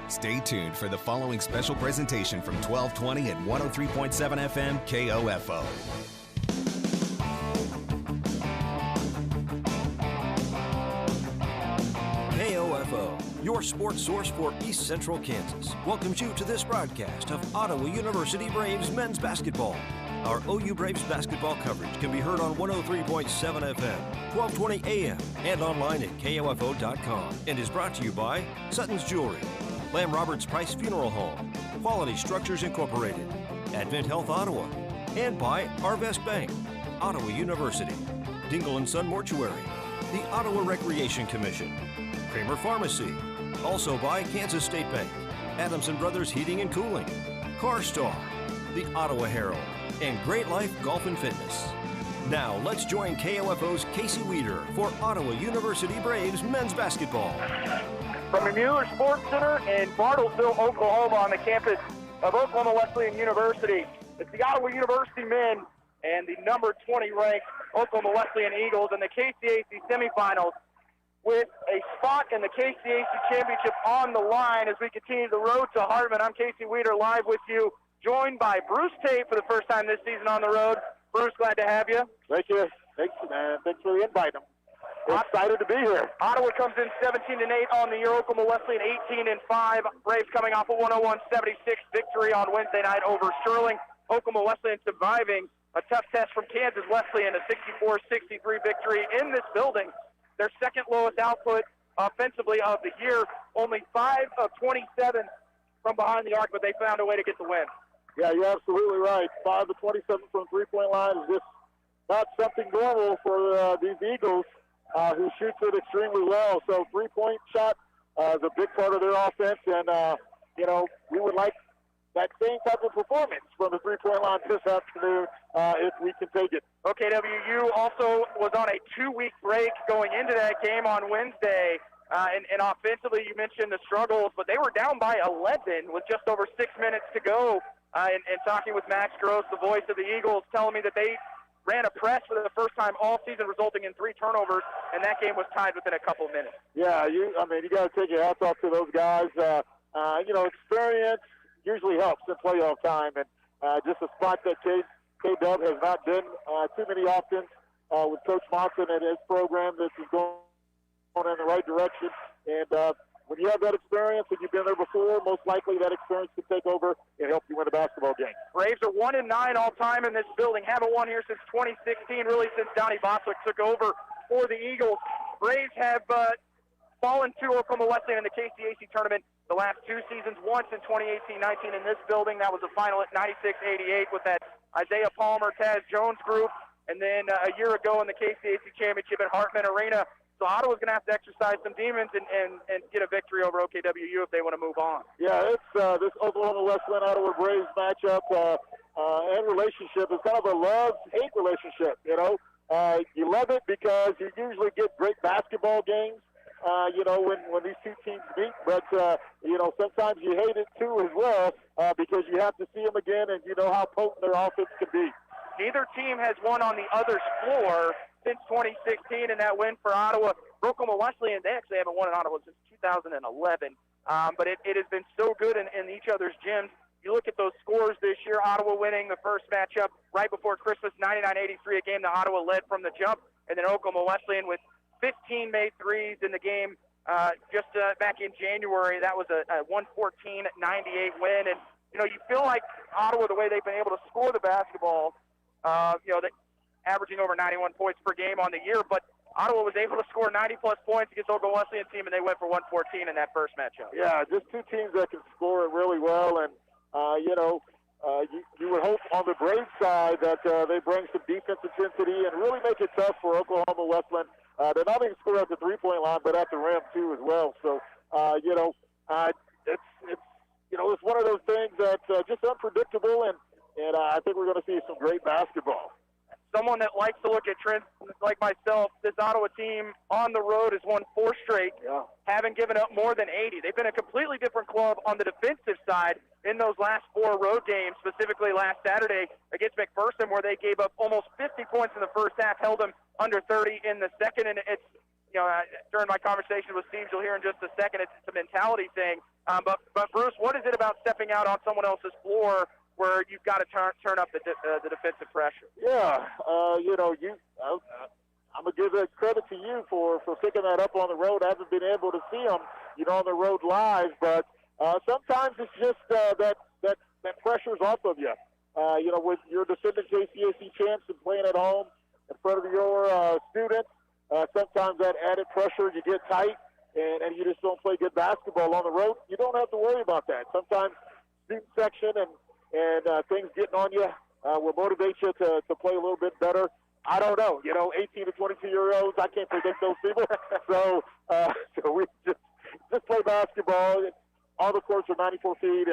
Stay tuned for the following special presentation from 1220 and 103.7 FM KOFO. KOFO, your sports source for East Central Kansas, welcomes you to this broadcast of Ottawa University Braves men's basketball. Our OU Braves basketball coverage can be heard on 103.7 FM, 1220 AM, and online at KOFO.com, and is brought to you by Sutton's Jewelry, Lamb Roberts Price Funeral Home, Quality Structures Incorporated, Advent Health Ottawa, and by Arvest Bank, Ottawa University, Dingle & Son Mortuary, the Ottawa Recreation Commission, Kramer Pharmacy, also by Kansas State Bank, Adamson Brothers Heating and Cooling, CarStar, the Ottawa Herald, and Great Life Golf and Fitness. Now let's join KOFO's Casey Weeder for Ottawa University Braves men's basketball. From the Mueller Sports Center in Bartlesville, Oklahoma, on the campus of Oklahoma Wesleyan University, it's the Ottawa University men and the number 20 ranked Oklahoma Wesleyan Eagles in the KCAC semifinals, with a spot in the KCAC championship on the line as we continue the road to Hartman. I'm Casey Weeder, live with you, joined by Bruce Tate for the first time this season on the road. Bruce, glad to have you. Thank you. Thanks for the invite. I'm excited to be here. Ottawa comes in 17-8 on the year. Oklahoma Wesleyan 18-5. Braves coming off a 101-76 victory on Wednesday night over Sterling. Oklahoma Wesleyan surviving a tough test from Kansas Wesleyan, a 64-63 victory in this building. Their second lowest output offensively of the year, only 5 of 27 from behind the arc, but they found a way to get the win. Yeah, you're absolutely right. 5 of 27 from three-point line is just not something normal for these Eagles, who shoots it extremely well. So three-point shot is a big part of their offense, and, we would like that same type of performance from the three-point line this afternoon if we can take it. OKWU also was on a 2-week break going into that game on Wednesday. And offensively, you mentioned the struggles, but they were down by 11 with just over 6 minutes to go. And talking with Max Gross, the voice of the Eagles, telling me that they ran a press for the first time all season, resulting in 3 turnovers, and that game was tied within a couple minutes. Yeah, you got to take your hats off to those guys. Experience usually helps in playoff time, and just a spot that K-Dub has not been too many often with Coach Monson and his program. This is going in the right direction, and when you have that experience and you've been there before, most likely that experience can take over and help you win a basketball game. Braves are 1-9 all time in this building. Haven't won here since 2016, really since Donnie Boswick took over for the Eagles. Braves have fallen to Oklahoma Wesleyan in the KCAC tournament the last 2 seasons, once in 2018-19 in this building. That was a final at 96-88 with that Isaiah Palmer, Taz Jones group, and then a year ago in the KCAC championship at Hartman Arena. So Ottawa's going to have to exercise some demons and get a victory over OKWU if they want to move on. Yeah, it's this Oklahoma Wesleyan Ottawa Braves matchup and relationship is kind of a love-hate relationship, You love it because you usually get great basketball games, when these two teams meet. But, sometimes you hate it, too, as well, because you have to see them again and you know how potent their offense can be. Neither team has won on the other's floor since 2016, and that win for Ottawa. Oklahoma Wesleyan, they actually haven't won in Ottawa since 2011, but it has been so good in each other's gyms. You look at those scores this year, Ottawa winning the first matchup right before Christmas, 99-83, a game that Ottawa led from the jump, and then Oklahoma Wesleyan with 15 made threes in the game just back in January. That was a 114-98 win, and, you feel like Ottawa, the way they've been able to score the basketball, they averaging over 91 points per game on the year, but Ottawa was able to score 90-plus points against Oklahoma Wesleyan team, and they went for 114 in that first matchup. Yeah, just two teams that can score it really well, and, you would hope on the Braves side that they bring some defense intensity and really make it tough for Oklahoma Wesleyan. They're not even score at the three-point line, but at the rim, too, as well. So, it's one of those things that's just unpredictable, and I think we're going to see some great basketball. Someone that likes to look at trends like myself, this Ottawa team on the road has won 4 straight, haven't given up more than 80. They've been a completely different club on the defensive side in those last 4 road games, specifically last Saturday against McPherson, where they gave up almost 50 points in the first half, held them under 30 in the second, and it's during my conversation with Steve, you'll hear in just a second, it's a mentality thing. But Bruce, what is it about stepping out on someone else's floor where you've got to turn up the defensive pressure? Yeah, I'm going to give that credit to you for picking that up on the road. I haven't been able to see them, on the road live, but sometimes it's just that pressure's off of you. With your defending KCAC champs and playing at home in front of your students, sometimes that added pressure, you get tight, and you just don't play good basketball on the road. You don't have to worry about that. Sometimes student section and things getting on you will motivate you to play a little bit better. I don't know. 18 to 22-year-olds, I can't predict those people. So we just play basketball. All the courts are 94 feet,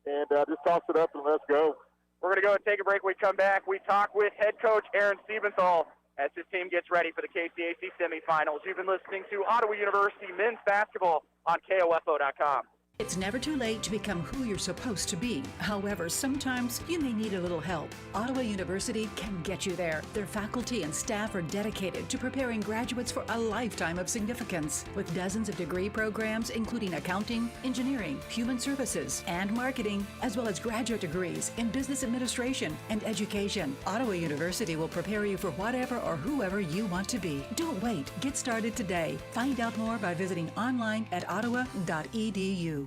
and just toss it up and let's go. We're going to go and take a break. When we come back, we talk with head coach Aaron Siebenthal as his team gets ready for the KCAC semifinals. You've been listening to Ottawa University men's basketball on KOFO.com. It's never too late to become who you're supposed to be. However, sometimes you may need a little help. Ottawa University can get you there. Their faculty and staff are dedicated to preparing graduates for a lifetime of significance. With dozens of degree programs, including accounting, engineering, human services, and marketing, as well as graduate degrees in business administration and education, Ottawa University will prepare you for whatever or whoever you want to be. Don't wait. Get started today. Find out more by visiting online at ottawa.edu.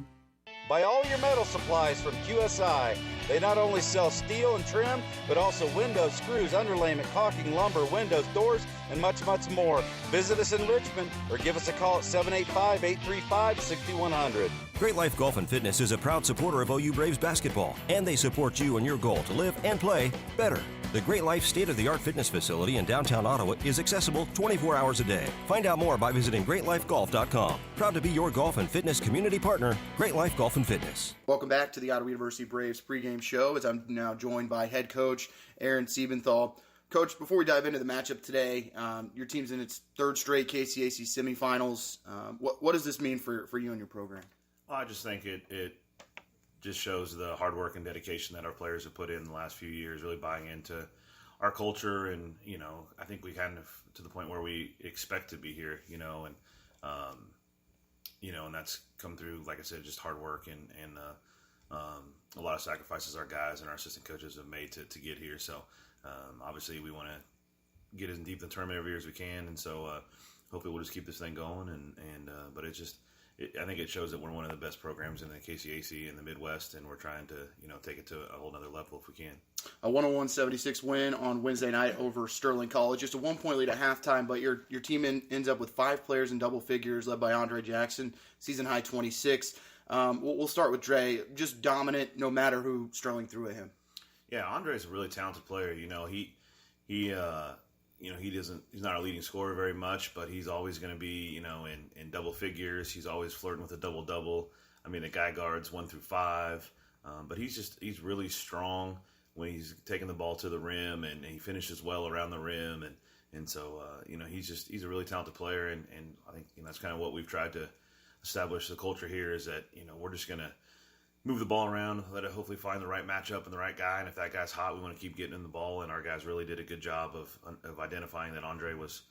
Buy all your metal supplies from QSI. They not only sell steel and trim, but also windows, screws, underlayment, caulking, lumber, windows, doors, and much, much more. Visit us in Richmond or give us a call at 785-835-6100. Great Life Golf and Fitness is a proud supporter of OU Braves basketball, and they support you and your goal to live and play better. The Great Life state-of-the-art fitness facility in downtown Ottawa is accessible 24 hours a day. Find out more by visiting greatlifegolf.com. Proud to be your golf and fitness community partner, Great Life Golf and Fitness. Welcome back to the Ottawa University Braves pregame show, as I'm now joined by head coach Aaron Siebenthal. Coach, before we dive into the matchup today, your team's in its third straight KCAC semifinals. What does this mean for you and your program? I just think it just shows the hard work and dedication that our players have put in the last few years, really buying into our culture. And, I think we kind of to the point where we expect to be here, and that's come through, like I said, just hard work and a lot of sacrifices our guys and our assistant coaches have made to get here. So obviously we want to get as deep in the tournament every year as we can. And so hopefully we'll just keep this thing going. But I think it shows that we're one of the best programs in the KCAC in the Midwest, and we're trying to, take it to a whole nother level if we can. A 101-76 win on Wednesday night over Sterling College. Just a 1-point lead at halftime, but your team ends up with 5 players in double figures, led by Andre Jackson, season high 26. We'll start with Dre. Just dominant, no matter who Sterling threw at him. Yeah, Andre's a really talented player. He's not a leading scorer very much, but he's always going to be, in double figures. He's always flirting with a double-double. I mean, the guy guards 1 through 5, but he's really strong when he's taking the ball to the rim, and he finishes well around the rim, and so he's a really talented player, and I think that's kind of what we've tried to establish the culture here is that we're just going to move the ball around, let it hopefully find the right matchup and the right guy. And if that guy's hot, we want to keep getting in the ball. And our guys really did a good job of identifying that Andre was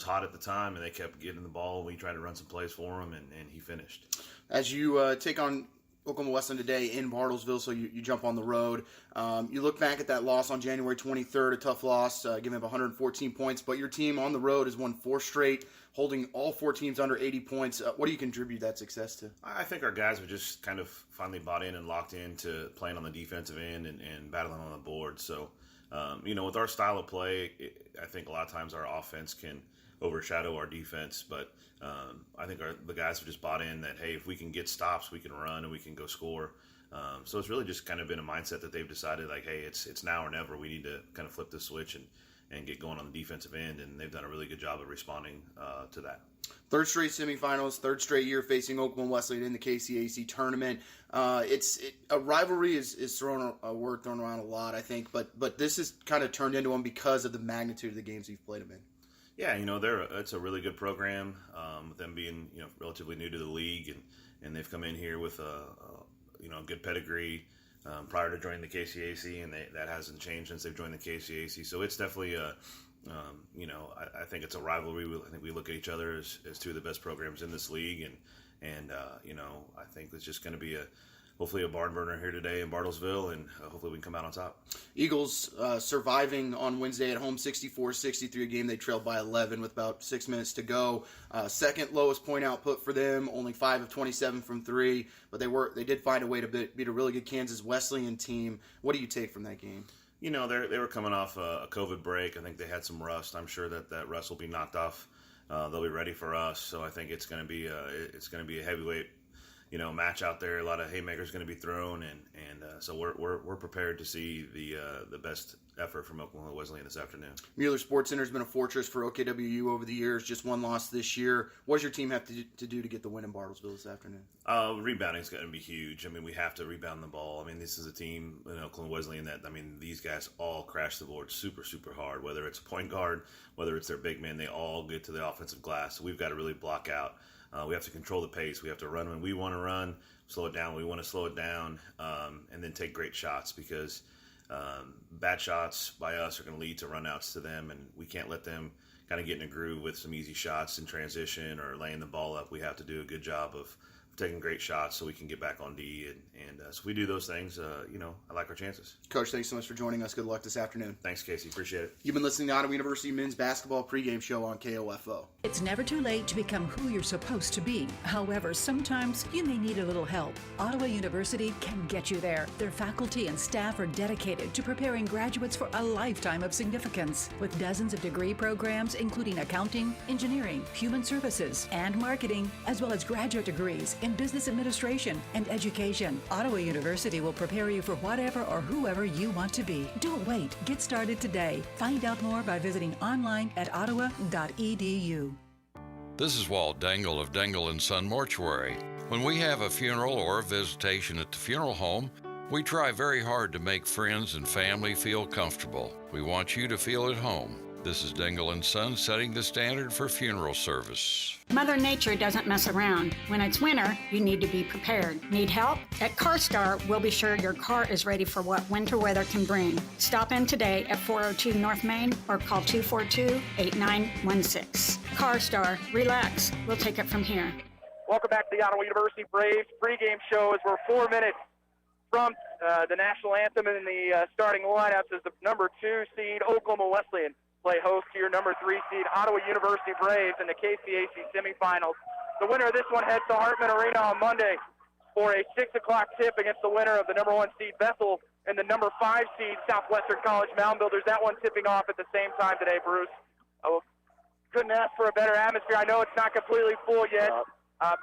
hot at the time, and they kept getting the ball. We tried to run some plays for him, and he finished. As you take on Oklahoma Wesleyan today in Bartlesville, so you jump on the road. You look back at that loss on January 23rd, a tough loss, giving up 114 points. But your team on the road has won 4 straight, holding all 4 teams under 80 points. What do you contribute that success to? I think our guys have just kind of finally bought in and locked into playing on the defensive end and battling on the board. So, with our style of play, I think a lot of times our offense can overshadow our defense. But I think the guys have just bought in that, hey, if we can get stops, we can run and we can go score. So it's really just kind of been a mindset that they've decided, like, hey, it's now or never. We need to kind of flip the switch and get going on the defensive end, and they've done a really good job of responding to that. Third straight semifinals, third straight year facing Oklahoma Wesleyan in the KCAC tournament. A rivalry is a word thrown around a lot, I think, but this has kind of turned into one because of the magnitude of the games you've played them in. Yeah, it's a really good program. With them being relatively new to the league, and they've come in here with a good pedigree prior to joining the KCAC, and that hasn't changed since they've joined the KCAC. So it's definitely I think it's a rivalry. I think we look at each other as two of the best programs in this league, and I think it's just going to be hopefully a barn burner here today in Bartlesville, and hopefully we can come out on top. Eagles surviving on Wednesday at home, 64-63, a game they trailed by 11 with about 6 minutes to go. Second lowest point output for them, only 5 of 27 from 3, but they did find a way to beat a really good Kansas Wesleyan team. What do you take from that game? They were coming off a COVID break. I think they had some rust. I'm sure that rust will be knocked off. They'll be ready for us. So I think it's going to be a heavyweight, match out there. A lot of haymakers going to be thrown, and so we're prepared to see the best effort from Oklahoma Wesleyan this afternoon. Mueller Sports Center has been a fortress for OKWU over the years. Just one loss this year. What does your team have to do to get the win in Bartlesville this afternoon? Rebounding is going to be huge. We have to rebound the ball. This is a team in Oklahoma Wesleyan that these guys all crash the board super, super hard. Whether it's a point guard, whether it's their big men, they all get to the offensive glass. So we've got to really block out. We have to control the pace. We have to run when we want to run, slow it down when we want to slow it down, and then take great shots, because bad shots by us are going to lead to runouts to them, and we can't let them kind of get in a groove with some easy shots in transition or laying the ball up. We have to do a good job of taking great shots so we can get back on D, and so if we do those things, I like our chances. Coach, thanks so much for joining us. Good luck this afternoon. Thanks, Casey. Appreciate it. You've been listening to Ottawa University men's basketball pregame show on KOFO. It's never too late to become who you're supposed to be. However, sometimes you may need a little help. Ottawa University can get you there. Their faculty and staff are dedicated to preparing graduates for a lifetime of significance. With dozens of degree programs, including accounting, engineering, human services, and marketing, as well as graduate degrees in business administration and education, Ottawa University will prepare you for whatever or whoever you want to be. Don't wait. Get started today. Find out more by visiting online at ottawa.edu. This is Walt Dangle of Dangle & Son Mortuary. When we have a funeral or a visitation at the funeral home, we try very hard to make friends and family feel comfortable. We want you to feel at home. This is Dangle & Son setting the standard for funeral service. Mother Nature doesn't mess around. When it's winter, you need to be prepared. Need help? At CarStar, we'll be sure your car is ready for what winter weather can bring. Stop in today at 402 North Main or call 242-8916. CarStar, relax. We'll take it from here. Welcome back to the Ottawa University Braves pregame show as we're 4 minutes from the national anthem in the starting lineups as the number 2 seed Oklahoma Wesleyan play host to your number 3 seed Ottawa University Braves in the KCAC semifinals. The winner of this one heads to Hartman Arena on Monday for a 6 o'clock tip against the winner of the number 1 seed Bethel and the number 5 seed Southwestern College Mound Builders. That one tipping off at the same time today, Bruce. Couldn't ask for a better atmosphere. I know it's not completely full yet.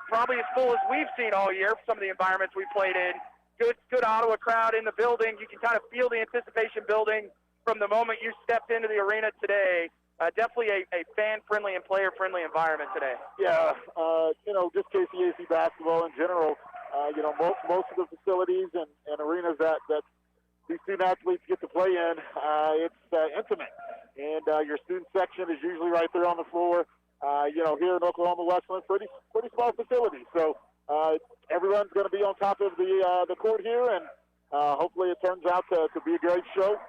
Probably as full as we've seen all year for some of the environments we played in. Good Ottawa crowd in the building. You can kind of feel the anticipation building from the moment you stepped into the arena today. Definitely a fan-friendly and player-friendly environment today. Yeah, just KCAC basketball in general, most of the facilities and arenas that these student athletes get to play in, it's intimate. And your student section is usually right there on the floor. Here in Oklahoma Wesleyan, pretty small facility. So everyone's going to be on top of the court here, and hopefully it turns out to be a great show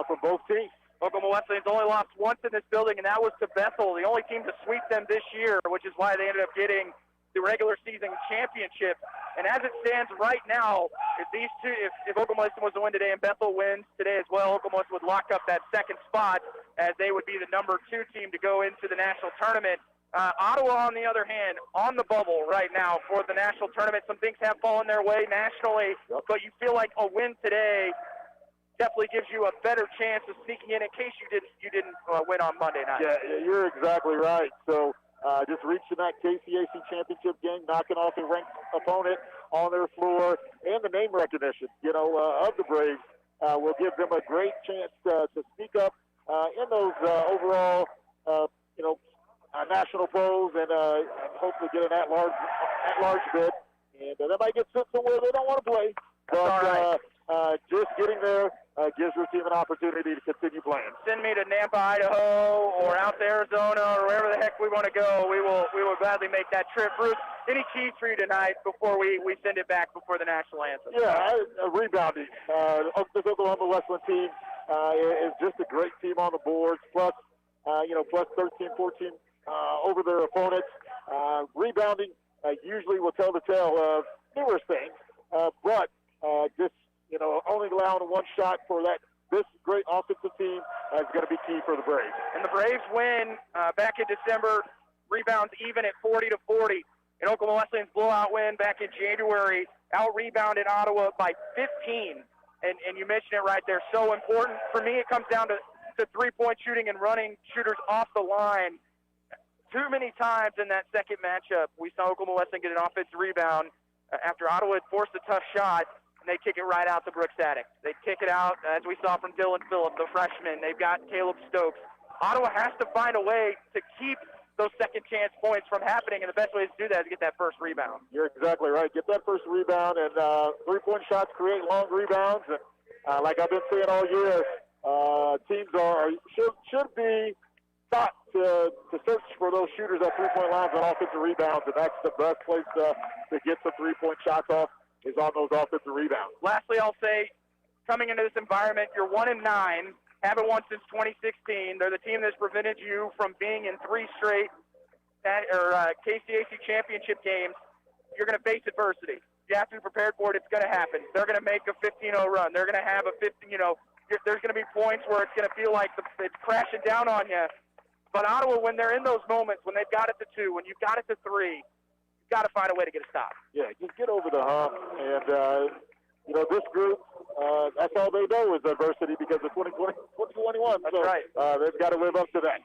for both teams. Oklahoma Wesleyan's only lost once in this building, and that was to Bethel, the only team to sweep them this year, which is why they ended up getting the regular season championship. And as it stands right now, if Oklahoma Wesleyan was to win today and Bethel wins today as well, Oklahoma Wesleyan would lock up that second spot as they would be the number 2 team to go into the national tournament. Ottawa, on the other hand, on the bubble right now for the national tournament. Some things have fallen their way nationally, but you feel like a win today definitely gives you a better chance of sneaking in case you didn't win on Monday night. Yeah, you're exactly right. So just reaching that KCAC championship game, knocking off a ranked opponent on their floor, and the name recognition, of the Braves will give them a great chance to speak up in those overall, national polls and hopefully get an at-large bid. And they might get sent somewhere they don't want to play. But just getting there gives your team an opportunity to continue playing. Send me to Nampa, Idaho, or out to Arizona, or wherever the heck we want to go. We will gladly make that trip. Bruce, any keys for you tonight before we send it back before the national anthem? Yeah, rebounding. This Oklahoma Wesleyan team is just a great team on the boards. Plus, plus 13, 14 over their opponents. Rebounding usually will tell the tale of numerous things, but just, only allowing one shot for this great offensive team is going to be key for the Braves. And the Braves win back in December, rebounds even at 40-40. And Oklahoma Wesleyan's blowout win back in January out-rebounded Ottawa by 15. And you mentioned it right there, so important. For me, it comes down to three-point shooting and running shooters off the line. Too many times in that second matchup, we saw Oklahoma Wesleyan get an offensive rebound after Ottawa had forced a tough shot, and they kick it right out to Brooks Attic. They kick it out, as we saw from Dylan Phillips, the freshman. They've got Caleb Stokes. Ottawa has to find a way to keep those second-chance points from happening, and the best way to do that is get that first rebound. You're exactly right. Get that first rebound, and three-point shots create long rebounds. And like I've been saying all year, teams should be taught to search for those shooters at three-point lines on offensive rebounds, and that's the best place to get some three-point shots off is on those offensive rebounds. Lastly, I'll say, coming into this environment, you're 1-9, haven't won since 2016. They're the team that's prevented you from being in 3 straight KCAC championship games. You're going to face adversity. You have to be prepared for it. It's going to happen. They're going to make a 15-0 run. They're going to have a 15, there's going to be points where it's going to feel like it's crashing down on you. But Ottawa, when they're in those moments, when they've got it to 2, when you've got it to 3, you've got to find a way to get a stop. Yeah, just get over the hump. And, this group, that's all they know is adversity because of 2021. That's right. They've got to live up to that.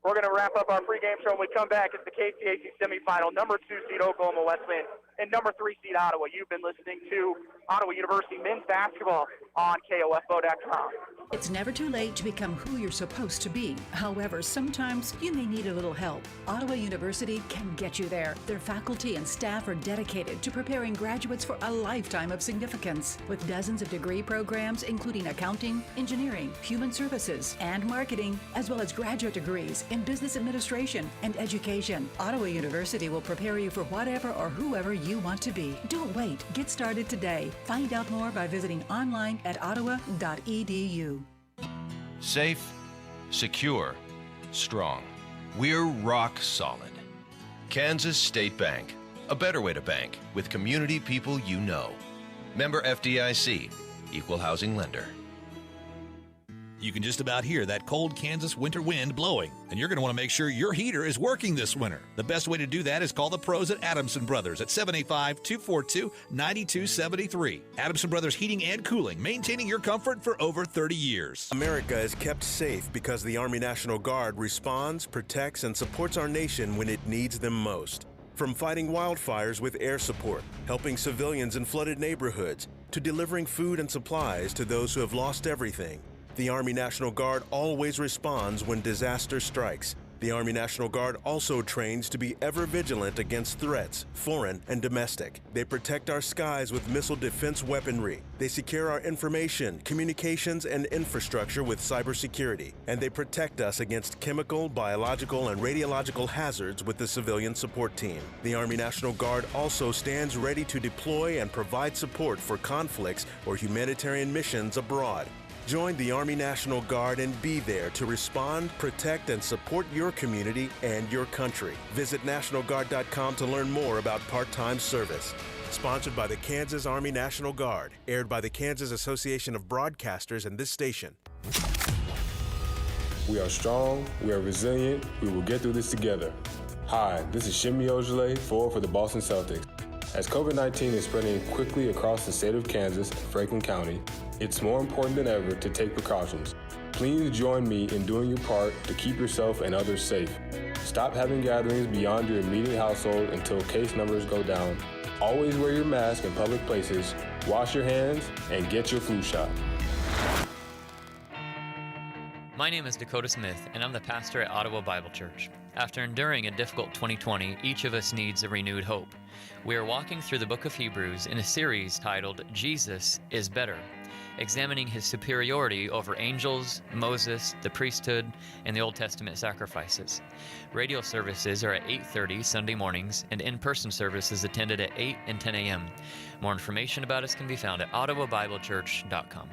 We're going to wrap up our pregame show. When we come back, it's the KCAC semifinal. Number 2 seed Oklahoma Wesleyan and number 3 seed Ottawa. You've been listening to Ottawa University men's basketball on KOFO.com. It's never too late to become who you're supposed to be. However, sometimes you may need a little help. Ottawa University can get you there. Their faculty and staff are dedicated to preparing graduates for a lifetime of significance. With dozens of degree programs, including accounting, engineering, human services, and marketing, as well as graduate degrees in business administration and education, Ottawa University will prepare you for whatever or whoever you want to be. Don't wait. Get started today. Find out more by visiting online at ottawa.edu. Safe, secure, strong. We're rock solid. Kansas State Bank. A better way to bank with community people you know. Member FDIC. Equal housing lender. You can just about hear that cold Kansas winter wind blowing, and you're going to want to make sure your heater is working this winter. The best way to do that is call the pros at Adamson Brothers at 785-242-9273. Adamson Brothers Heating and Cooling, maintaining your comfort for over 30 years. America is kept safe because the Army National Guard responds, protects, and supports our nation when it needs them most. From fighting wildfires with air support, helping civilians in flooded neighborhoods, to delivering food and supplies to those who have lost everything. The Army National Guard always responds when disaster strikes. The Army National Guard also trains to be ever vigilant against threats, foreign and domestic. They protect our skies with missile defense weaponry. They secure our information, communications, and infrastructure with cybersecurity. And they protect us against chemical, biological, and radiological hazards with the civilian support team. The Army National Guard also stands ready to deploy and provide support for conflicts or humanitarian missions abroad. Join the Army National Guard and be there to respond, protect, and support your community and your country. Visit NationalGuard.com to learn more about part-time service. Sponsored by the Kansas Army National Guard. Aired by the Kansas Association of Broadcasters and this station. We are strong, we are resilient, we will get through this together. Hi, this is Shimi Ojale, forward for the Boston Celtics. As COVID-19 is spreading quickly across the state of Kansas and Franklin County, it's more important than ever to take precautions. Please join me in doing your part to keep yourself and others safe. Stop having gatherings beyond your immediate household until case numbers go down. Always wear your mask in public places, wash your hands, and get your flu shot. My name is Dakota Smith, and I'm the pastor at Ottawa Bible Church. After enduring a difficult 2020, each of us needs a renewed hope. We are walking through the book of Hebrews in a series titled Jesus is Better, examining his superiority over angels, Moses, the priesthood, and the Old Testament sacrifices. Radio services are at 8:30 Sunday mornings, and in-person service is attended at 8 and 10 a.m. More information about us can be found at ottawabiblechurch.com.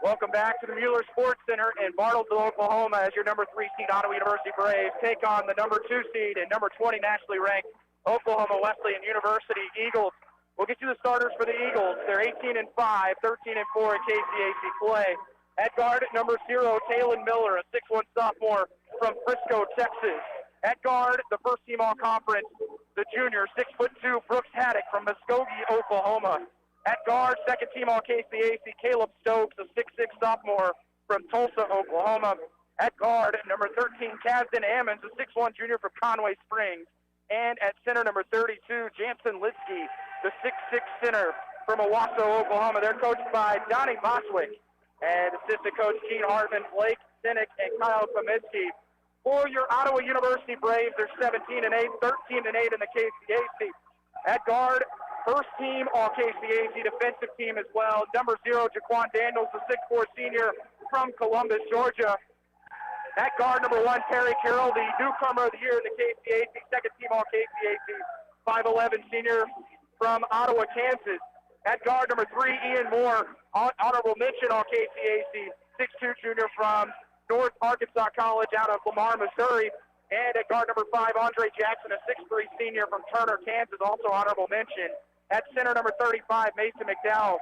Welcome back to the Mueller Sports Center in Bartlesville, Oklahoma, as your number 3 seed Ottawa University Braves take on the number 2 seed and number 20 nationally ranked Oklahoma Wesleyan University Eagles. We'll get you the starters for the Eagles. They're 18-5, 13-4 in KCAC play. At guard, number 0, Taylon Miller, a 6'1 sophomore from Frisco, Texas. At guard, the first team all-conference, the junior, 6'2", Brooks Haddock from Muskogee, Oklahoma. At guard, second team all-KCAC, Caleb Stokes, a 6'6 sophomore from Tulsa, Oklahoma. At guard, number 13, Kazden Ammons, a 6'1 junior from Conway Springs. And at center, number 32, Jansen Litsky, the 6'6 center from Owasso, Oklahoma. They're coached by Donnie Boswick and assistant coach Gene Hartman, Blake Sinek, and Kyle Kaminsky. For your Ottawa University Braves, they're 17-8, 13-8 in the KCAC. At guard, first team all-KCAC defensive team as well. Number 0, Jaquan Daniels, the 6'4 senior from Columbus, Georgia. At guard, number 1, Perry Carroll, the newcomer of the year in the KCAC, second team all-KCAC, 5'11 senior from Ottawa, Kansas. At guard, number 3, Ian Moore, honorable mention all-KCAC, 6'2 junior from North Arkansas College out of Lamar, Missouri. And at guard, number 5, Andre Jackson, a 6'3 senior from Turner, Kansas, also honorable mention. At center, number 35, Mason McDowell,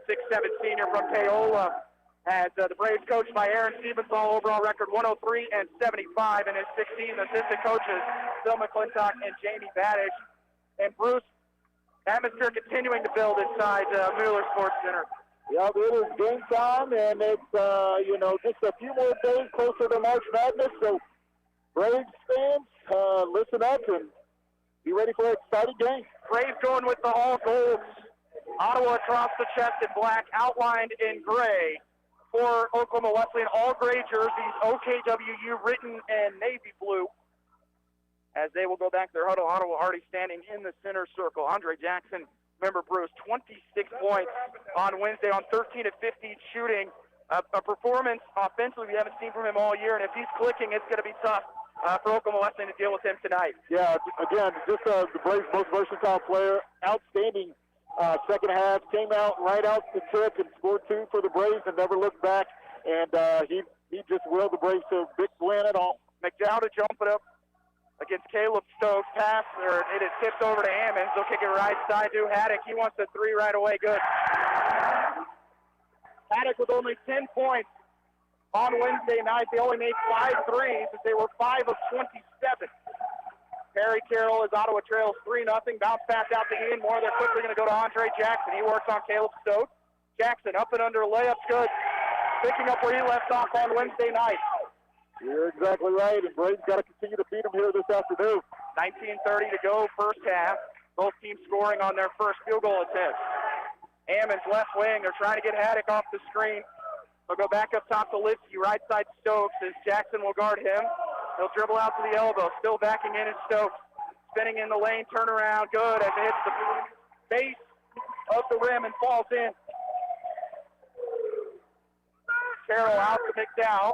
6'7 senior from Paola. As the Braves coached by Aaron Stevensall, overall record 103-75, and his 16 assistant coaches, Bill McClintock and Jamie Badish. And Bruce, atmosphere continuing to build inside Mueller Sports Center. Yeah, it is game time, and it's, just a few more days closer to March Madness, so Braves fans, listen up and be ready for an exciting game. Braves going with the all golds. Ottawa across the chest in black, outlined in gray. For Oklahoma Wesleyan, all gray jerseys, OKWU written in navy blue. As they will go back to their huddle, Ottawa already standing in the center circle. Andre Jackson, remember Bruce, 26 points on Wednesday on 13 of 15 shooting. A performance offensively we haven't seen from him all year, and if he's clicking, it's going to be tough for Oklahoma Wesleyan to deal with him tonight. Yeah, again, just the Braves' most versatile player, outstanding second half, came out right out the tip and scored 2 for the Braves and never looked back, and he just willed the Braves to a big win at all. McDowell to jump it up against Caleb Stokes. Pass, or it is tipped over to Ammons. They'll kick it right side to Haddock. He wants the 3 right away. Good. Haddock with only 10 points on Wednesday night. They only made 5 threes as they were 5 of 27. Perry Carroll as Ottawa trails 3-0. Bounce pass out to Ian Moore. They're quickly going to go to Andre Jackson. He works on Caleb Stokes. Jackson up and under layups. Good. Picking up where he left off on Wednesday night. You're exactly right, and Braves got to continue to beat them here this afternoon. 19:30 to go, first half. Both teams scoring on their first field goal attempt. Ammons left wing. They're trying to get Haddock off the screen. They'll go back up top to Lipsky. Right side Stokes as Jackson will guard him. He'll dribble out to the elbow. Still backing in is Stokes. Spinning in the lane, turnaround. Good as it hits the base of the rim and falls in. Carroll out to McDowell.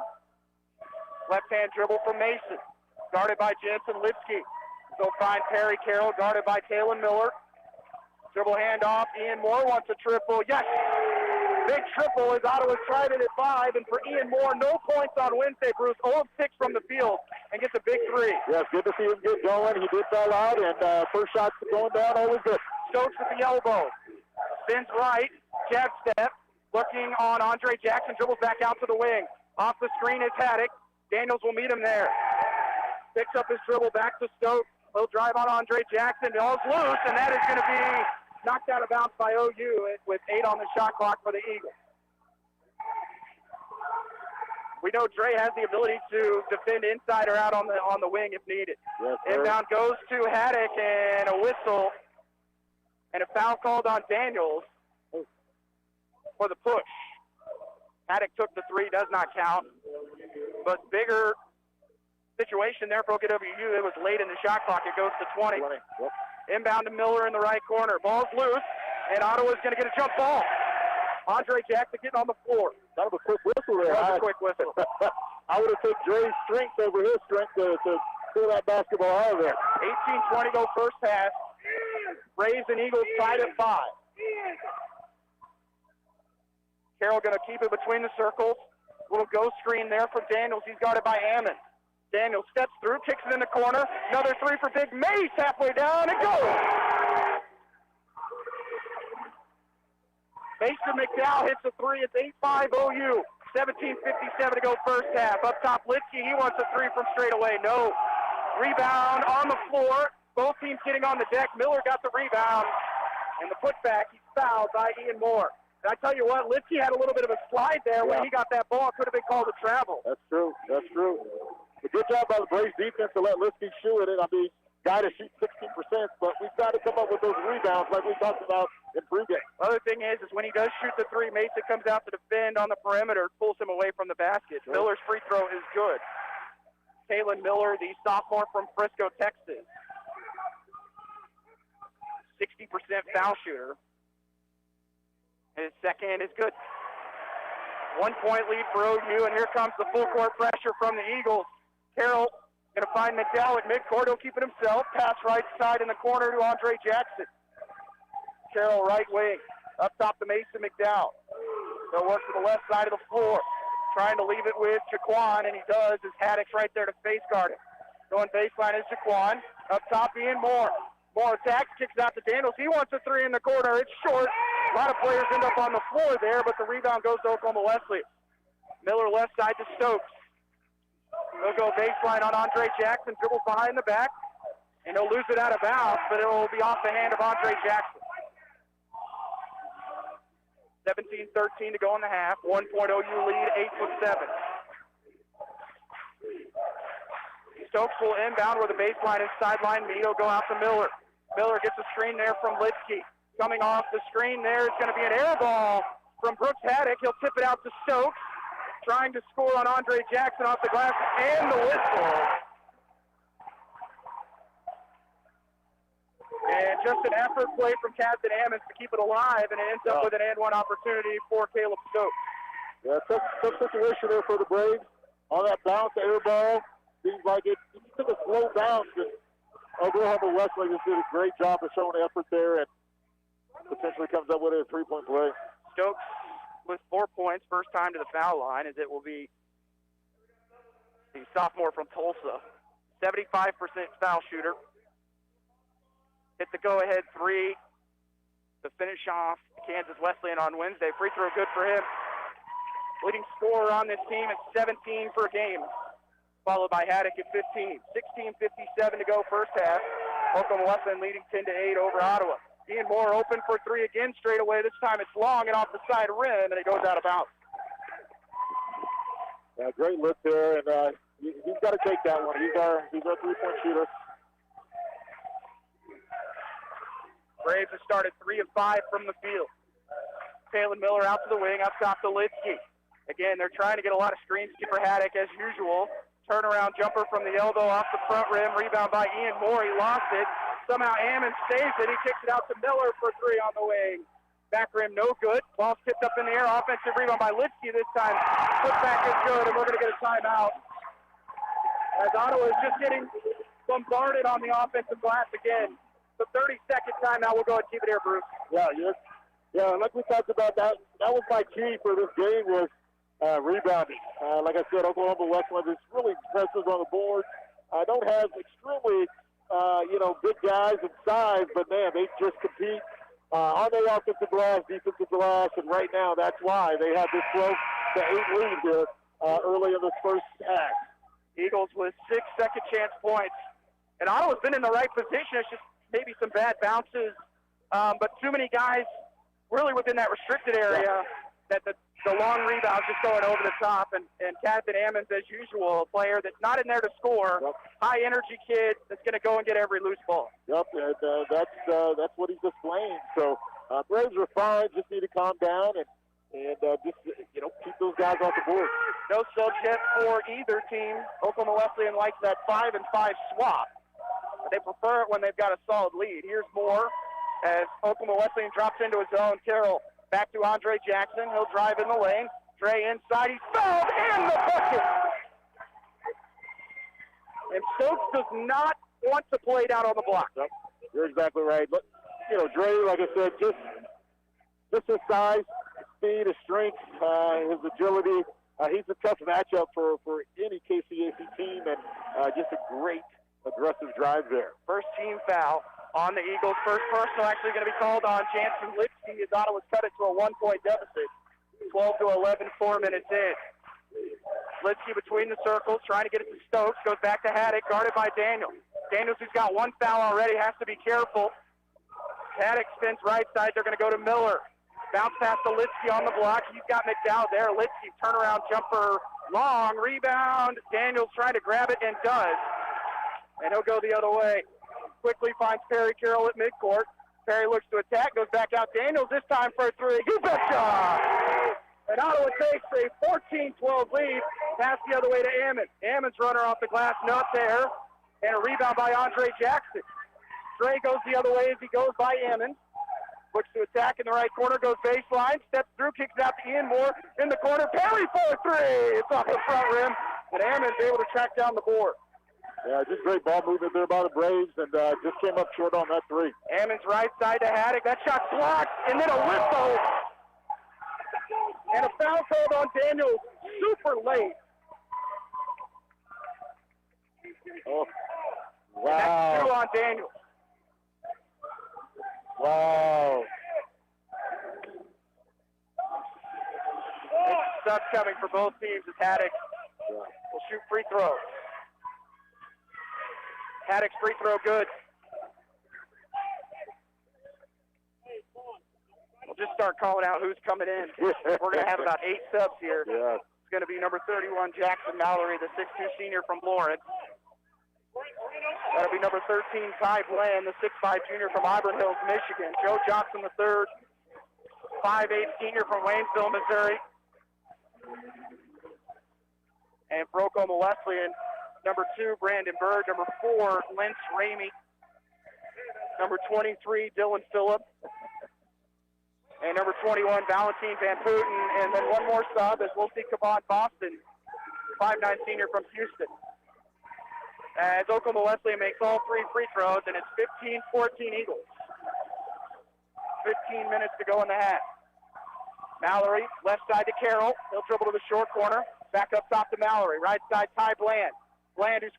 Left-hand dribble from Mason. Guarded by Jensen Lipsky. They'll find Perry Carroll, guarded by Taylon Miller. Dribble handoff. Ian Moore wants a triple. Yes! Big triple as Ottawa's tried it at 5. And for Ian Moore, no points on Wednesday, Bruce. 0 of 6 from the field and gets a big 3. Yes, good to see him get going. He did foul out, and first shot's going down, always good. Stokes at the elbow. Spins right. Jab step. Looking on Andre Jackson. Dribbles back out to the wing. Off the screen is Haddock. Daniels will meet him there. Picks up his dribble back to Stokes. He'll drive on Andre Jackson. Ball's loose, and that is going to be knocked out of bounds by OU with 8 on the shot clock for the Eagles. We know Dre has the ability to defend inside or out on the wing if needed. Yes, inbound goes to Haddock, and a whistle and a foul called on Daniels for the push. Haddock took the 3, does not count. But bigger situation there for OKWU. It was late in the shot clock. It goes to 20. Yep. Inbound to Miller in the right corner. Ball's loose, and Ottawa's going to get a jump ball. Andre Jackson getting on the floor. That was a quick whistle there. That was a quick whistle. I would have took Dre's strength over his strength to pull that basketball out of there. 18-20 go first half. Braves and Eagles tied at 5. Carroll going to keep it between the circles. Little ghost screen there for Daniels. He's guarded by Ammon. Daniels steps through, kicks it in the corner. Another three for Big Mace, halfway down, and goes. Mason McDowell hits a three. It's 8-5 OU. 17:57 to go first half. Up top, Litsky. He wants a three from straight away. No. Rebound on the floor. Both teams getting on the deck. Miller got the rebound. And the putback, he's fouled by Ian Moore. And I tell you what, Litsky had a little bit of a slide there when he got that ball. Could have been called a travel. That's true. That's true. A good job by the Braves defense to let Litsky shoot it. I mean, guy to shoot 16%, but we've got to come up with those rebounds like we talked about in pregame. Other thing is when he does shoot the three, Mason comes out to defend on the perimeter, pulls him away from the basket. Sure. Miller's free throw is good. Kalen Miller, the sophomore from Frisco, Texas. 60% foul shooter. And his second is good. 1 point lead for OU, and here comes the full court pressure from the Eagles. Carroll going to find McDowell at midcourt. He'll keep it himself. Pass right side in the corner to Andre Jackson. Carroll right wing. Up top to Mason McDowell. They'll work to the left side of the floor. Trying to leave it with Jaquan, and he does. As Haddock's right there to face guard it. Going baseline is Jaquan. Up top, Ian Moore. Moore attacks, kicks out to Daniels. He wants a three in the corner. It's short. A lot of players end up on the floor there, but the rebound goes to Oklahoma Wesleyan. Miller left side to Stokes. He'll go baseline on Andre Jackson, dribbles behind the back, and he'll lose it out of bounds, but it'll be off the hand of Andre Jackson. 17-13 to go in the half. 1 point OU lead, 8-7. Stokes will inbound where the baseline is sideline. He'll go out to Miller. Miller gets a screen there from Litsky. Coming off the screen there is going to be an air ball from Brooks Haddock. He'll tip it out to Stokes. Trying to score on Andre Jackson off the glass, and the whistle. And just an effort play from Captain Ammons to keep it alive, and it ends up with an and-one opportunity for Caleb Stokes. Yeah, tough situation there for the Braves. On that bounce, air ball, seems like it took a slow bounce, and Oklahoma Wesleyan just did a great job of showing effort there, and potentially comes up with a three-point play. Stokes with 4 points, first time to the foul line, as it will be the sophomore from Tulsa. 75% foul shooter. Hit the go-ahead three to finish off Kansas Wesleyan on Wednesday. Free throw good for him. Leading scorer on this team is 17 per game, followed by Haddock at 15. 16:57 to go first half. Oklahoma Wesleyan leading 10-8 over Ottawa. Ian Moore open for three again straight away. This time it's long and off the side rim, and it goes out of bounds. Yeah, great lift there, and he's got to take that one. He's our three-point shooter. Braves have started 3 of 5 from the field. Kalen Miller out to the wing, up top to Litsky. Again, they're trying to get a lot of screens for Haddock as usual. Turnaround jumper from the elbow off the front rim. Rebound by Ian Moore. He lost it. Somehow Ammon saves it. He kicks it out to Miller for three on the wing. Back rim, no good. Ball tipped up in the air. Offensive rebound by Litsky this time. Putback is good, and we're going to get a timeout. As Ottawa is just getting bombarded on the offensive glass again. The 30-second timeout. We'll go ahead and keep it here, Bruce. Yeah, like we talked about, that was my key for this game was rebounding. Like I said, Oklahoma Wesleyan is really impressive on the board. I don't have extremely big guys in size, but man, they just compete on their offensive glass, defensive glass, and right now that's why they have this 12-8 lead here early in this first half. Eagles with 6 second chance points. And Ottawa's been in the right position. It's just maybe some bad bounces, but too many guys really within that restricted area that the long rebounds just going over the top. And Captain Ammons, as usual, a player that's not in there to score, high-energy kid that's going to go and get every loose ball. Yep, and that's what he's displaying. So Braves are fine, just need to calm down and just keep those guys off the board. No subs yet for either team. Oklahoma Wesleyan likes that 5-5 swap. They prefer it when they've got a solid lead. Here's Moore as Oklahoma Wesleyan drops into his zone. Carroll back to Andre Jackson. He'll drive in the lane. Dre inside. He's fouled in the bucket. And Stokes does not want to play down on the block. Yep. You're exactly right. But, Dre, like I said, just his size, speed, his strength, his agility. He's a tough matchup for any KCAC team, and just a great aggressive drive there. First team foul on the Eagles. First personal actually going to be called on Jansen Lipsky as Ottawa's cut it to a 1-point deficit. 12-11, 4 minutes in. Lipsky between the circles, trying to get it to Stokes. Goes back to Haddock, guarded by Daniels. Daniels, who's got one foul already, has to be careful. Haddock spins right side. They're going to go to Miller. Bounce pass to Lipsky on the block. He's got McDowell there. Lipsky, turnaround jumper, long, rebound. Daniels trying to grab it and does. And he'll go the other way. Quickly finds Perry Carroll at midcourt. Perry looks to attack, goes back out. Daniels this time for a three. You betcha! And Ottawa takes a 14-12 lead. Pass the other way to Ammons. Ammons runner off the glass, not there. And a rebound by Andre Jackson. Dre goes the other way as he goes by Ammons. Looks to attack in the right corner, goes baseline, steps through, kicks out to Ian Moore in the corner. Perry for a three! It's off the front rim, and Ammons able to track down the board. Yeah, just great ball movement there by the Braves, and just came up short on that three. Ammons right side to Haddock. That shot blocked, and then a whistle. And a foul called on Daniels super late. Oh, wow. And that's two on Daniels. Wow. Stuff coming for both teams as Haddock will shoot free throws. Haddock's free throw good. We'll just start calling out who's coming in. We're going to have about 8 subs here. Yeah. It's going to be number 31, Jackson Mallory, the 6'2 senior from Lawrence. That'll be number 13, Ty Bland, the 6'5 junior from Auburn Hills, Michigan. Joe Johnson III, 5'8 senior from Waynesville, Missouri. And for Oklahoma Wesleyan, number 2, Brandon Bird. Number 4, Lynch Ramey. Number 23, Dylan Phillip. And number 21, Valentine Van Putten. And then one more sub as we'll see Kavon Boston, 5'9 senior from Houston. As Oklahoma Wesleyan makes all 3 free throws, and it's 15-14 Eagles. 15 minutes to go in the half. Mallory, left side to Carroll. He'll dribble to the short corner. Back up top to Mallory. Right side, Ty Bland. Bland, who's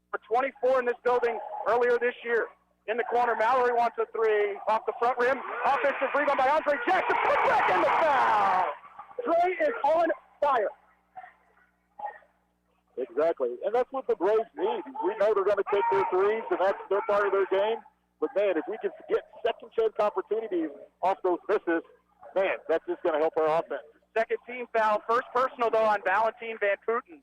for 24 in this building earlier this year. In the corner, Mallory wants a three. Off the front rim. Offensive rebound by Andre Jackson. Put back in the foul. Dre is on fire. Exactly. And that's what the Braves need. We know they're going to take their threes, and that's their part of their game. But, man, if we can get second chance opportunities off those misses, man, that's just going to help our offense. Second team foul. First personal, though, on Valentine Van Putten.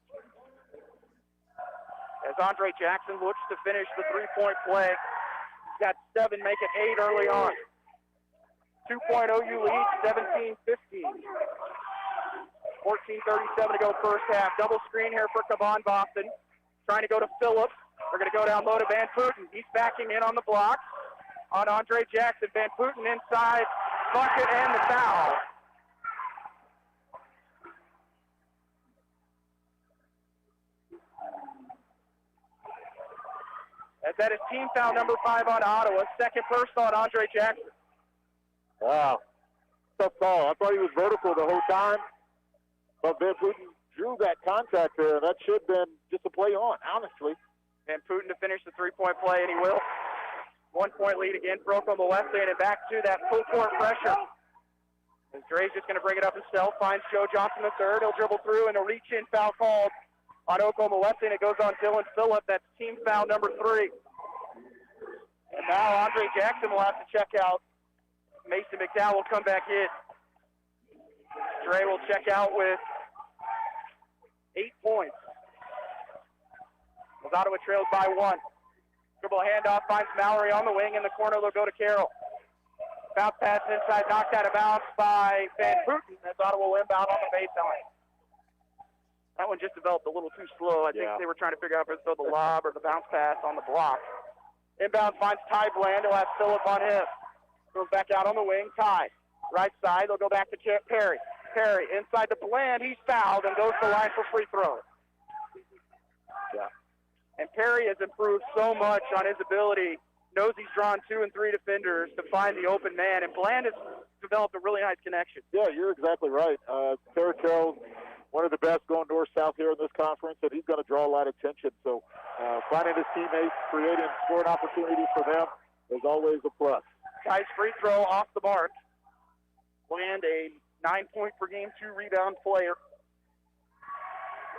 As Andre Jackson looks to finish the three-point play. He's got 7, make it 8 early on. 2-point OU lead, 17-15. 14:37 to go first half. Double screen here for Kavon Boston. Trying to go to Phillips. They're going to go down low to Van Putten. He's backing in on the block on Andre Jackson. Van Putten inside, bucket, and the foul. As that is team foul number 5 on Ottawa. Second personal on Andre Jackson. Wow. Tough call. I thought he was vertical the whole time. But Van Putten drew that contact there, and that should have been just a play on, honestly. Van Putten to finish the three-point play, and he will. 1-point lead again for Oklahoma Wesleyan, and back to that full-court pressure. As Dre's just going to bring it up himself, finds Joe Johnson III. He'll dribble through, and a reach-in foul called on Oklahoma Wesleyan. It goes on Dylan Phillip. That's team foul number 3. And now Andre Jackson will have to check out. Mason McDowell will come back in. Dre will check out with 8 points. As Ottawa trails by 1. Dribble handoff, finds Mallory on the wing. In the corner, they'll go to Carroll. Bounce pass inside, knocked out of bounds by Van Putten as Ottawa will inbound on the baseline. That one just developed a little too slow. I think they were trying to figure out if it was the lob or the bounce pass on the block. Inbound finds Ty Bland. He'll have Phillip on him. Goes back out on the wing. Ty. Right side. They'll go back to Perry. Perry inside the Bland. He's fouled and goes to the line for free throw. Yeah. And Perry has improved so much on his ability knows he's drawn 2 and 3 defenders to find the open man, and Bland has developed a really nice connection. Yeah, you're exactly right. Terry Carroll's one of the best going north-south here in this conference, and he's going to draw a lot of attention. So finding his teammates, creating scoring opportunities for them is always a plus. Nice free throw off the mark. Bland, a 9-point per game, 2-rebound player,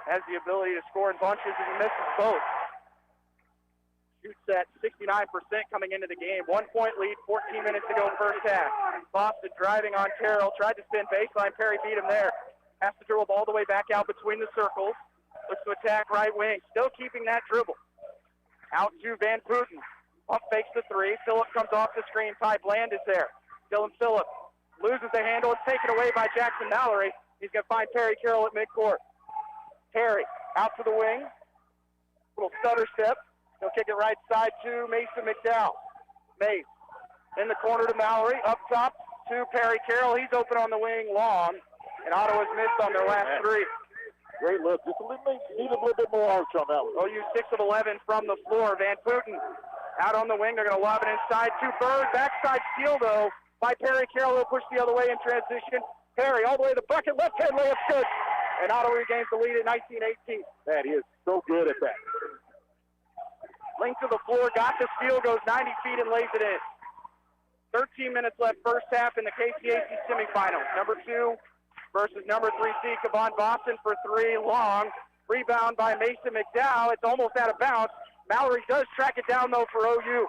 has the ability to score in bunches, and he misses both. Shoots at 69% coming into the game. 1-point lead, 14 minutes to go first half. Boston driving on Carroll, tried to spin baseline. Perry beat him there. Has to dribble all the way back out between the circles. Looks to attack right wing, still keeping that dribble. Out to Van Putten. Pump fakes the 3. Phillip comes off the screen. Ty Bland is there. Dylan Phillip loses the handle. It's taken away by Jackson Mallory. He's going to find Perry Carroll at midcourt. Perry out to the wing. Little stutter step. He'll kick it right side to Mason McDowell. Mace in the corner to Mallory. Up top to Perry Carroll. He's open on the wing long. And Ottawa's missed on their last 3. Great look. Just need a little bit more arch on that one. OU 6 of 11 from the floor. Van Putten out on the wing. They're going to lob it inside to Bird. Backside steal, though, by Perry Carroll. He'll push the other way in transition. Perry all the way to the bucket. Left-hand layup good. And Ottawa regains the lead at 19-18. Man, he is so good at that. Link to the floor, got the steal, goes 90 feet and lays it in. 13 minutes left first half in the KCAC semifinals. Number 2 versus number 3 seed Kevon Boston for 3, long. Rebound by Mason McDowell. It's almost out of bounds. Mallory does track it down, though, for OU.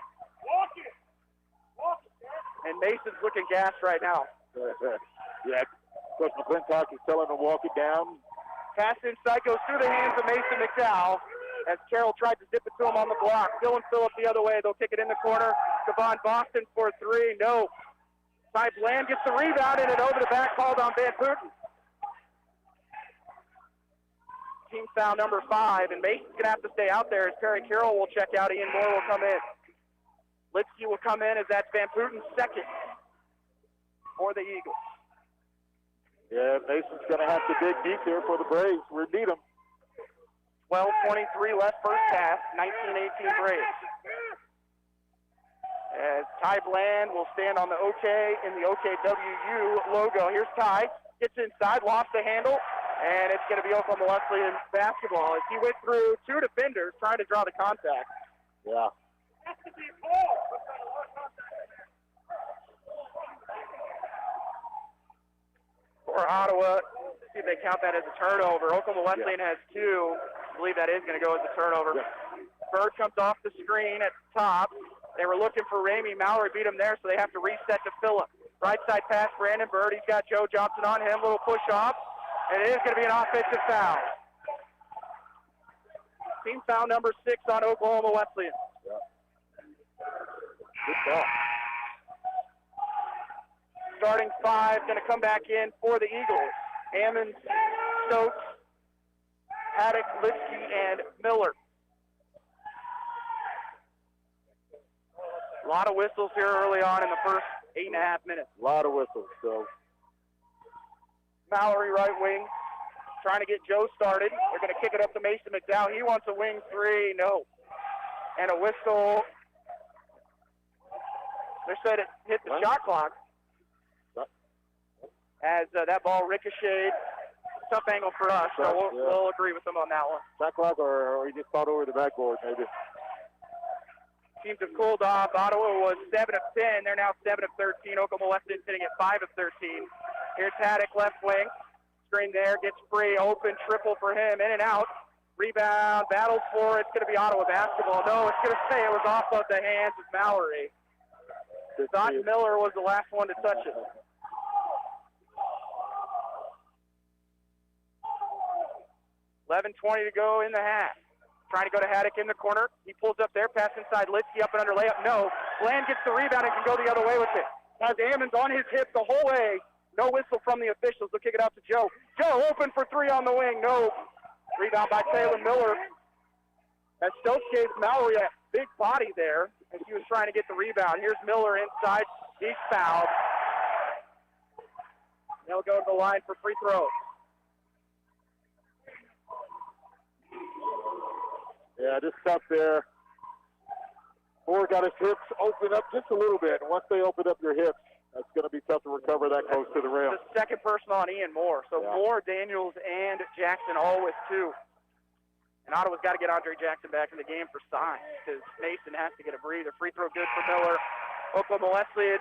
And Mason's looking gassed right now. Yeah, Coach McClintock is telling him to walk it down. Pass inside goes through the hands of Mason McDowell as Carroll tried to zip it to him on the block. Dylan Phillip the other way. They'll kick it in the corner. Kevon Boston for 3. No. Ty Bland gets the rebound and it over the back, called on Van Putten. Team foul number 5, and Mason's going to have to stay out there as Perry Carroll will check out. Ian Moore will come in. Lipsky will come in as that's Van Putten's second for the Eagles. Yeah, Mason's going to have to dig deep here for the Braves. We need them. 12:23 left first half, 19-18 Braves. As Ty Bland will stand on the OK in the OKWU logo. Here's Ty, gets inside, lost the handle, and it's going to be Oklahoma Wesleyan basketball as he went through 2 defenders trying to draw the contact. Yeah. For Ottawa, see if they count that as a turnover. Oklahoma Wesleyan has 2. I believe that is going to go as a turnover. Yeah. Bird comes off the screen at the top. They were looking for Ramey. Mallory beat him there, so they have to reset to Phillip. Right side pass, Brandon Bird. He's got Joe Johnson on him. Little push off, and it is going to be an offensive foul. Team foul number 6 on Oklahoma Wesleyan. Yeah. Good ball. Starting 5, going to come back in for the Eagles. Ammons, Stokes, Haddock, Lipsky, and Miller. A lot of whistles here early on in the first 8.5 minutes. A lot of whistles. So Mallory right wing, trying to get Joe started. They're going to kick it up to Mason McDowell. He wants a wing 3, no. And a whistle. They said it hit the shot clock. As that ball ricocheted. Tough angle for us, so we'll agree with them on that one. Shot clock, or he just caught over the backboard, maybe. Teams have cooled off. Ottawa was 7 of 10. They're now 7 of 13. Oklahoma Wesleyan sitting at 5 of 13. Here's Haddock, left wing. Screen there, gets free, open, triple for him, in and out. Rebound, battles for it. It's going to be Ottawa basketball. No, it's going to say it was off of the hands of Mallory. Don Miller was the last one to touch it. 11:20 to go in the half. Trying to go to Haddock in the corner. He pulls up there, pass inside Lipsky, up and under layup. No. Bland gets the rebound and can go the other way with it. Has Ammons on his hip the whole way. No whistle from the officials. They'll kick it out to Joe. Joe open for 3 on the wing. No. Rebound by Taylor Miller. As Stokes gave Mallory a big body there as he was trying to get the rebound. Here's Miller inside. He's fouled. They'll go to the line for free throws. Yeah, just up there. 4 got his hips open up just a little bit. And once they open up your hips, it's going to be tough to recover that close to the rim. The second person on Ian Moore. So Moore, Daniels, and Jackson all with 2. And Ottawa's got to get Andre Jackson back in the game for signs because Mason has to get a breather. Free throw good for Miller. Oklahoma Wesleyan,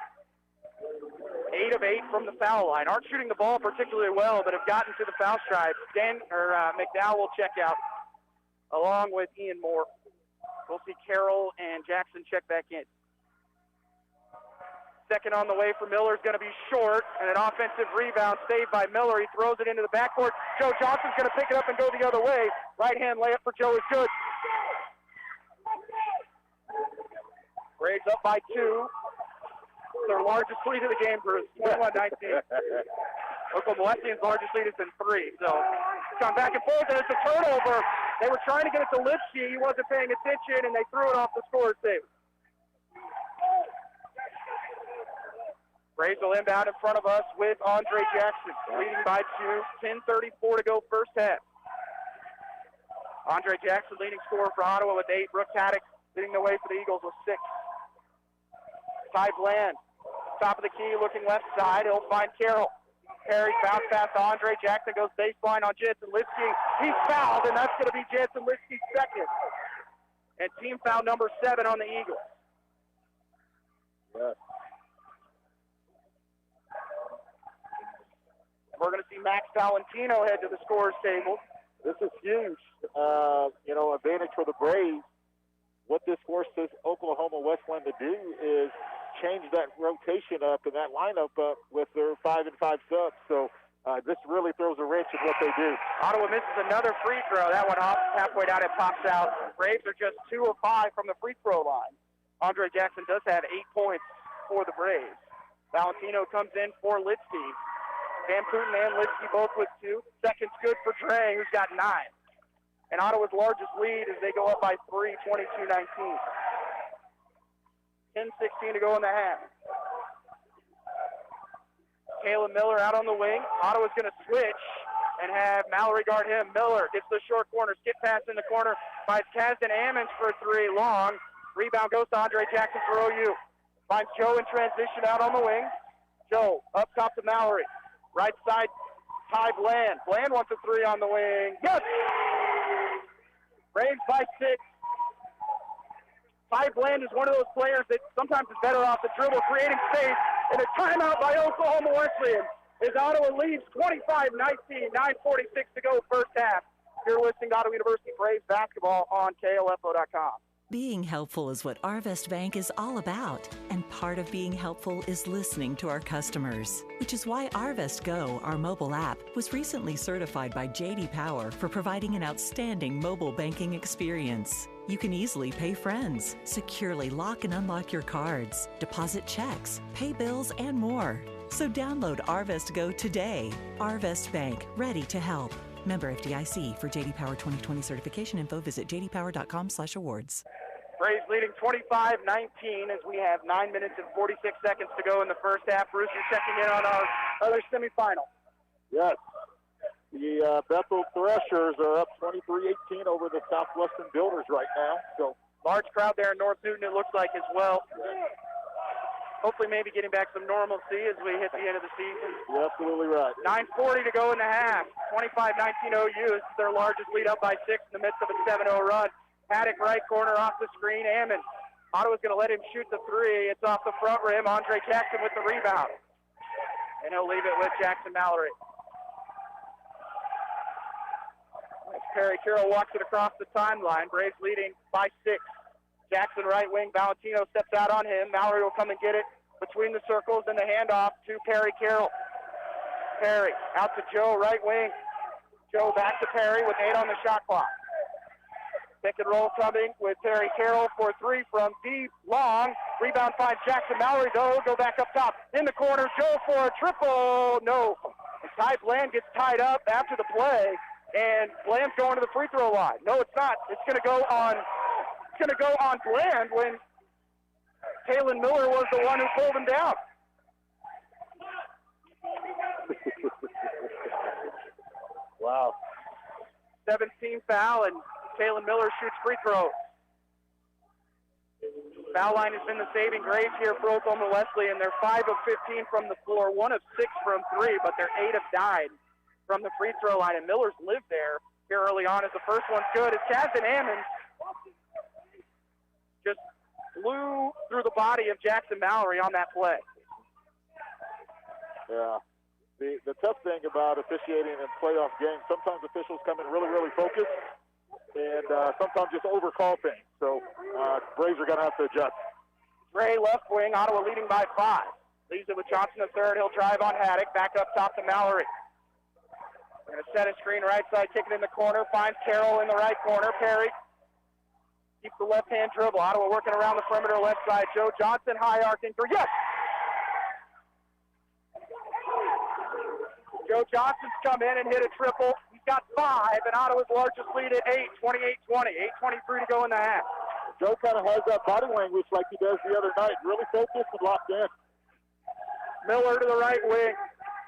8 of 8 from the foul line. Aren't shooting the ball particularly well, but have gotten to the foul stripe. McDowell will check out along with Ian Moore. We'll see Carroll and Jackson check back in. Second on the way for Miller is going to be short, and an offensive rebound saved by Miller. He throws it into the backcourt. Joe Johnson's going to pick it up and go the other way. Right-hand layup for Joe is good. Braves up by 2. Their largest lead of the game, Bruce, 21-19. Oklahoma Wesleyan's largest lead has been 3. So it's gone back and forth, and it's a turnover. They were trying to get it to Lipsky. He wasn't paying attention, and they threw it off the scorer's table. Braves will inbound in front of us with Andre Jackson, leading by 2. 10:34 to go first half. Andre Jackson leading scorer for Ottawa with 8. Brooks Haddock leading the way for the Eagles with 6. Ty Bland, top of the key, looking left side. He'll find Carroll. Perry bounce pass to Andre. Jackson goes baseline on Jansen Lipsky. He's fouled, and that's going to be Jansen Lipsky's second. And team foul number 7 on the Eagles. Yes. We're going to see Max Valentino head to the scorer's table. This is huge. Advantage for the Braves. What this forces Oklahoma Wesleyan to do is change that rotation up and that lineup up with their 5 and 5 subs. So this really throws a wrench in what they do. Ottawa misses another free throw. That one off halfway down, it pops out. Braves are just 2 of 5 from the free throw line. Andre Jackson does have 8 points for the Braves. Valentino comes in for Lipsky. Van Putten and Lipsky both with 2. Second's good for Drang, who's got 9. And Ottawa's largest lead as they go up by 3, 22-19. 10:16 to go in the half. Kalen Miller out on the wing. Ottawa's going to switch and have Mallory guard him. Miller gets the short corner, skip pass in the corner, finds Kasdan Ammons for 3, long. Rebound goes to Andre Jackson for OU. Finds Joe in transition out on the wing. Joe up top to Mallory. Right side, Ty Bland. Bland wants a 3 on the wing. Yes! Braves by 6. Ty Bland is one of those players that sometimes is better off the dribble, creating space. And a timeout by Oklahoma Wesleyan as Ottawa leads 25-19, 9:46 to go first half. You're listening to Ottawa University Braves basketball on KLFO.com. Being helpful is what Arvest Bank is all about, and part of being helpful is listening to our customers, which is why Arvest Go, our mobile app, was recently certified by J.D. Power for providing an outstanding mobile banking experience. You can easily pay friends, securely lock and unlock your cards, deposit checks, pay bills, and more. So download Arvest Go today. Arvest Bank, ready to help. Member FDIC. For J.D. Power 2020 certification info, visit jdpower.com/awards. Braves leading 25-19 as we have 9 minutes and 46 seconds to go in the first half. Bruce, you're checking in on our other semifinal. Yes. The Bethel Threshers are up 23-18 over the Southwestern Builders right now. So large crowd there in North Newton, it looks like, as well. Hopefully maybe getting back some normalcy as we hit the end of the season. You're absolutely right. 9:40 to go in the half. 25-19 OU. This is their largest lead, up by 6 in the midst of a 7-0 run. Haddock right corner off the screen. Ammon. Ottawa's going to let him shoot the 3. It's off the front rim. Andre Jackson with the rebound. And he'll leave it with Jackson Mallory. As Perry Carroll walks it across the timeline. Braves leading by 6. Jackson right wing. Valentino steps out on him. Mallory will come and get it between the circles and the handoff to Perry Carroll. Perry out to Joe, right wing. Joe back to Perry with 8 on the shot clock. Pick and roll coming with Perry Carroll for 3 from deep, long. Rebound finds Jackson Mallory, though. Go back up top. In the corner, Joe for a triple. No. And Ty Bland gets tied up after the play, and Bland's going to the free throw line. No, it's not. It's going to go on. It's going to go on Bland when Kalen Miller was the one who pulled him down. Wow. 17 foul, and Kalen Miller shoots free throws. Foul line has been the saving grace here for Oklahoma Wesleyan. They're 5 of 15 from the floor, 1 of 6 from 3, but they're 8 of 9 from the free throw line. And Miller's lived there here early on as the first one's good. As Chazin Ammons just flew through the body of Jackson Mallory on that play. Yeah. The tough thing about officiating in playoff games, sometimes officials come in really, really focused and sometimes just overcall things. So Braves are going to have to adjust. Gray left wing, Ottawa leading by 5. Leaves it with Johnson the third. He'll drive on Haddock. Back up top to Mallory. Going to set a screen right side, kick it in the corner. Finds Carroll in the right corner. Perry keeps the left-hand dribble. Ottawa working around the perimeter left side. Joe Johnson high arcing for yes! Joe Johnson's come in and hit a triple. He's got 5, and Ottawa's largest lead at 8, 28-20. 8:23 to go in the half. Joe kind of has that body language like he does the other night. Really focused and locked in. Miller to the right wing.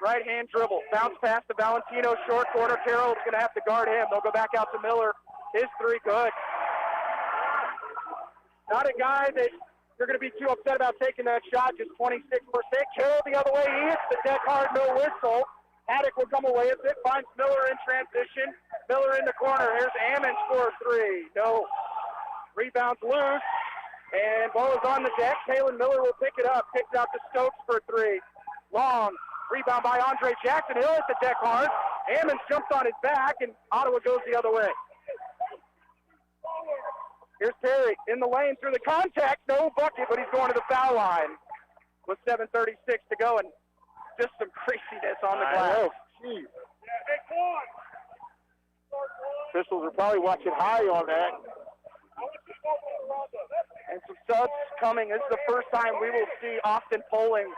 Right-hand dribble. Bounce pass to Valentino. Short corner. Carroll's going to have to guard him. They'll go back out to Miller. His 3 good. Not a guy that you're going to be too upset about taking that shot. Just 26%. Carroll the other way. He hits the deck hard. No whistle. Haddock will come away with it. Finds Miller in transition. Miller in the corner. Here's Ammons for 3. No. Rebounds loose. And ball is on the deck. Kalen Miller will pick it up. Kicks out to Stokes for 3. Long. Rebound by Andre Jackson. He'll hit the deck hard. Ammons jumps on his back, and Ottawa goes the other way. Here's Perry in the lane through the contact. No bucket, but he's going to the foul line with 7:36 to go, and just some craziness on the glass. Jeez. Officials are probably watching high on that. And some subs coming. This is the first time we will see Austin Poling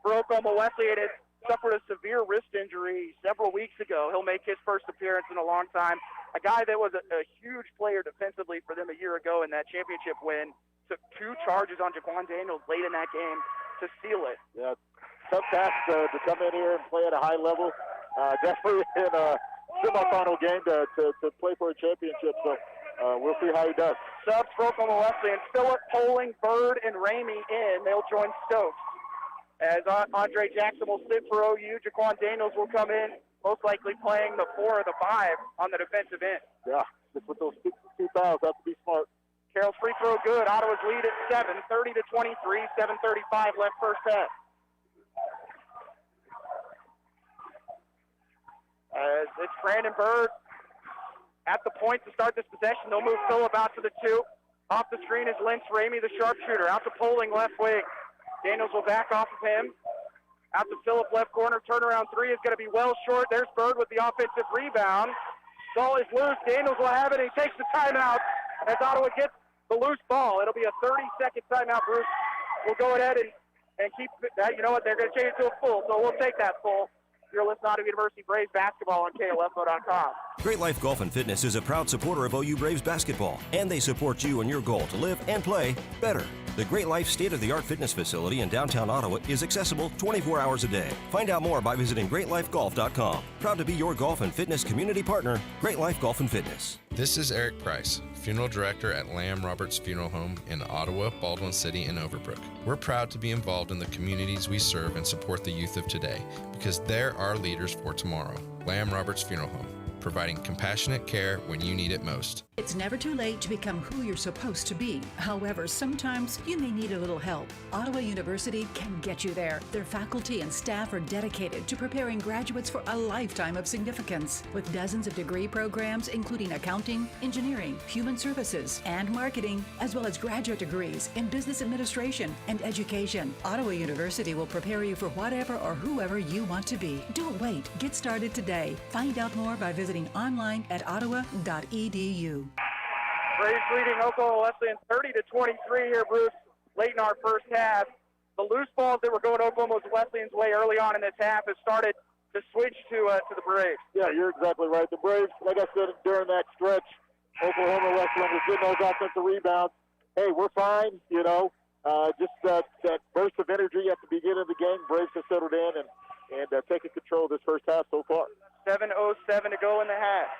for Oklahoma Wesleyan. It suffered a severe wrist injury several weeks ago. He'll make his first appearance in a long time. A guy that was a huge player defensively for them a year ago in that championship win. Took 2 charges on Jaquan Daniels late in that game to seal it. Yeah, tough task to come in here and play at a high level. Definitely in a semifinal game to play for a championship. So we'll see how he does. Subs for Oklahoma Wesleyan. Phillip, Poling, Bird, and Ramey in. They'll join Stokes. As Andre Jackson will sit for OU, Jaquan Daniels will come in, most likely playing the 4 or the 5 on the defensive end. Yeah, just with those 2 fouls, have to be smart. Carroll's free throw good. Ottawa's lead at 7, 30-23, 7:35 left first half. As it's Brandon Bird at the point to start this possession. They'll move Phillip out to the 2. Off the screen is Lynch Ramey, the sharpshooter. Out to Poling, left wing. Daniels will back off of him. Out to Phillip, left corner. Turnaround 3 is going to be well short. There's Bird with the offensive rebound. Ball is loose. Daniels will have it, and he takes the timeout as Ottawa gets the loose ball. It'll be a 30-second timeout. Bruce will go ahead and keep that. You know what? They're going to change it to a full, so we'll take that full. You're listening to Ottawa University Braves basketball on KLFO.com. Great Life Golf and Fitness is a proud supporter of OU Braves basketball, and they support you in your goal to live and play better. The Great Life state-of-the-art fitness facility in downtown Ottawa is accessible 24 hours a day. Find out more by visiting GreatLifeGolf.com. Proud to be your golf and fitness community partner, Great Life Golf and Fitness. This is Eric Price, funeral director at Lamb Roberts Funeral Home in Ottawa, Baldwin City, and Overbrook. We're proud to be involved in the communities we serve and support the youth of today because they're our leaders for tomorrow. Lamb Roberts Funeral Home, providing compassionate care when you need it most. It's never too late to become who you're supposed to be. However, sometimes you may need a little help. Ottawa University can get you there. Their faculty and staff are dedicated to preparing graduates for a lifetime of significance. With dozens of degree programs, including accounting, engineering, human services, and marketing, as well as graduate degrees in business administration and education, Ottawa University will prepare you for whatever or whoever you want to be. Don't wait. Get started today. Find out more by visiting online at ottawa.edu. Braves leading Oklahoma Wesleyan 30-23 here, Bruce, late in our first half. The loose balls that were going Oklahoma Wesleyan's way early on in this half have started to switch to the Braves. Yeah, you're exactly right. The Braves, like I said, during that stretch, Oklahoma Wesleyan was getting those offensive rebounds. Hey, we're fine, you know. Just that burst of energy at the beginning of the game, Braves have settled in and taken control of this first half so far. 7:07 to go in the half.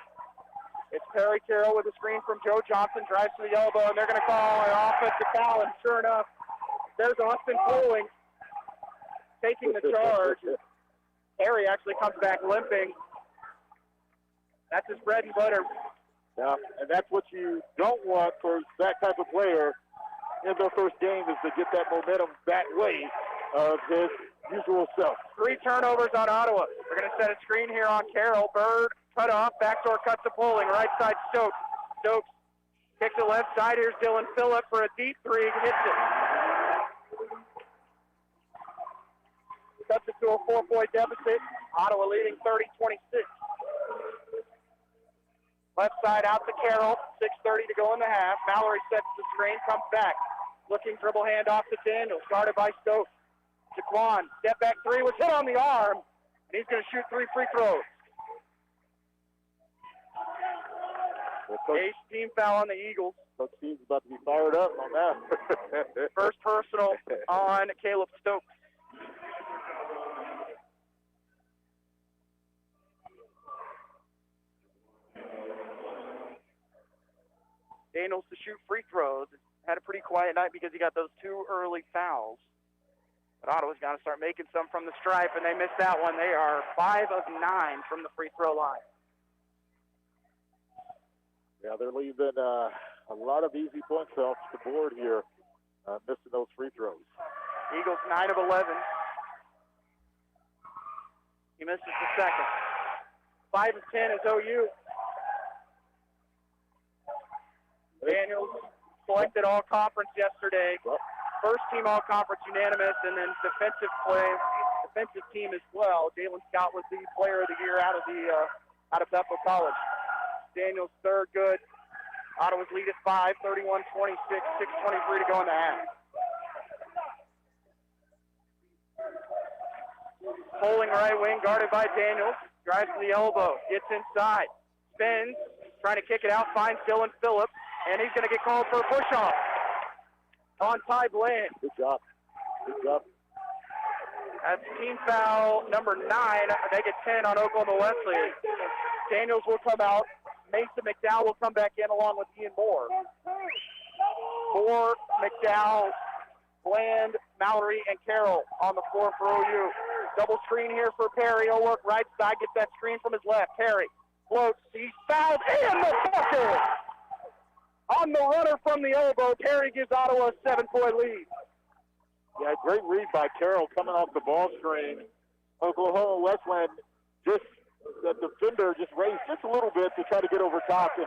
It's Perry Carroll with a screen from Joe Johnson, drives to the elbow, and they're going to call an offensive foul, and sure enough, there's Austin Poling taking the charge. Perry actually comes back limping. That's his bread and butter. Yeah, and that's what you don't want for that type of player in their first game, is to get that momentum that way of his usual self. 3 turnovers on Ottawa. They're going to set a screen here on Carroll. Bird cut off, backdoor cut to Poling, right side Stokes. Stokes kicks it left side. Here's Dylan Phillip for a deep 3. Hits it. Cuts it to a 4-point deficit. Ottawa leading 30-26. Left side out to Carroll. 6:30 to go in the half. Mallory sets the screen, comes back. Looking dribble handoff to Daniels, guarded by Stokes. Jaquan, step back 3, was hit on the arm, and he's going to shoot 3 free throws. Ace team foul on the Eagles. Coach Steve's about to be fired up on that. First personal on Caleb Stokes. Daniels to shoot free throws. Had a pretty quiet night because he got those 2 early fouls. But Ottawa's got to start making some from the stripe, and they missed that one. They are 5 of 9 from the free throw line. Yeah, they're leaving a lot of easy points off the board here, missing those free throws. Eagles 9 of 11. He misses the second. 5 of 10 is OU. Daniels selected all-conference yesterday. First team all-conference unanimous, and then defensive team as well. Jalen Scott was the player of the year out of Bethel College. Daniels third good. Ottawa's lead at 5, 31-26, 6:23 to go in the half. Poling right wing, guarded by Daniels. Drives to the elbow, gets inside, spins, trying to kick it out, finds Dylan Phillips, and he's going to get called for a push-off on Ty Bland. Good job. Good job. That's team foul number 9. They get 10 on Oklahoma Wesleyan. Daniels will come out. Mason McDowell will come back in along with Ian Moore. Moore, McDowell, Bland, Mallory, and Carroll on the floor for OU. Double screen here for Perry. He'll work right side, gets that screen from his left. Perry floats, he's fouled, and the bucket! On the runner from the elbow, Perry gives Ottawa a 7-point lead. Yeah, great read by Carroll coming off the ball screen. Oklahoma Wesleyan, the defender just raised just a little bit to try to get over top, and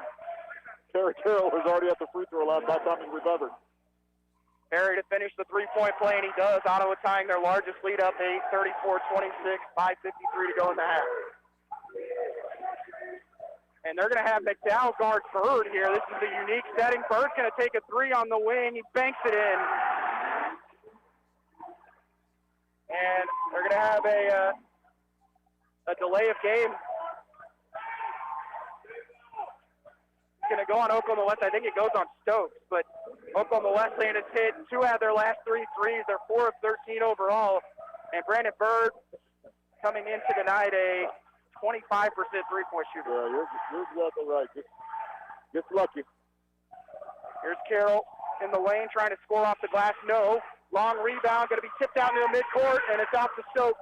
Perry Carroll was already at the free throw line by the time he recovered. Perry to finish the 3-point play, and he does. Ottawa tying their largest lead up 8, 34-26, 5:53 to go in the half. And they're going to have McDowell guard Bird here. This is a unique setting. Bird's going to take a 3 on the wing. He banks it in. And they're going to have a delay of game. It's going to go on Oklahoma West. I think it goes on Stokes, but Oklahoma Wesleyan has hit 2 out of their last 3 threes. They're 4 of 13 overall. And Brandon Bird coming into tonight a 25% three-point shooter. Yeah, you're exactly right. Just lucky. Here's Carroll in the lane trying to score off the glass. No. Long rebound, going to be tipped out into the midcourt, and it's off to Stokes.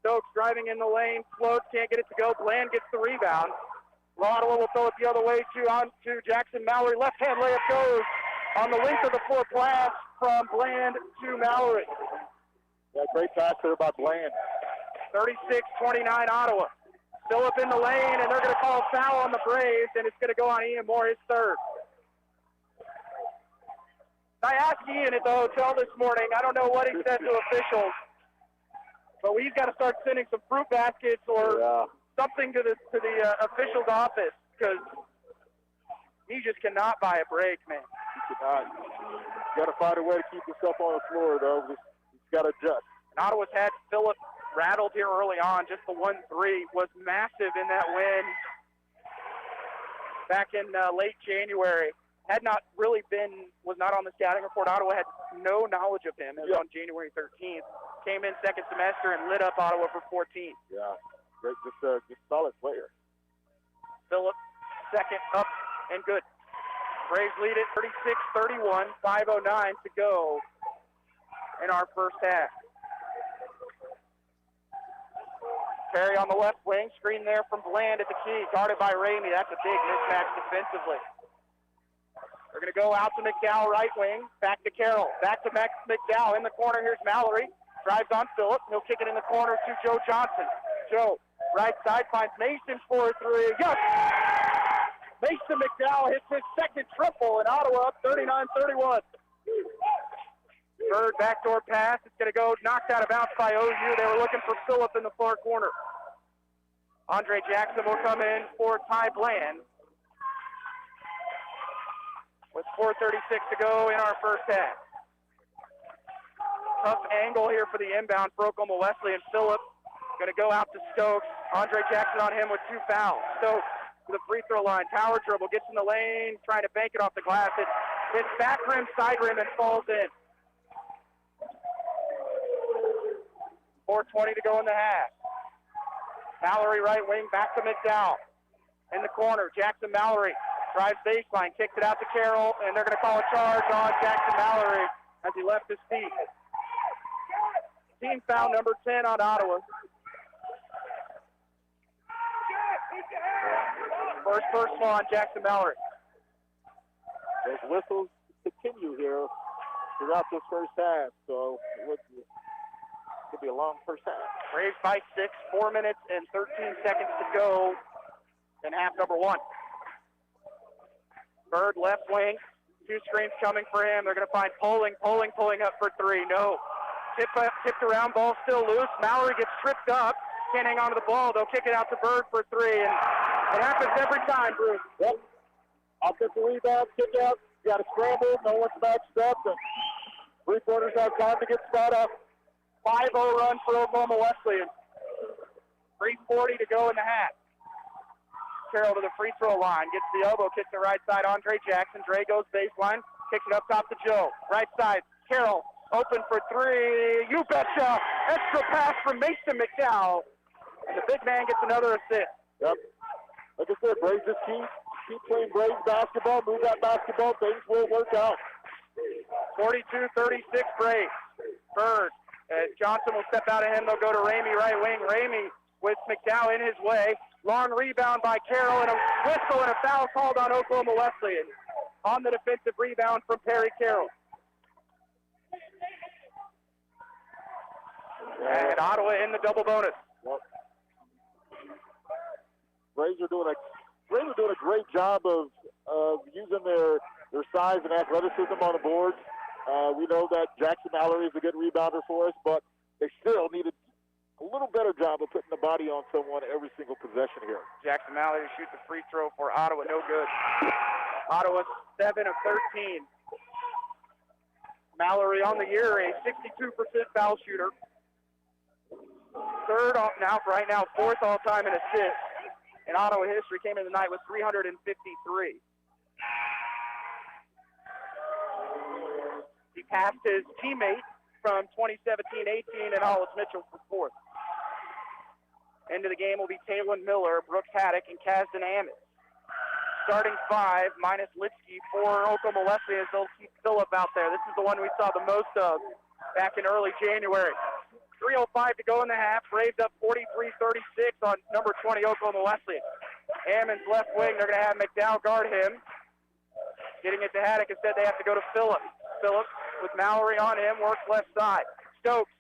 Stokes driving in the lane, floats, can't get it to go. Bland gets the rebound. Ottawa will throw it the other way on to Jackson Mallory. Left-hand layup goes on the length of the floor pass from Bland to Mallory. Yeah, great pass there by Bland. 36-29 Ottawa. Phillip in the lane, and they're going to call a foul on the Braves, and it's going to go on Ian Moore, his third. I asked Ian at the hotel this morning. I don't know what he said to officials, but we've got to start sending some fruit baskets or something to the official's office, because he just cannot buy a break, man. He cannot. You got to find a way to keep yourself on the floor, though. He's got to adjust. And Ottawa's had Phillip rattled here early on. Just the 1-3 was massive in that win back in late January. Was not on the scouting report. Ottawa had no knowledge of him. It was on January 13th. Came in second semester and lit up Ottawa for 14. Yeah, great, just solid player. Phillip second, up and good. Braves lead it 36-31, 5:09 to go in our first half. Perry on the left wing, screen there from Bland at the key, guarded by Ramey. That's a big mismatch defensively. They're going to go out to McDowell, right wing, back to Carroll, back to McDowell. In the corner, here's Mallory. Drives on Phillip. He'll kick it in the corner to Joe Johnson. Joe, right side, finds Mason for a three. Yes! Mason McDowell hits his second triple, and Ottawa up 39-31. Third backdoor pass. It's going to go knocked out of bounds by OU. They were looking for Phillip in the far corner. Andre Jackson will come in for Ty Bland. With 4:36 to go in our first half. Tough angle here for the inbound for Oklahoma Wesleyan. Phillip going to go out to Stokes. Andre Jackson on him with 2 fouls. Stokes to the free throw line. Power dribble, gets in the lane, trying to bank it off the glass. It hits back rim, side rim, and falls in. 4:20 to go in the half. Mallory right wing, back to McDowell. In the corner, Jackson Mallory drives baseline, kicks it out to Carroll, and they're going to call a charge on Jackson Mallory as he left his feet. Team foul number 10 on Ottawa. First personal on Jackson Mallory. Those whistles continue here throughout this first half, so it could be a long first half. Braves by 6, 4 minutes and 13 seconds to go in half number 1. Bird left wing, 2 screens coming for him. They're going to find pulling up for 3. No. Tipped around, ball still loose. Mallory gets tripped up. Can't hang on to the ball. They'll kick it out to Bird for 3. And it happens every time, Bruce. Yep. Offensive rebound, kick out. You got to scramble. No one's matched up. And three-pointers have time to get spot up. 5-0 run for Oklahoma Wesleyan. 3:40 to go in the half. Carroll to the free throw line. Gets the elbow, kicks the right side. Andre Jackson. Dre goes baseline. Kicks it up top to Joe. Right side. Carroll open for 3. You betcha. Extra pass from Mason McDowell. And the big man gets another assist. Yep. Like I said, Braves just keep playing Braves basketball. Move that basketball. Things will work out. 42-36 Braves. Bird. Johnson will step out of him. They'll go to Ramey right wing. Ramey with McDowell in his way. Long rebound by Carroll, and a whistle and a foul called on Oklahoma Wesleyan on the defensive rebound from Perry Carroll. And Ottawa in the double bonus. Yep. Braves are doing a great job of using their size and athleticism on the boards. We know that Jackson Mallory is a good rebounder for us, but they still needed a little better job of putting the body on someone every single possession here. Jackson Mallory shoots a free throw for Ottawa, no good. Ottawa 7 of 13. Mallory on the year, a 62% foul shooter. Third off now, right now, 4th all-time in assists. In Ottawa history, came in the night with 353. He passed his teammate from 2017-18 and Hollis Mitchell for 4th. Into the game will be Taylor Miller, Brooks Haddock, and Kazdan Ammons. Starting 5, minus Litsky for Oklahoma Wesleyan, as they'll keep Phillip out there. This is the one we saw the most of back in early January. 3:05 to go in the half. Braves up 43-36 on number 20, Oklahoma Wesleyan. Ammons left wing. They're going to have McDowell guard him. Getting it to Haddock. Instead, they have to go to Phillip. Phillip with Mallory on him, works left side. Stokes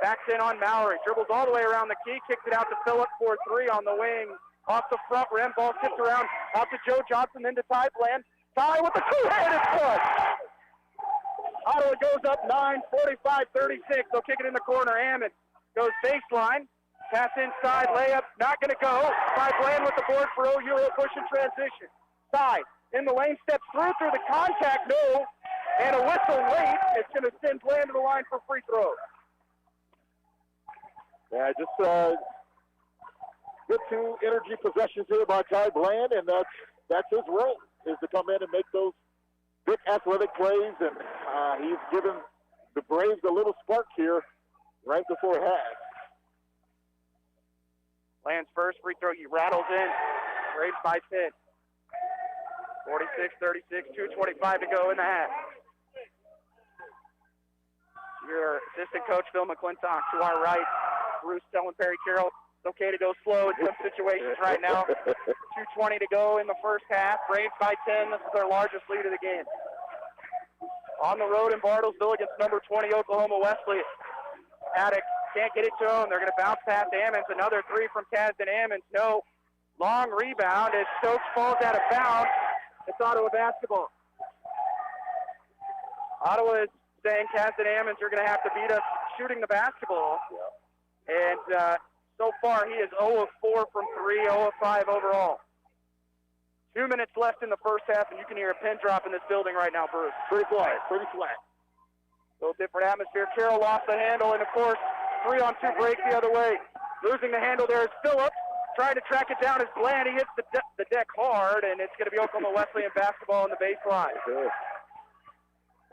backs in on Mallory. Dribbles all the way around the key. Kicks it out to Phillip for 3 on the wing. Off the front rim. Ball tips around. Out to Joe Johnson. Then to Ty Bland. Ty with the two-handed push. Ottawa goes up 9, 45-36. They'll kick it in the corner. Ammons goes baseline. Pass inside. Layup. Not going to go. Ty Bland with the board for OU. He'll push in transition. Ty in the lane. Steps through the contact. No. And a whistle late. It's going to send Bland to the line for free throws. Yeah, just good 2 energy possessions here by Ty Bland, and that's his role, is to come in and make those big athletic plays, and he's given the Braves a little spark here right before half. Bland's first free throw, he rattles in. Braves by 10. 46-36, 2:25 to go in the half. Your assistant coach, Phil McClintock, to our right. Bruce telling Perry Carroll it's okay to go slow in some situations right now. 2:20 to go in the first half. Braves by 10. This is their largest lead of the game. On the road in Bartlesville against number 20, Oklahoma Wesleyan. Haddock can't get it to him. They're going to bounce past Ammons. Another three from Kasdan Ammons. No. Long rebound as Stokes falls out of bounds. It's Ottawa basketball. Ottawa is saying Kasdan Ammons are going to have to beat us shooting the basketball. And so far he is 0 of 4 from 3, 0 of 5 overall. 2 minutes left in the first half, and you can hear a pin drop in this building right now, Bruce. Pretty quiet, pretty flat. A little different atmosphere. Carroll lost the handle, and of course, 3-on-2 break the other way. Losing the handle there is Phillips. Trying to track it down is Bland. He hits the deck hard, and it's going to be Oklahoma Wesleyan basketball on the baseline. Good.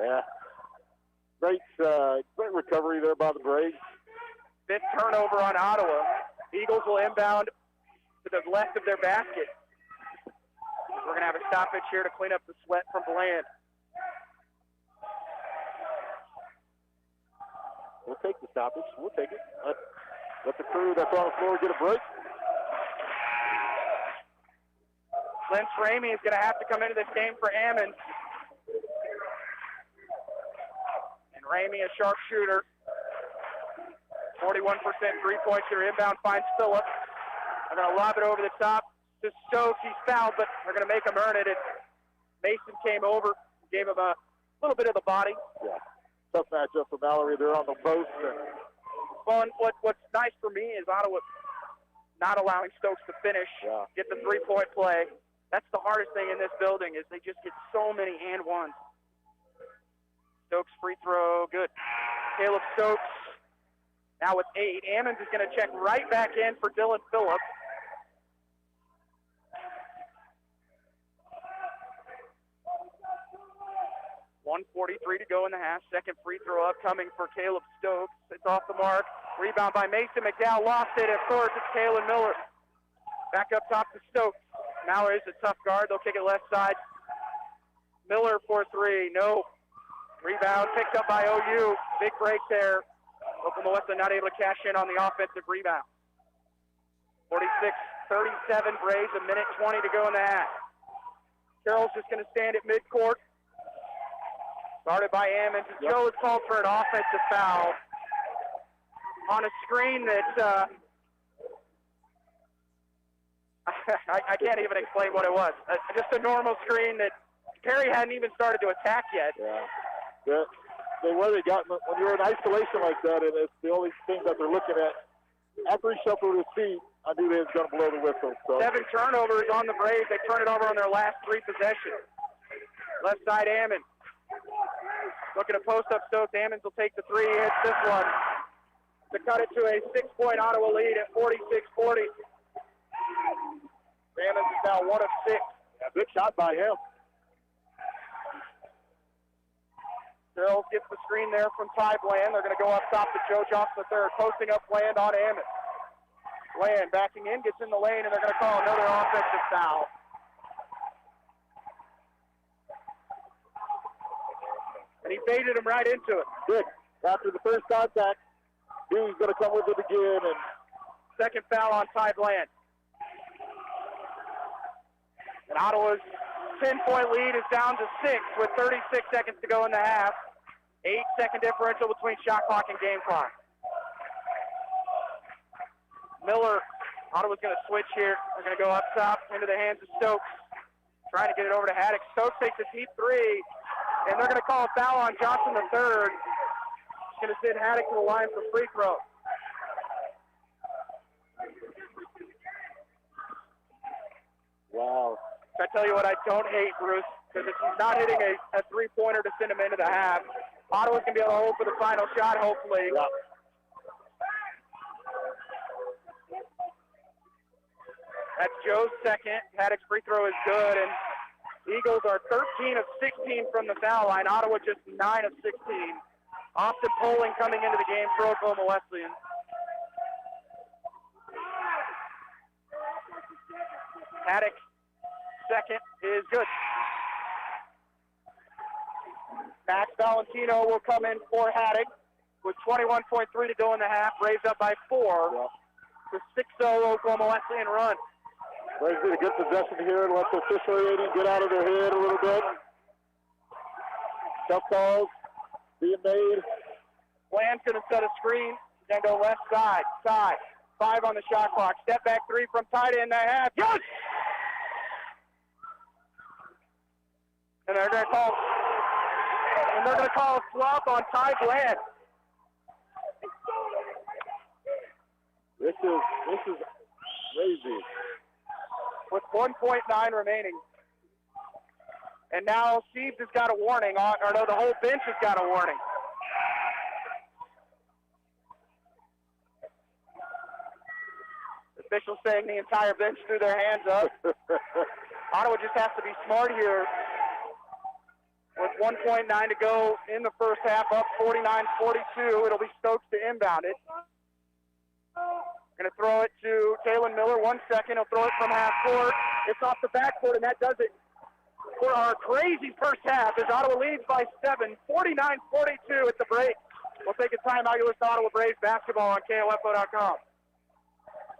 Yeah. Great recovery there by the Braves. 5th turnover on Ottawa. Eagles will inbound to the left of their basket. We're going to have a stoppage here to clean up the sweat from Bland. We'll take the stoppage. We'll take it. Let the crew that's on the floor get a break. Lynch Ramey is going to have to come into this game for Ammons. And Ramey, a sharpshooter. 41% three-point shooter. Inbound finds Phillips. They're going to lob it over the top to Stokes. He's fouled, but they're going to make him earn it. Mason came over, gave him a little bit of the body. Yeah. Tough matchup for Mallory there on the post. Well, and what's nice for me is Ottawa not allowing Stokes to finish, get the three-point play. That's the hardest thing in this building is they just get so many and ones. Stokes free throw, good. Caleb Stokes now with 8. Ammons is going to check right back in for Dylan Phillips. .143 to go in the half. Second free throw upcoming for Caleb Stokes. It's off the mark. Rebound by Mason. McDowell lost it. Of course, it's Kalen Miller. Back up top to Stokes. Maurer is a tough guard. They'll kick it left side. Miller for 3. No. Rebound picked up by OU. Big break there. Oklahoma Wesleyan not able to cash in on the offensive rebound. 46-37 Braves. 1:20 to go in the half. Carroll's just going to stand at midcourt. Started by Ammons. Joe is called for an offensive foul on a screen that I can't even explain what it was. Just a normal screen that Perry hadn't even started to attack yet. Yeah. The way they got, when you're in isolation like that, and it's the only thing that they're looking at. After he shuffled his feet, I knew they was going to blow the whistle. So. 7 turnovers on the Braves. They turn it over on their last 3 possessions. Left side, Ammons. Looking to post up Stokes. Ammons will take the 3. He hits this one to cut it to a 6-point Ottawa lead at 46-40. Ammons is now 1 of 6. Yeah, good shot by him. Girls gets the screen there from Ty Bland. They're going to go up top to Joe Johnson III, posting up Bland on Ammons. Bland backing in, gets in the lane, and they're going to call another offensive foul. And he baited him right into it. Good. After the first contact, he was going to come with it again. And second foul on Ty Bland. And Ottawa's 10-point lead is down to 6 with 36 seconds to go in the half. 8-second differential between shot clock and game clock. Miller, Ottawa's going to switch here. They're going to go up top into the hands of Stokes. Trying to get it over to Haddock. Stokes takes a deep 3, and they're going to call a foul on Johnson III. He's going to send Haddock to the line for free throw. Wow. I tell you what I don't hate, Bruce, because if he's not hitting a three-pointer to send him into the half, Ottawa's going to be able to hold for the final shot, hopefully. Yeah. That's Joe's second. Haddock's free throw is good, and Eagles are 13 of 16 from the foul line. Ottawa just 9 of 16. Austin Poling coming into the game for Oklahoma Wesleyan. Haddock second is good. Max Valentino will come in for Haddock with 21.3 to go in the half. Braves up by 4. The 6-0 Oklahoma Wesleyan run. Braves get a good possession here and let the officiating get out of their head a little bit. Tough calls being made. Bland's going to set a screen, then go left side. 5 on the shot clock. Step back 3 from tight end. That half. Yes! And they're going to call a flop on Ty Bland. This is crazy. With 1.9 remaining. And now Siebes has got a warning, the whole bench has got a warning. Officials saying the entire bench threw their hands up. Ottawa just has to be smart here. With 1.9 to go in the first half, up 49-42. It'll be Stokes to inbound it. Going to throw it to Taylor Miller. 1 second. He'll throw it from half court. It's off the backcourt, and that does it for our crazy first half as Ottawa leads by 7, 49-42 at the break. We'll take a timeout. You listen to Ottawa Braves basketball on KOFO.com.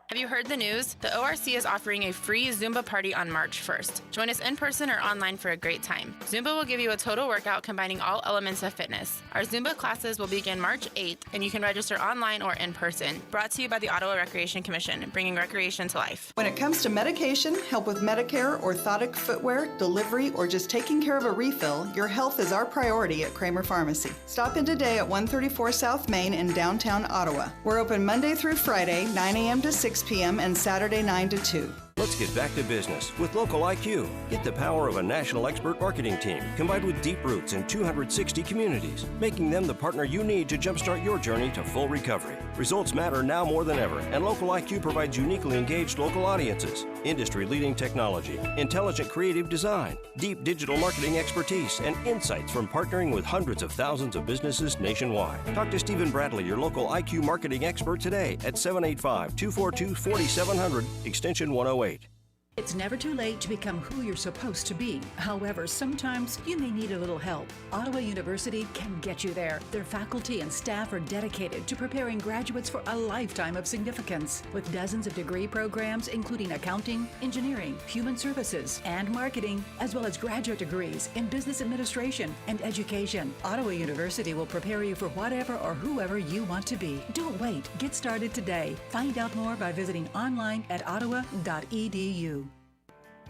Have you heard the news? The ORC is offering a free Zumba party on March 1st. Join us in person or online for a great time. Zumba will give you a total workout combining all elements of fitness. Our Zumba classes will begin March 8th, and you can register online or in person. Brought to you by the Ottawa Recreation Commission, bringing recreation to life. When it comes to medication, help with Medicare, orthotic footwear, delivery, or just taking care of a refill, your health is our priority at Kramer Pharmacy. Stop in today at 134 South Main in downtown Ottawa. We're open Monday through Friday, 9 a.m. to 6 p.m. and Saturday 9 to 2. Let's get back to business with Local IQ. Get the power of a national expert marketing team combined with deep roots in 260 communities, making them the partner you need to jumpstart your journey to full recovery. Results matter now more than ever, and Local IQ provides uniquely engaged local audiences, industry-leading technology, intelligent creative design, deep digital marketing expertise, and insights from partnering with hundreds of thousands of businesses nationwide. Talk to Stephen Bradley, your Local IQ marketing expert today at 785-242-4700, extension 108. It's never too late to become who you're supposed to be. However, sometimes you may need a little help. Ottawa University can get you there. Their faculty and staff are dedicated to preparing graduates for a lifetime of significance. With dozens of degree programs, including accounting, engineering, human services, and marketing, as well as graduate degrees in business administration and education, Ottawa University will prepare you for whatever or whoever you want to be. Don't wait. Get started today. Find out more by visiting online at ottawa.edu.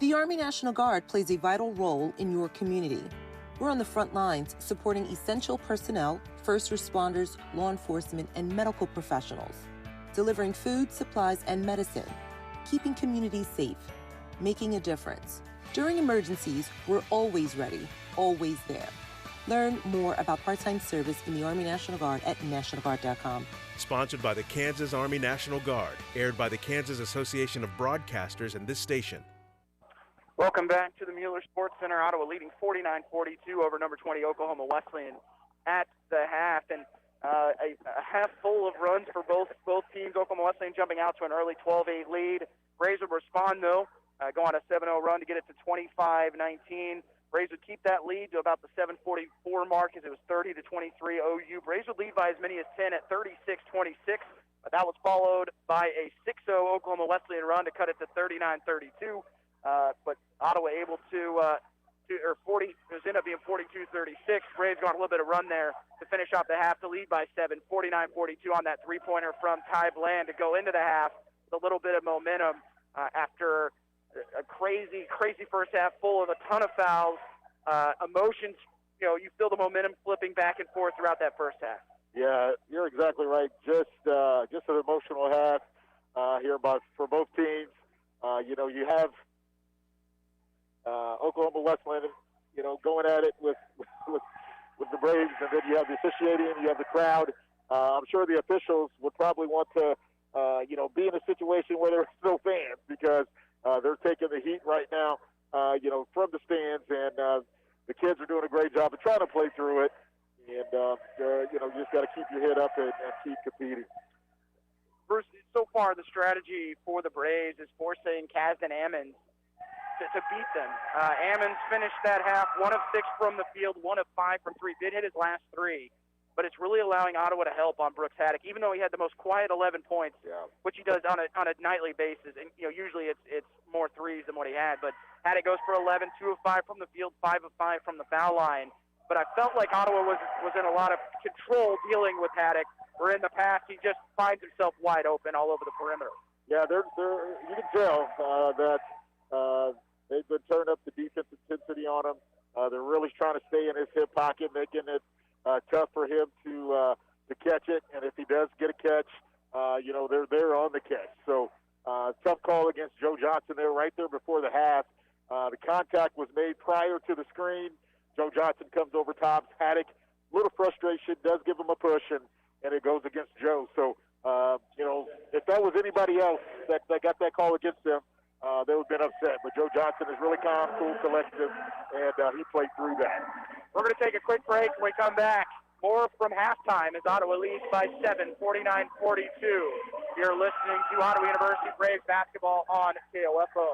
The Army National Guard plays a vital role in your community. We're on the front lines supporting essential personnel, first responders, law enforcement, and medical professionals, delivering food, supplies, and medicine, keeping communities safe, making a difference. During emergencies, we're always ready, always there. Learn more about part-time service in the Army National Guard at nationalguard.com. Sponsored by the Kansas Army National Guard, aired by the Kansas Association of Broadcasters and this station. Welcome back to the Mueller Sports Center. Ottawa leading 49-42 over number 20 Oklahoma Wesleyan at the half. And a half full of runs for both teams. Oklahoma Wesleyan jumping out to an early 12-8 lead. Braves would respond, though, go on a 7-0 run to get it to 25-19. Braves would keep that lead to about the 7:44 mark as it was 30-23 OU. Braves would lead by as many as 10 at 36-26, but that was followed by a 6-0 Oklahoma Wesleyan run to cut it to 39-32. But Ottawa able to it ended up being 42-36. Braves got a little bit of run there to finish off the half to lead by 7, 49-42 on that three-pointer from Ty Bland to go into the half with a little bit of momentum after a crazy first half full of a ton of fouls, emotions. You feel the momentum flipping back and forth throughout that first half. Yeah, you're exactly right. Just an emotional half here for both teams. You have Oklahoma Wesleyan, going at it with the Braves, and then you have the officiating, you have the crowd. I'm sure the officials would probably want to, be in a situation where there's no fans because they're taking the heat right now, from the stands, and the kids are doing a great job of trying to play through it. And, you just got to keep your head up and keep competing. Bruce, so far the strategy for the Braves is forcing Kazdan Ammons to beat them. Ammons finished that half 1 of 6 from the field, 1 of 5 from 3. Did hit his last 3, but it's really allowing Ottawa to help on Brooks Haddock, even though he had the most quiet 11 points, which he does on a nightly basis. And usually it's more threes than what he had. But Haddock goes for 11, 2 of 5 from the field, 5 of 5 from the foul line. But I felt like Ottawa was in a lot of control dealing with Haddock, where in the past he just finds himself wide open all over the perimeter. Yeah, you can tell that they've been turning up the defense intensity on him. They're really trying to stay in his hip pocket, making it tough for him to catch it. And if he does get a catch, they're on the catch. So tough call against Joe Johnson there right there before the half. The contact was made prior to the screen. Joe Johnson comes over top. Haddock, a little frustration, does give him a push, and it goes against Joe. So, if that was anybody else that got that call against them, they would have been upset. But Joe Johnson is really calm, cool, collective, and he played through that. We're going to take a quick break. When we come back, more from halftime as Ottawa leads by 7, 49-42. You're listening to Ottawa University Braves basketball on KOFO.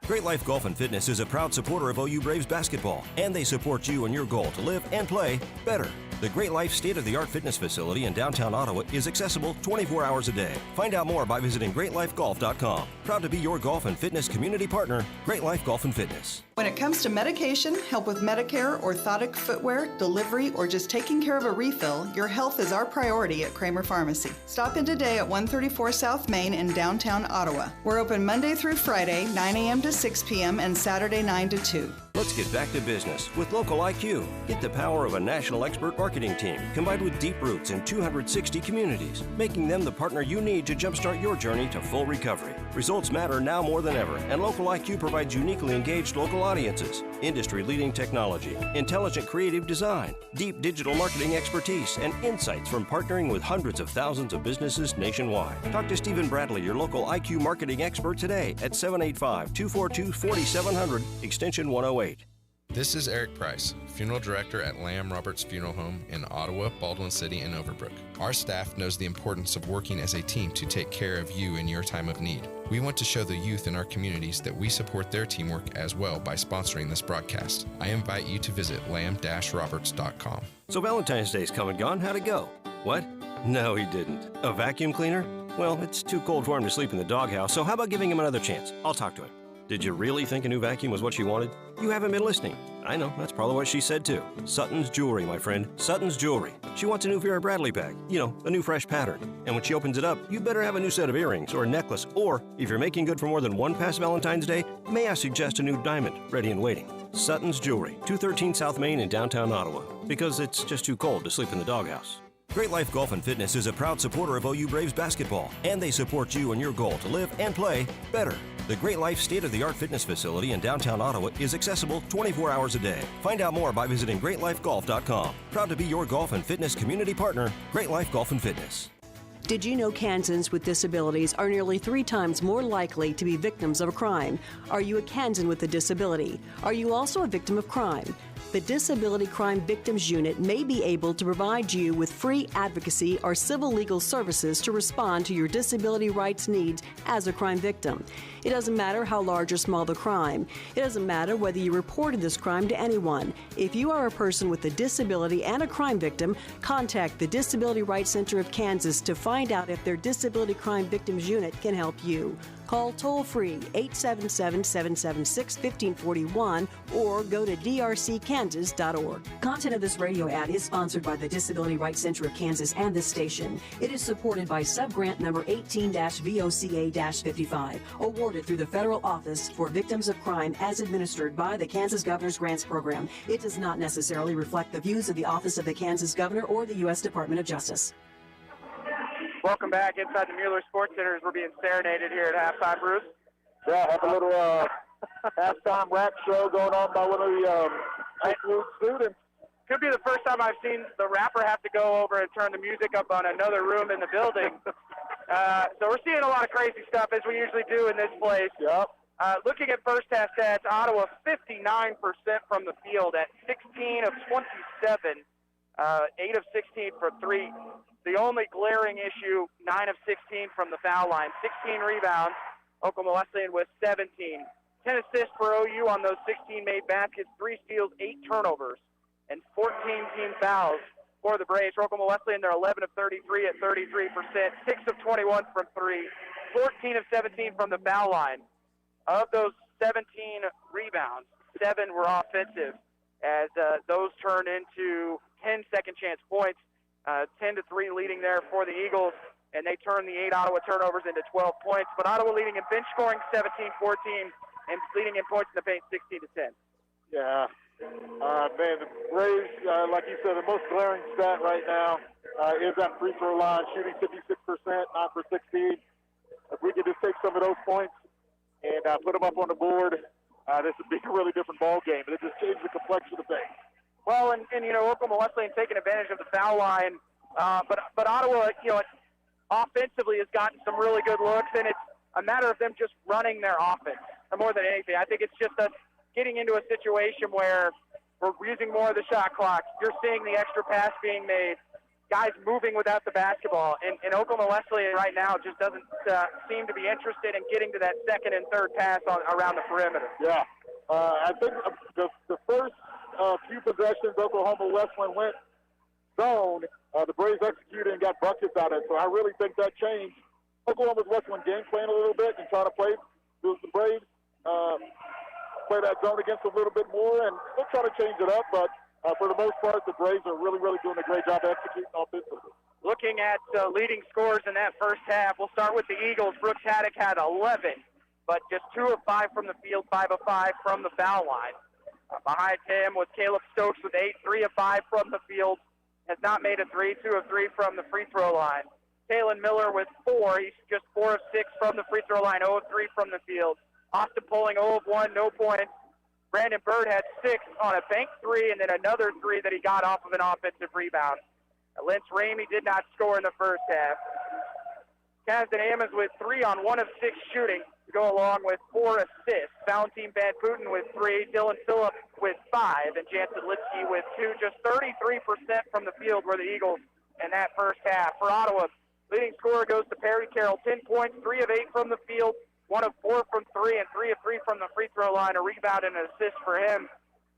Great Life Golf and Fitness is a proud supporter of OU Braves basketball, and they support you in your goal to live and play better. The Great Life state-of-the-art fitness facility in downtown Ottawa is accessible 24 hours a day. Find out more by visiting greatlifegolf.com. Proud to be your golf and fitness community partner, Great Life Golf and Fitness. When it comes to medication, help with Medicare, orthotic footwear, delivery, or just taking care of a refill, your health is our priority at Kramer Pharmacy. Stop in today at 134 South Main in downtown Ottawa. We're open Monday through Friday, 9 a.m. to 6 p.m. and Saturday 9 to 2. Let's get back to business with Local IQ. Get the power of a national expert marketing team combined with deep roots in 260 communities, making them the partner you need to jumpstart your journey to full recovery. Results matter now more than ever, and Local IQ provides uniquely engaged local audiences, industry-leading technology, intelligent creative design, deep digital marketing expertise, and insights from partnering with hundreds of thousands of businesses nationwide. Talk to Stephen Bradley, your local IQ marketing expert today at 785-242-4700, extension 108. This is Eric Price, Funeral Director at Lamb Roberts Funeral Home in Ottawa, Baldwin City, and Overbrook. Our staff knows the importance of working as a team to take care of you in your time of need. We want to show the youth in our communities that we support their teamwork as well by sponsoring this broadcast. I invite you to visit lamb-roberts.com. So Valentine's Day's come and gone. How'd it go? What? No, he didn't. A vacuum cleaner? Well, it's too cold for him to sleep in the doghouse, so how about giving him another chance? I'll talk to him. Did you really think a new vacuum was what you wanted? You haven't been listening. I know, that's probably what she said too. Sutton's Jewelry, my friend. Sutton's Jewelry. She wants a new Vera Bradley bag. You know, a new fresh pattern. And when she opens it up, you better have a new set of earrings or a necklace. Or, if you're making good for more than one past Valentine's Day, may I suggest a new diamond, ready and waiting. Sutton's Jewelry, 213 South Main in downtown Ottawa. Because it's just too cold to sleep in the doghouse. Great Life Golf and Fitness is a proud supporter of OU Braves basketball, and they support you in your goal to live and play better. The Great Life state-of-the-art fitness facility in downtown Ottawa is accessible 24 hours a day. Find out more by visiting greatlifegolf.com. Proud to be your golf and fitness community partner, Great Life Golf and Fitness. Did you know Kansans with disabilities are nearly 3 times more likely to be victims of a crime? Are you a Kansan with a disability? Are you also a victim of crime? The Disability Crime Victims Unit may be able to provide you with free advocacy or civil legal services to respond to your disability rights needs as a crime victim. It doesn't matter how large or small the crime. It doesn't matter whether you reported this crime to anyone. If you are a person with a disability and a crime victim, contact the Disability Rights Center of Kansas to find out if their Disability Crime Victims Unit can help you. Call toll-free 877-776-1541 or go to drckansas.org. Content of this radio ad is sponsored by the Disability Rights Center of Kansas and this station. It is supported by subgrant number 18-VOCA-55, awarded through the Federal Office for Victims of Crime as administered by the Kansas Governor's Grants Program. It does not necessarily reflect the views of the Office of the Kansas Governor or the U.S. Department of Justice. Welcome back inside the Mueller Sports Center as we're being serenaded here at halftime, Bruce. Yeah, have a little halftime rap show going on by one of the high school students. Could be the first time I've seen the rapper have to go over and turn the music up on another room in the building. So we're seeing a lot of crazy stuff, as we usually do in this place. Yep. Looking at first half stats, Ottawa 59% from the field at 16 of 27, 8 of 16 for 3. The only glaring issue, 9 of 16 from the foul line, 16 rebounds. Oklahoma Wesleyan with 17. 10 assists for OU on those 16 made baskets, 3 steals, 8 turnovers, and 14 team fouls for the Braves. Rockwell Wesleyan, they're 11 of 33 at 33%, 6 of 21 from 3, 14 of 17 from the foul line. Of those 17 rebounds, 7 were offensive, as those turned into 10 second-chance points, 10-3 leading there for the Eagles, and they turned the 8 Ottawa turnovers into 12 points. But Ottawa leading in bench scoring 17-14 and leading in points in the paint 16-10. Yeah. Man, the Braves, like you said, the most glaring stat right now is that free throw line, shooting 56%, 9 for 16. If we could just take some of those points and put them up on the board, this would be a really different ball game. It just changed the complexion of things. Well, and you know, Oklahoma Wesleyan taking advantage of the foul line, but Ottawa, you know, offensively has gotten some really good looks, and it's a matter of them just running their offense more than anything. I think it's just us getting into a situation where we're using more of the shot clock. You're seeing the extra pass being made, guys moving without the basketball, and Oklahoma Wesleyan right now just doesn't seem to be interested in getting to that second and third pass around the perimeter. Yeah. I think the first few possessions Oklahoma Wesleyan went zone, the Braves executed and got buckets out of it. So I really think that changed Oklahoma Wesleyan game plan a little bit and try to play the Braves, play that zone against a little bit more, and they'll try to change it up. But for the most part, the Braves are really, really doing a great job executing offensively. Looking at leading scorers in that first half, we'll start with the Eagles. Brooks Haddock had 11, but just 2 of 5 from the field, 5 of 5 from the foul line. Behind him was Caleb Stokes with 8, 3 of 5 from the field. Has not made a 3, 2 of 3 from the free throw line. Kalen Miller with 4. He's just 4 of 6 from the free throw line, 0 of 3 from the field. Austin Poling, 0 of 1, no points. Brandon Bird had 6 on a bank 3 and then another 3 that he got off of an offensive rebound. Lynch Ramey did not score in the first half. Kasdan Ammons with 3 on 1 of 6 shooting to go along with 4 assists. Valentin Van Putten with 3, Dylan Phillip with 5, and Jansen Litsky with 2. Just 33% from the field were the Eagles in that first half. For Ottawa, leading scorer goes to Perry Carroll, 10 points, 3 of 8 from the field, 1 of 4 from 3, and 3 of 3 from the free throw line, a rebound and an assist for him.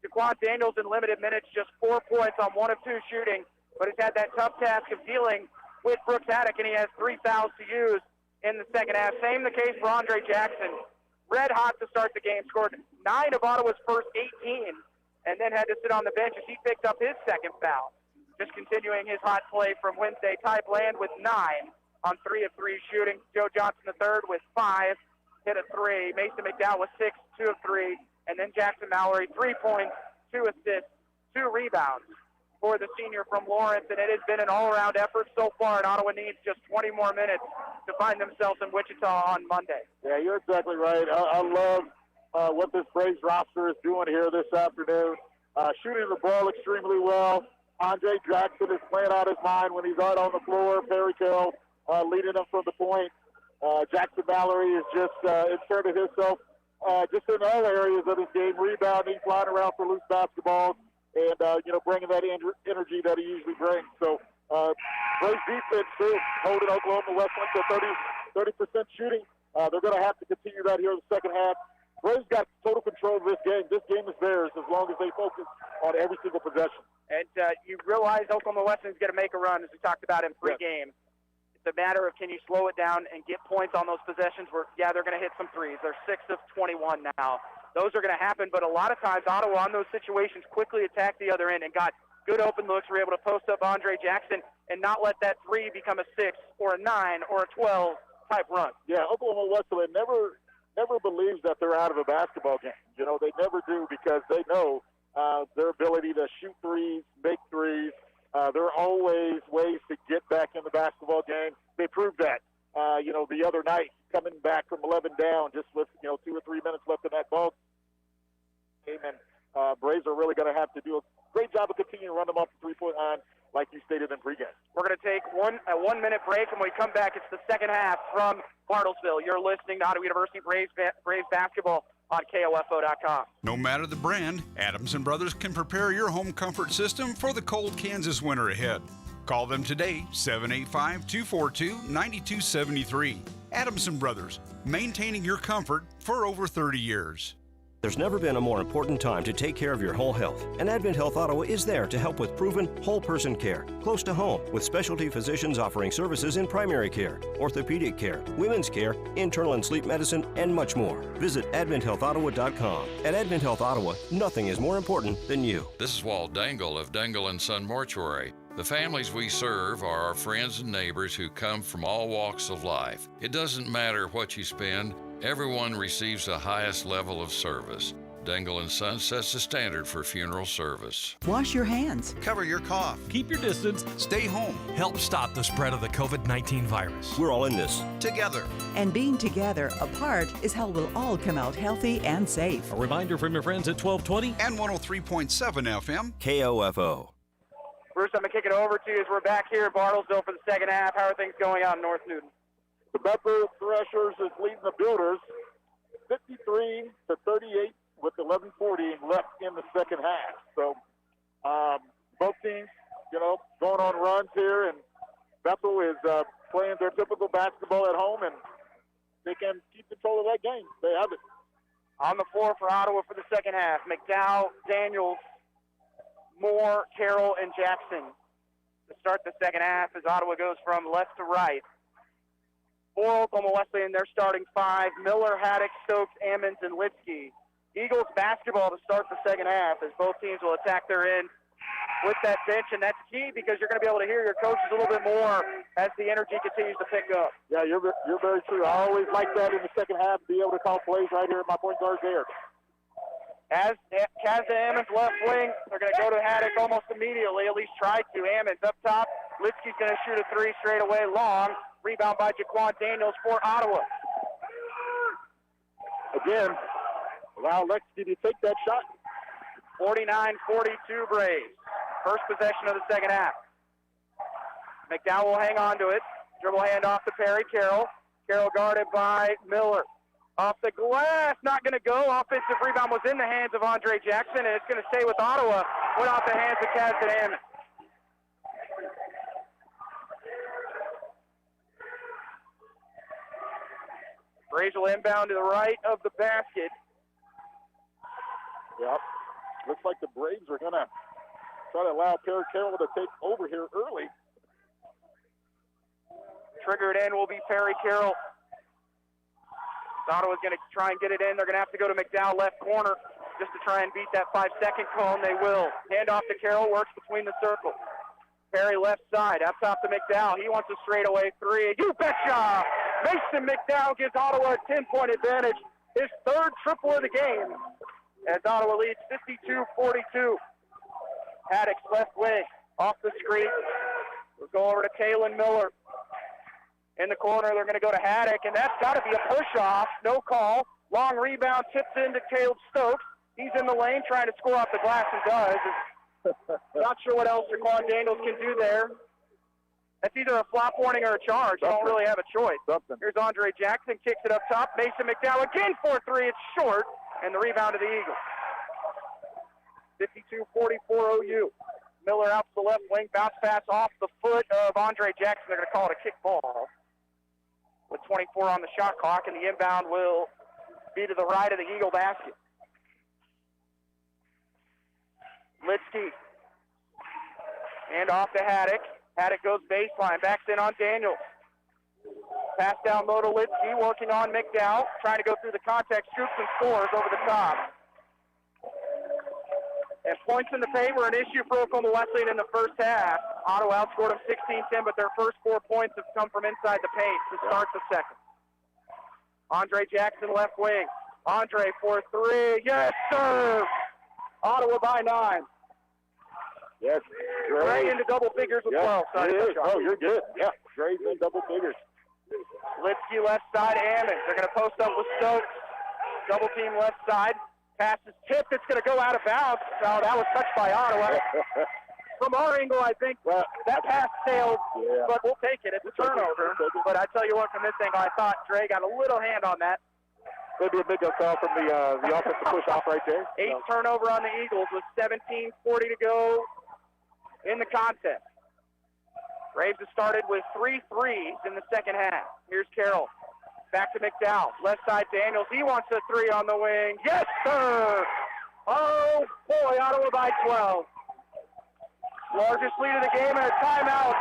Jaquan Daniels in limited minutes, just 4 points on 1 of 2 shooting, but he's had that tough task of dealing with Brooks Haddock, and he has 3 fouls to use in the second half. Same the case for Andre Jackson. Red hot to start the game, scored 9 of Ottawa's first 18, and then had to sit on the bench as he picked up his second foul. Just continuing his hot play from Wednesday. Ty Bland with 9 on 3 of 3 shooting. Joe Johnson III with 5, hit a 3. Mason McDowell with 6, 2 of 3. And then Jackson Mallory, 3 points, 2 assists, 2 rebounds for the senior from Lawrence. And it has been an all-around effort so far, and Ottawa needs just 20 more minutes to find themselves in Wichita on Monday. Yeah, you're exactly right. I love what this Braves roster is doing here this afternoon. Shooting the ball extremely well. Andre Jackson is playing out his mind when he's out on the floor. Perry Carroll leading them from the point. Jackson Mallory has just inserted himself just in all areas of his game, rebounding, flying around for loose basketballs, and, bringing that energy that he usually brings. So, Braves defense, too, holding Oklahoma Wesleyan to 30% shooting. They're going to have to continue that here in the second half. Braves got total control of this game. This game is theirs as long as they focus on every single possession. And you realize Oklahoma Wesleyan's going to make a run, as we talked about in pregame. It's a matter of can you slow it down and get points on those possessions where, yeah, they're going to hit some threes. They're 6 of 21 now. Those are going to happen, but a lot of times Ottawa on those situations quickly attacked the other end and got good open looks. Were able to post up Andre Jackson and not let that 3 become a 6 or a 9 or a 12 type run. Yeah, Oklahoma Wesleyan never believes that they're out of a basketball game. You know, they never do because they know their ability to shoot threes, make threes. There are always ways to get back in the basketball game. They proved that, the other night, coming back from 11 down just with, 2 or 3 minutes left in that ball game. And Braves are really going to have to do a great job of continuing to run them off the three-point line like you stated in pregame. We're going to take a 1-minute break, and when we come back, it's the second half from Bartlesville. You're listening to Ottawa University Braves basketball on KOFO.com. No matter the brand, Adams & Brothers can prepare your home comfort system for the cold Kansas winter ahead. Call them today, 785-242-9273. Adams & Brothers, maintaining your comfort for over 30 years. There's never been a more important time to take care of your whole health, and Advent Health Ottawa is there to help with proven whole-person care, close to home, with specialty physicians offering services in primary care, orthopedic care, women's care, internal and sleep medicine, and much more. Visit AdventHealthOttawa.com. At Advent Health Ottawa, nothing is more important than you. This is Walt Dangle of Dangle & Son Mortuary. The families we serve are our friends and neighbors who come from all walks of life. It doesn't matter what you spend, everyone receives the highest level of service. Dangle & Son sets the standard for funeral service. Wash your hands. Cover your cough. Keep your distance. Stay home. Help stop the spread of the COVID-19 virus. We're all in this together. And being together apart is how we'll all come out healthy and safe. A reminder from your friends at 1220 and 103.7 FM. KOFO. Bruce, I'm going to kick it over to you as we're back here in Bartlesville for the second half. How are things going out in North Newton? The Bedford Threshers is leading the Builders 53-38 with 11:40 left in the second half. So both teams, going on runs here, and Bethel is playing their typical basketball at home, and they can keep control of that game. They have it. On the floor for Ottawa for the second half, McDowell, Daniels, Moore, Carroll, and Jackson to start the second half as Ottawa goes from left to right. For Oklahoma Wesleyan, they're starting five: Miller, Haddock, Stokes, Ammons, and Litsky. Eagles basketball to start the second half as both teams will attack their end with that bench, and that's key because you're going to be able to hear your coaches a little bit more as the energy continues to pick up. Yeah, you're very true. I always like that in the second half, be able to call plays right here at my point guard there. As Kazda Ammons left wing, they're going to go to Haddock almost immediately, at least try to. Ammons up top. Litsky's going to shoot a three straight away long. Rebound by Jaquan Daniels for Ottawa. Again, allow Litsky to take that shot. 49-42 Braves. First possession of the second half. McDowell will hang on to it. Dribble handoff to Perry Carroll. Carroll guarded by Miller. Off the glass, not going to go. Offensive rebound was in the hands of Andre Jackson, and it's going to stay with Ottawa. Went off the hands of Kazda Ammons. Braves will inbound to the right of the basket. Yep. Looks like the Braves are going to try to allow Perry Carroll to take over here early. Triggered in will be Perry Carroll. Ottawa's going to try and get it in. They're going to have to go to McDowell left corner just to try and beat that 5-second cone. They will. Hand off to Carroll, works between the circle. Perry left side, up top to McDowell. He wants a straightaway three. You betcha! Mason McDowell gives Ottawa a 10-point advantage. His third triple of the game as Ottawa leads 52-42. Haddock's left wing, off the screen. We'll go over to Kalen Miller. In the corner, they're going to go to Haddock, and that's got to be a push-off. No call. Long rebound, tips into Caleb Stokes. He's in the lane trying to score off the glass and does. Not sure what else Jaquan Daniels can do there. That's either a flop warning or a charge. You don't really have a choice. Here's Andre Jackson, kicks it up top. Mason McDowell again for three. It's short, and the rebound to the Eagles. 52-44 OU. Miller out to the left wing, bounce pass off the foot of Andre Jackson. They're going to call it a kick ball with 24 on the shot clock, and the inbound will be to the right of the Eagle basket. Litsky. And off to Haddock. Haddock goes baseline, backs in on Daniels. Pass down low to Litsky, working on McDowell, trying to go through the contact, shoots and scores over the top. And points in the favor, an issue for Oklahoma Wesleyan in the first half. Ottawa outscored them 16-10, but their first 4 points have come from inside the paint to start the second. Andre Jackson left wing. Andre for three. Yes, sir! Ottawa by 9. Yes, Gray into double figures with 12. Oh, you're good. Yeah, Gray's in double figures. Litsky left side, Ammons. They're going to post up with Stokes. Double team left side. Pass is tipped. It's going to go out of bounds. So that was touched by Ottawa. From our angle, I think that pass sailed, but we'll take it. It's a turnover. But I tell you what, from this angle, I thought Dre got a little hand on that. Maybe a big call from the offensive push-off right there. 8th turnover on the Eagles with 17:40 to go in the contest. Braves have started with 3 threes in the second half. Here's Carroll. Back to McDowell. Left side Daniels. He wants a three on the wing. Yes, sir! Oh, boy, Ottawa by 12. Largest lead of the game and a timeout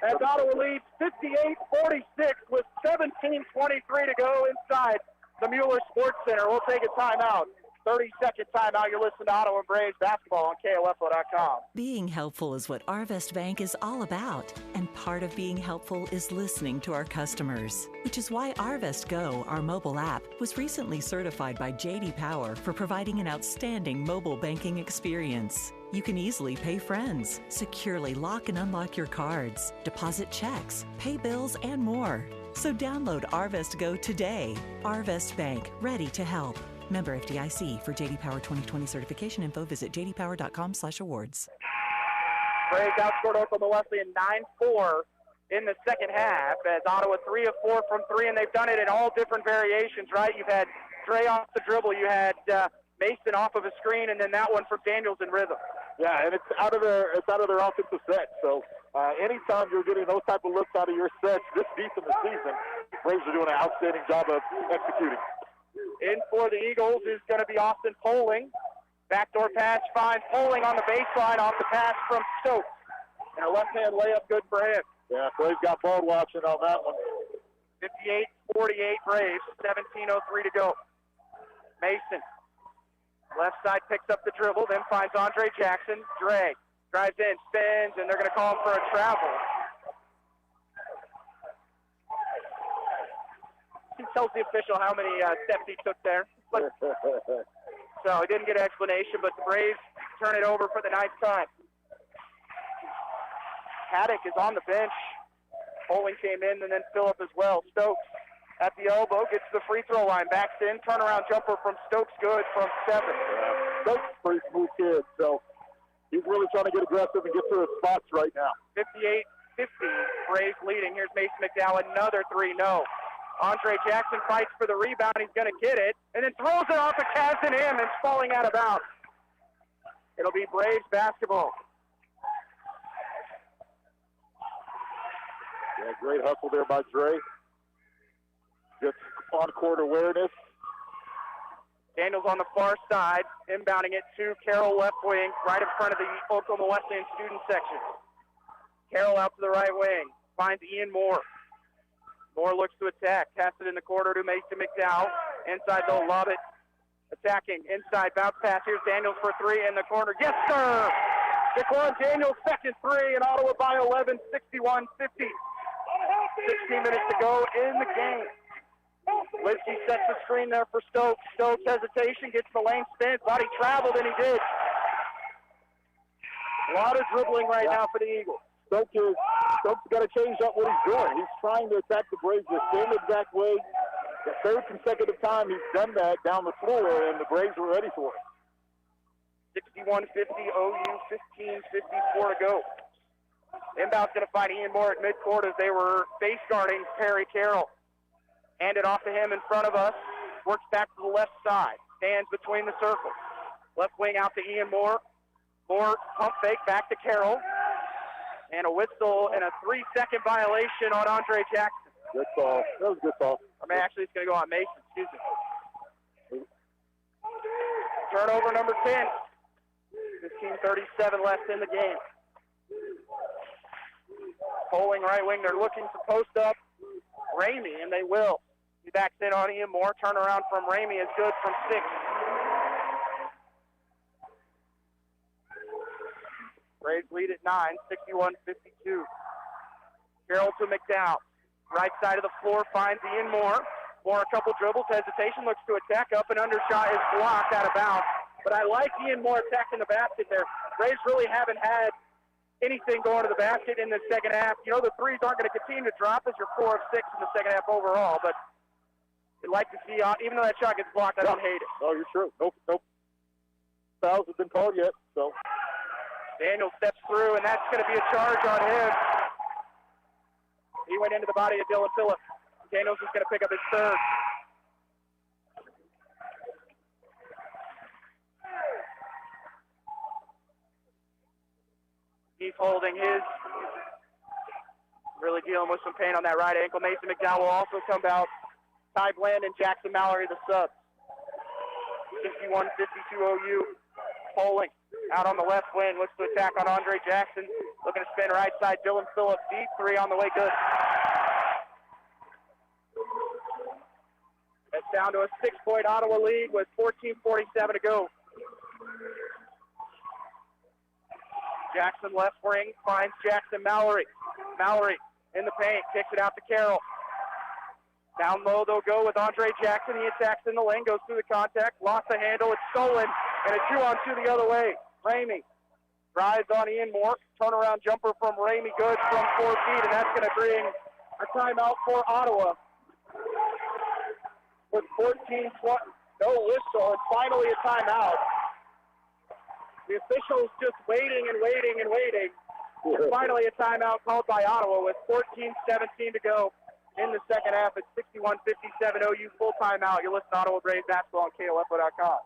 as Ottawa leads 58-46 with 17:23 to go inside the Mueller Sports Center. We'll take a timeout. 30-second timeout. You're listening to Ottawa Braves basketball on KOFO.com. Being helpful is what Arvest Bank is all about, and part of being helpful is listening to our customers, which is why Arvest Go, our mobile app, was recently certified by J.D. Power for providing an outstanding mobile banking experience. You can easily pay friends, securely lock and unlock your cards, deposit checks, pay bills, and more. So download Arvest Go today. Arvest Bank, ready to help. Member FDIC. For J.D. Power 2020 certification info, visit jdpower.com/awards. Braves outscored Oklahoma Wesleyan 9-4 in the second half as Ottawa 3 of 4 from 3, and they've done it in all different variations, right? You've had Dre off the dribble, you had Mason off of a screen, and then that one from Daniels in rhythm. Yeah, and it's out of their offensive set. So anytime you're getting those type of looks out of your sets this deep in the season, the Braves are doing an outstanding job of executing. In for the Eagles is going to be Austin Poling. Backdoor pass finds Poling on the baseline off the pass from Stokes. And a left-hand layup good for him. Yeah, Braves got ball watching on that one. 58-48 Braves, 17:03 to go. Mason, left side picks up the dribble, then finds Andre Jackson. Dre drives in, spins, and they're going to call him for a travel. He tells the official how many steps he took there. But, so he didn't get an explanation, but the Braves turn it over for the ninth time. Haddock is on the bench. Poling came in, and then Phillip as well. Stokes at the elbow, gets to the free throw line, backs in, turnaround jumper from Stokes, good from 7. Stokes is a pretty smooth kid, so he's really trying to get aggressive and get to his spots right now. 58-50, Braves leading. Here's Mason McDowell, another three, no. Andre Jackson fights for the rebound. He's going to get it, and then throws it off of Kazan and it's falling out of bounds. It'll be Braves basketball. Yeah, great hustle there by Dre. Good on-court awareness. Daniels on the far side, inbounding it to Carroll left wing, right in front of the Oklahoma Wesleyan student section. Carroll out to the right wing, finds Ian Moore. Moore looks to attack, pass it in the corner to Mason McDowell. Inside, they'll lob it. Attacking, inside, bounce pass. Here's Daniels for three in the corner. Yes, sir! Jaquan Daniels, second three, and Ottawa by 11, 61-50. 16 minutes to go in the game. Lipsky sets the screen there for Stokes. Stokes hesitation, gets the lane, spins. Thought he traveled, and he did. A lot of dribbling right now for the Eagles. Stokes got to change up what he's doing. He's trying to attack the Braves the same exact way. The third consecutive time he's done that down the floor, and the Braves were ready for it. 61-50, OU 15-54 to go. Inbound's going to find Ian Moore at midcourt as they were face guarding Perry Carroll. Hand it off to him in front of us. Works back to the left side. Stands between the circles. Left wing out to Ian Moore. Moore pump fake back to Carroll. And a whistle and a 3-second violation on Andre Jackson. Good call. That was a good call. Actually, it's going to go on Mason. Excuse me. Turnover number 10. 15:37 left in the game. Poling right wing. They're looking to post up Ramey, and they will. He backs in on Ian Moore. Turnaround from Ramey is good from 6. Braves lead at 9, 61-52. Carroll to McDowell. Right side of the floor finds Ian Moore. Moore a couple dribbles, hesitation, looks to attack. Up and under shot is blocked out of bounds. But I like Ian Moore attacking the basket there. Braves really haven't had anything going to the basket in the second half. You know, the threes aren't going to continue to drop as you're 4 of 6 in the second half overall. But I'd like to see, even though that shot gets blocked, I don't hate it. No, you're true. Nope. Fouls have been called yet, so. Daniel steps through, and that's going to be a charge on him. He went into the body of Dylan Phillips. Daniels is going to pick up his third. He's holding his. Really dealing with some pain on that right ankle. Mason McDowell will also come out Ty Bland and Jackson Mallory, the subs. 51-52 OU. Poling out on the left wing, looks to attack on Andre Jackson. Looking to spin right side. Dylan Phillips, deep three on the way, good. It's down to a 6-point Ottawa lead with 14:47 to go. Jackson left wing finds Jackson Mallory. Mallory in the paint, kicks it out to Carroll. Down low they'll go with Andre Jackson. He attacks in the lane, goes through the contact, lost the handle, it's stolen, and a 2-on-2 the other way. Ramey drives on Ian Moore. Turnaround jumper from Ramey, good from 4 feet, and that's going to bring a timeout for Ottawa. With 14-20, no whistle, and finally a timeout. The officials just waiting and waiting and waiting. And finally a timeout called by Ottawa with 14:17 to go in the second half. It's 61-57 OU full timeout. You're listening to Ottawa Braves basketball on KOFO.com.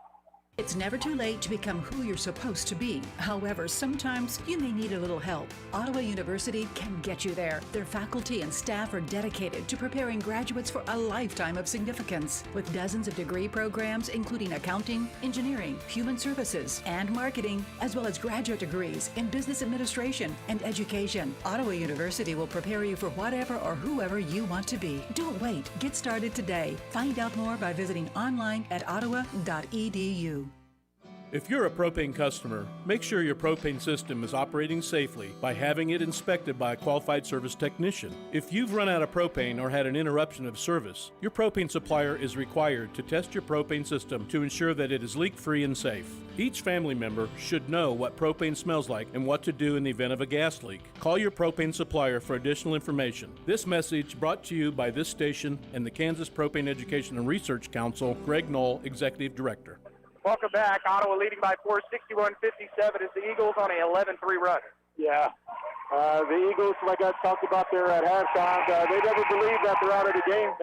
It's never too late to become who you're supposed to be. However, sometimes you may need a little help. Ottawa University can get you there. Their faculty and staff are dedicated to preparing graduates for a lifetime of significance. With dozens of degree programs, including accounting, engineering, human services, and marketing, as well as graduate degrees in business administration and education, Ottawa University will prepare you for whatever or whoever you want to be. Don't wait. Get started today. Find out more by visiting online at ottawa.edu. If you're a propane customer, make sure your propane system is operating safely by having it inspected by a qualified service technician. If you've run out of propane or had an interruption of service, your propane supplier is required to test your propane system to ensure that it is leak-free and safe. Each family member should know what propane smells like and what to do in the event of a gas leak. Call your propane supplier for additional information. This message brought to you by this station and the Kansas Propane Education and Research Council, Greg Knoll, Executive Director. Welcome back. Ottawa leading by 4, 61-57 as the Eagles on a 11-3 run. Yeah. The Eagles, like I talked about there at halftime, they never believe that they're out of the game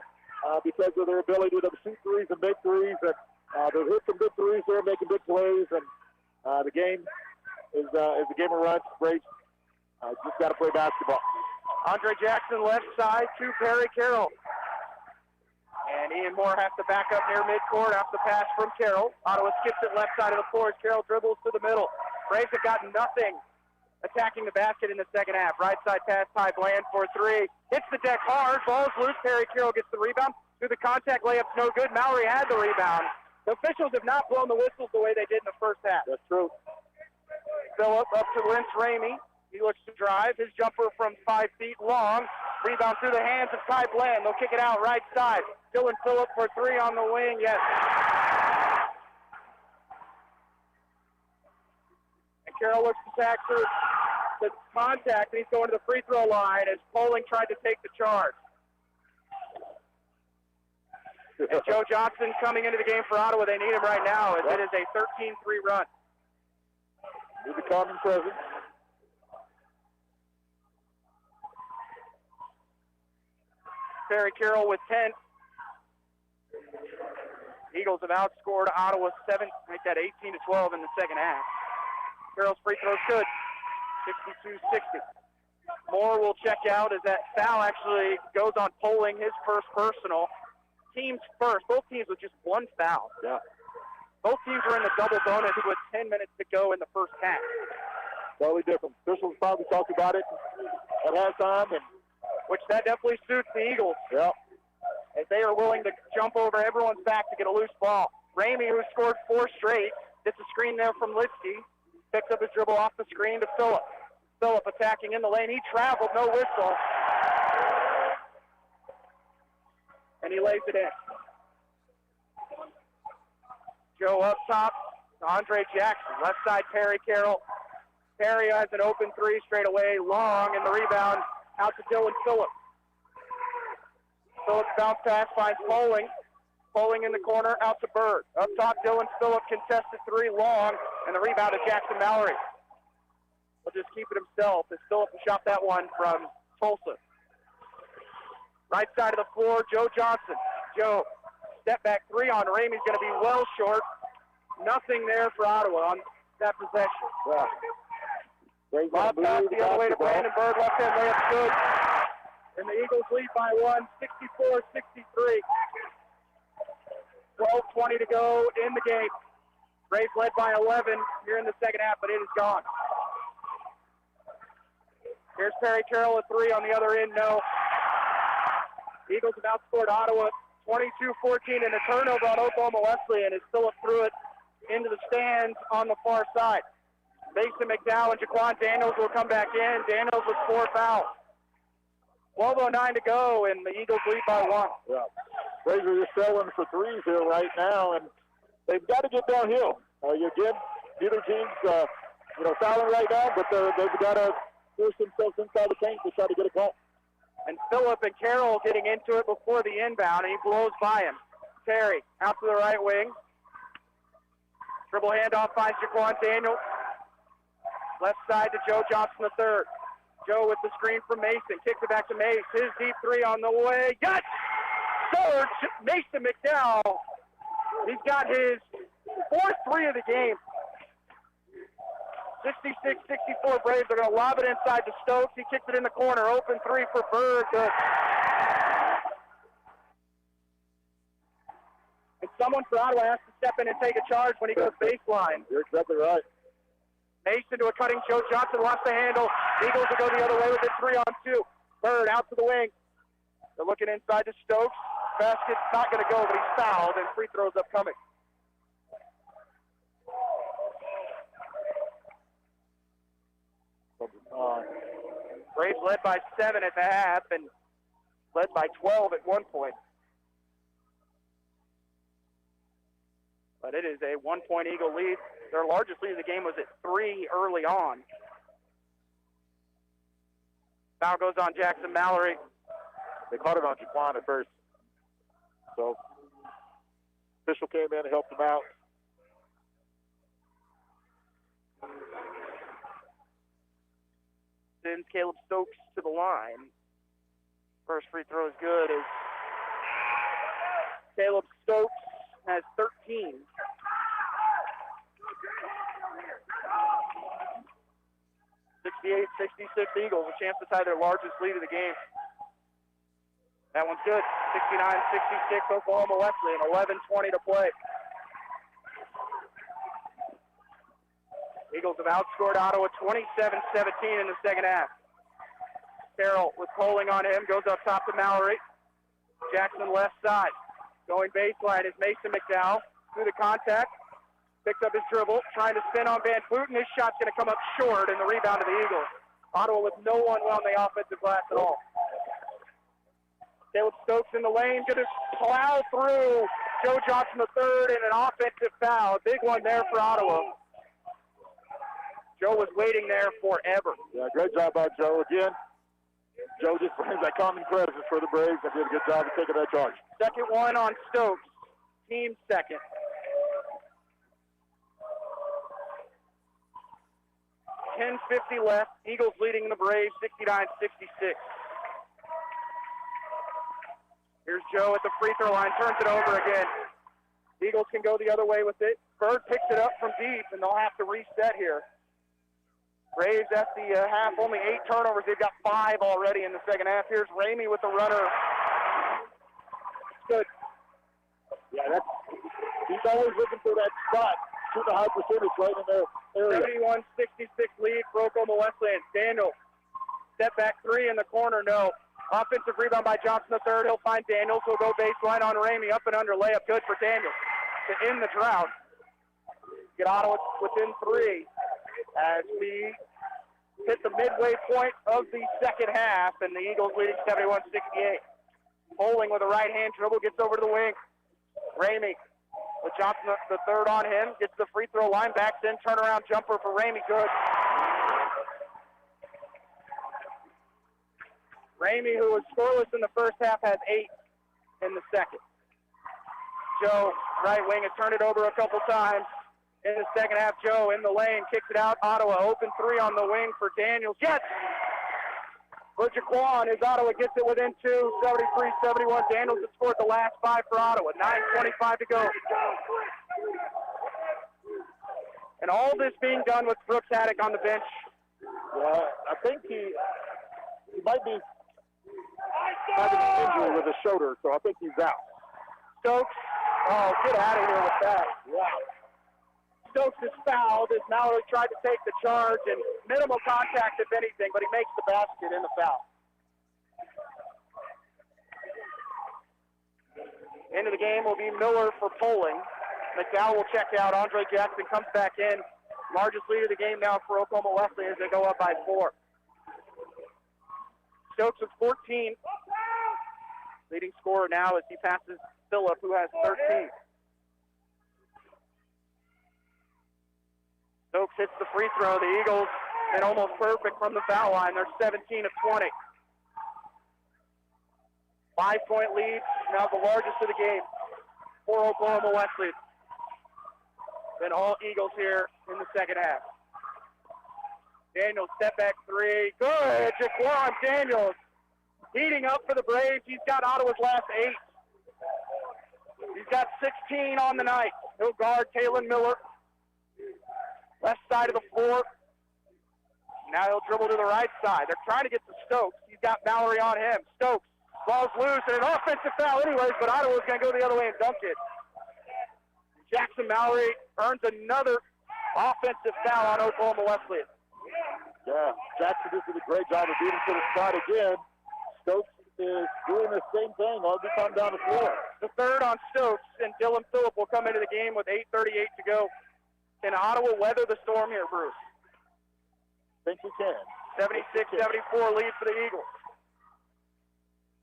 because of their ability to shoot threes and make threes. And they've hit some good threes there, making big plays. And the game is a game of runs. Great. Just got to play basketball. Andre Jackson left side to Perry Carroll. And Ian Moore has to back up near midcourt after the pass from Carroll. Ottawa skips it left side of the floor as Carroll dribbles to the middle. Braves have gotten nothing attacking the basket in the second half. Right side pass, Ty Bland for 3. Hits the deck hard. Ball's loose. Perry Carroll gets the rebound. Through the contact, layup's no good. Mallory had the rebound. The officials have not blown the whistles the way they did in the first half. That's true. Phillip up to Lynch Ramey. He looks to drive. His jumper from 5 feet long. Rebound through the hands of Ty Bland. They'll kick it out right side. Dylan Phillip for 3 on the wing. Yes. And Carroll looks to tack through the contact, and he's going to the free throw line as Poling tried to take the charge. And Joe Johnson coming into the game for Ottawa. They need him right now as it is a 13-3 run. Need to come present. Perry Carroll with 10. Eagles have outscored Ottawa 18-12 in the second half. Carroll's free throw's good. 62-60. Moore will check out as that foul actually goes on Poling, his first personal. Teams first. Both teams with just 1 foul. Yeah. Both teams were in the double bonus with 10 minutes to go in the first half. Totally different. Officials probably talked about it at halftime, and which that definitely suits the Eagles. Yeah. As they are willing to jump over everyone's back to get a loose ball. Ramey, who scored 4 straight, gets a screen there from Litsky. Picks up his dribble off the screen to Phillip. Phillip attacking in the lane. He traveled, no whistle. And he lays it in. Joe up top to Andre Jackson. Left side, Perry Carroll. Perry has an open 3 straight away, long, and the rebound out to Dylan Phillips. Phillips bounce pass finds Poling. Poling in the corner, out to Bird. Up top, Dylan Phillips contested 3 long, and the rebound to Jackson Mallory. He'll just keep it himself as Phillips shot that one from Tulsa. Right side of the floor, Joe Johnson. Joe, step back 3 on Ramey's going to be well short. Nothing there for Ottawa on that possession. Yeah. Lob pass the other way to Brandon Bird, left hand layup good. And the Eagles lead by 1, 64-63. 12:20 to go in the game. Braves led by 11 here in the second half, but it is gone. Here's Perry Carroll at 3 on the other end, no. Eagles have outscored Ottawa 22-14, and a turnover on Oklahoma Wesleyan as Phillip threw it into the stands on the far side. Mason McDowell and Jaquan Daniels will come back in. Daniels with 4 fouls. 12:09 to go, and the Eagles lead by 1. Yeah. Braves are just selling for threes here right now, and they've got to get downhill. Again, neither team's fouling right now, but they've got to force themselves inside the paint to try to get a call. And Phillip and Carroll getting into it before the inbound, and he blows by him. Terry out to the right wing. Dribble handoff finds Jaquan Daniels. Left side to Joe Johnson III. Joe with the screen from Mason. Kicks it back to Mace. His deep 3 on the way. Got Surge! Mason McDowell. He's got his 4th 3 of the game. 66-64 Braves. They're going to lob it inside to Stokes. He kicks it in the corner. Open 3 for Bird. Good. And someone for Ottawa has to step in and take a charge when he goes baseline. You're exactly right. Mason to a cutting Joe Johnson, lost the handle. Eagles will go the other way with it, 3-on-2. Bird out to the wing. They're looking inside to Stokes. Basket's not going to go, but he's fouled, and free throws upcoming. Braves led by 7 at the half and led by 12 at one point. But it is a 1-point Eagle lead. Their largest lead of the game was at 3 early on. Foul goes on Jackson Mallory. They caught it on Jaquan at first. So, official came in and helped him out. Sends Caleb Stokes to the line. First free throw is good as Caleb Stokes has 13. Eagles, a chance to tie their largest lead of the game. That one's good. 69-66 Oklahoma Wesleyan, 11:20 to play. Eagles have outscored Ottawa 27-17 in the second half. Carroll with polling on him, goes up top to Mallory. Jackson left side. Going baseline is Mason McDowell through the contact. Picks up his dribble, trying to spin on Van Booten. His shot's going to come up short, and the rebound to the Eagles. Ottawa with no one on the offensive glass at all. Caleb Stokes in the lane, going to plow through Joe Johnson III and an offensive foul. A big one there for Ottawa. Joe was waiting there forever. Yeah, great job by Joe again. Joe just brings that common presence for the Braves and did a good job of taking that charge. Second one on Stokes, team second. 10:50 left. Eagles leading the Braves 69-66. Here's Joe at the free throw line, turns it over again. Eagles can go the other way with it. Bird picks it up from deep, and they'll have to reset here. Braves at the half, only 8 turnovers. They've got 5 already in the second half. Here's Ramey with the runner. Good. Yeah, he's always looking for that spot. Shooting a high percentage right in their area. 71-66 lead for Oklahoma Wesleyan. Daniels, step back 3 in the corner, no. Offensive rebound by Johnson III. He'll find Daniels. He'll go baseline on Ramey. Up and under layup. Good for Daniels to end the drought. Get Ottawa within 3 as we hit the midway point of the second half, and the Eagles leading 71-68. Bowling with a right-hand dribble, gets over to the wing. Ramey with Johnson III on him, gets the free throw line, backs in, turnaround jumper for Ramey, good. Ramey, who was scoreless in the first half, has 8 in the second. Joe, right wing, has turned it over a couple times. In the second half, Joe in the lane, kicks it out. Ottawa open 3 on the wing for Daniels. Yes! For Jaquan as Ottawa gets it within 2, 73-71. Daniels has scored the last 5 for Ottawa. 9:25 to go. And all this being done with Brooks Haddock on the bench. Yeah, I think he might be having an injury with his shoulder, so I think he's out. Stokes Oh, get out of here with that. Wow. Stokes is fouled as Mallory tried to take the charge, and minimal contact, if anything, but he makes the basket in the foul. Into the game will be Miller for Poling. McDowell will check out. Andre Jackson comes back in. Largest lead of the game now for Oklahoma Wesleyan as they go up by 4. Stokes with 14. Leading scorer now as he passes Phillip, who has 13. Stokes hits the free throw. The Eagles been almost perfect from the foul line. They're 17 of 20. 5-point lead, now the largest of the game for Oklahoma Wesleyan. Then all Eagles here in the second half. Daniels, step back 3. Good. Jaquan Daniels heating up for the Braves. He's got Ottawa's last 8. He's got 16 on the night. He'll guard Talon Miller. Left side of the floor. Now he'll dribble to the right side. They're trying to get to Stokes. He's got Mallory on him. Stokes, ball's loose, and an offensive foul anyways, but Ottawa's going to go the other way and dunk it. Jackson Mallory earns another offensive foul on Oklahoma Wesleyan. Yeah, Jackson just did a great job of beating to the spot again. Stokes is doing the same thing all the time down the floor. The third on Stokes, and Dylan Phillip will come into the game with 8:38 to go. Can Ottawa weather the storm here, Bruce? Think we can. 76-74 lead for the Eagles.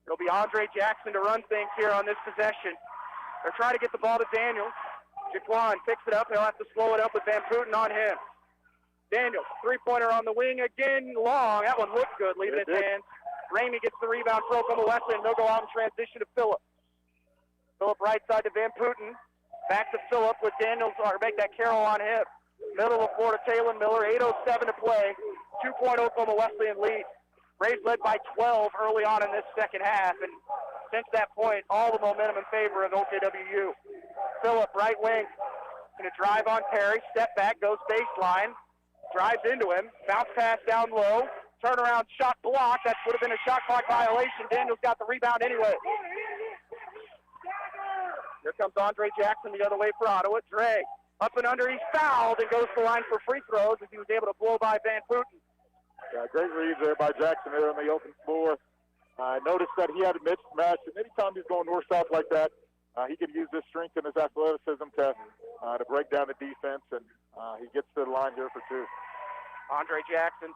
It'll be Andre Jackson to run things here on this possession. They're trying to get the ball to Daniels. Jaquan picks it up. He'll have to slow it up with Van Putten on him. Daniels, three-pointer on the wing again, long. That one looked good, leaving his hands. Ramey gets the rebound for Oklahoma Wesleyan. They'll go out and transition to Phillip. Phillip right side to Van Putten. Back to Phillip with Daniels, or make that Carroll on him. Middle of the floor to Talon Miller, 8:07 to play. 2-point Oklahoma Wesleyan lead. Braves led by 12 early on in this second half, and since that point, all the momentum in favor of OKWU. Phillip, right wing, going to drive on Perry, step back, goes baseline, drives into him, bounce pass down low, turnaround shot block. That would have been a shot clock violation. Daniels got the rebound anyway. Here comes Andre Jackson the other way for Ottawa. Drag up and under. He's fouled and goes to the line for free throws as he was able to blow by Van Putten. Yeah, great read there by Jackson there on the open floor. I noticed that he had a mismatch, and anytime he's going north-south like that, he can use his strength and his athleticism to break down the defense, and he gets to the line here for 2. Andre Jackson,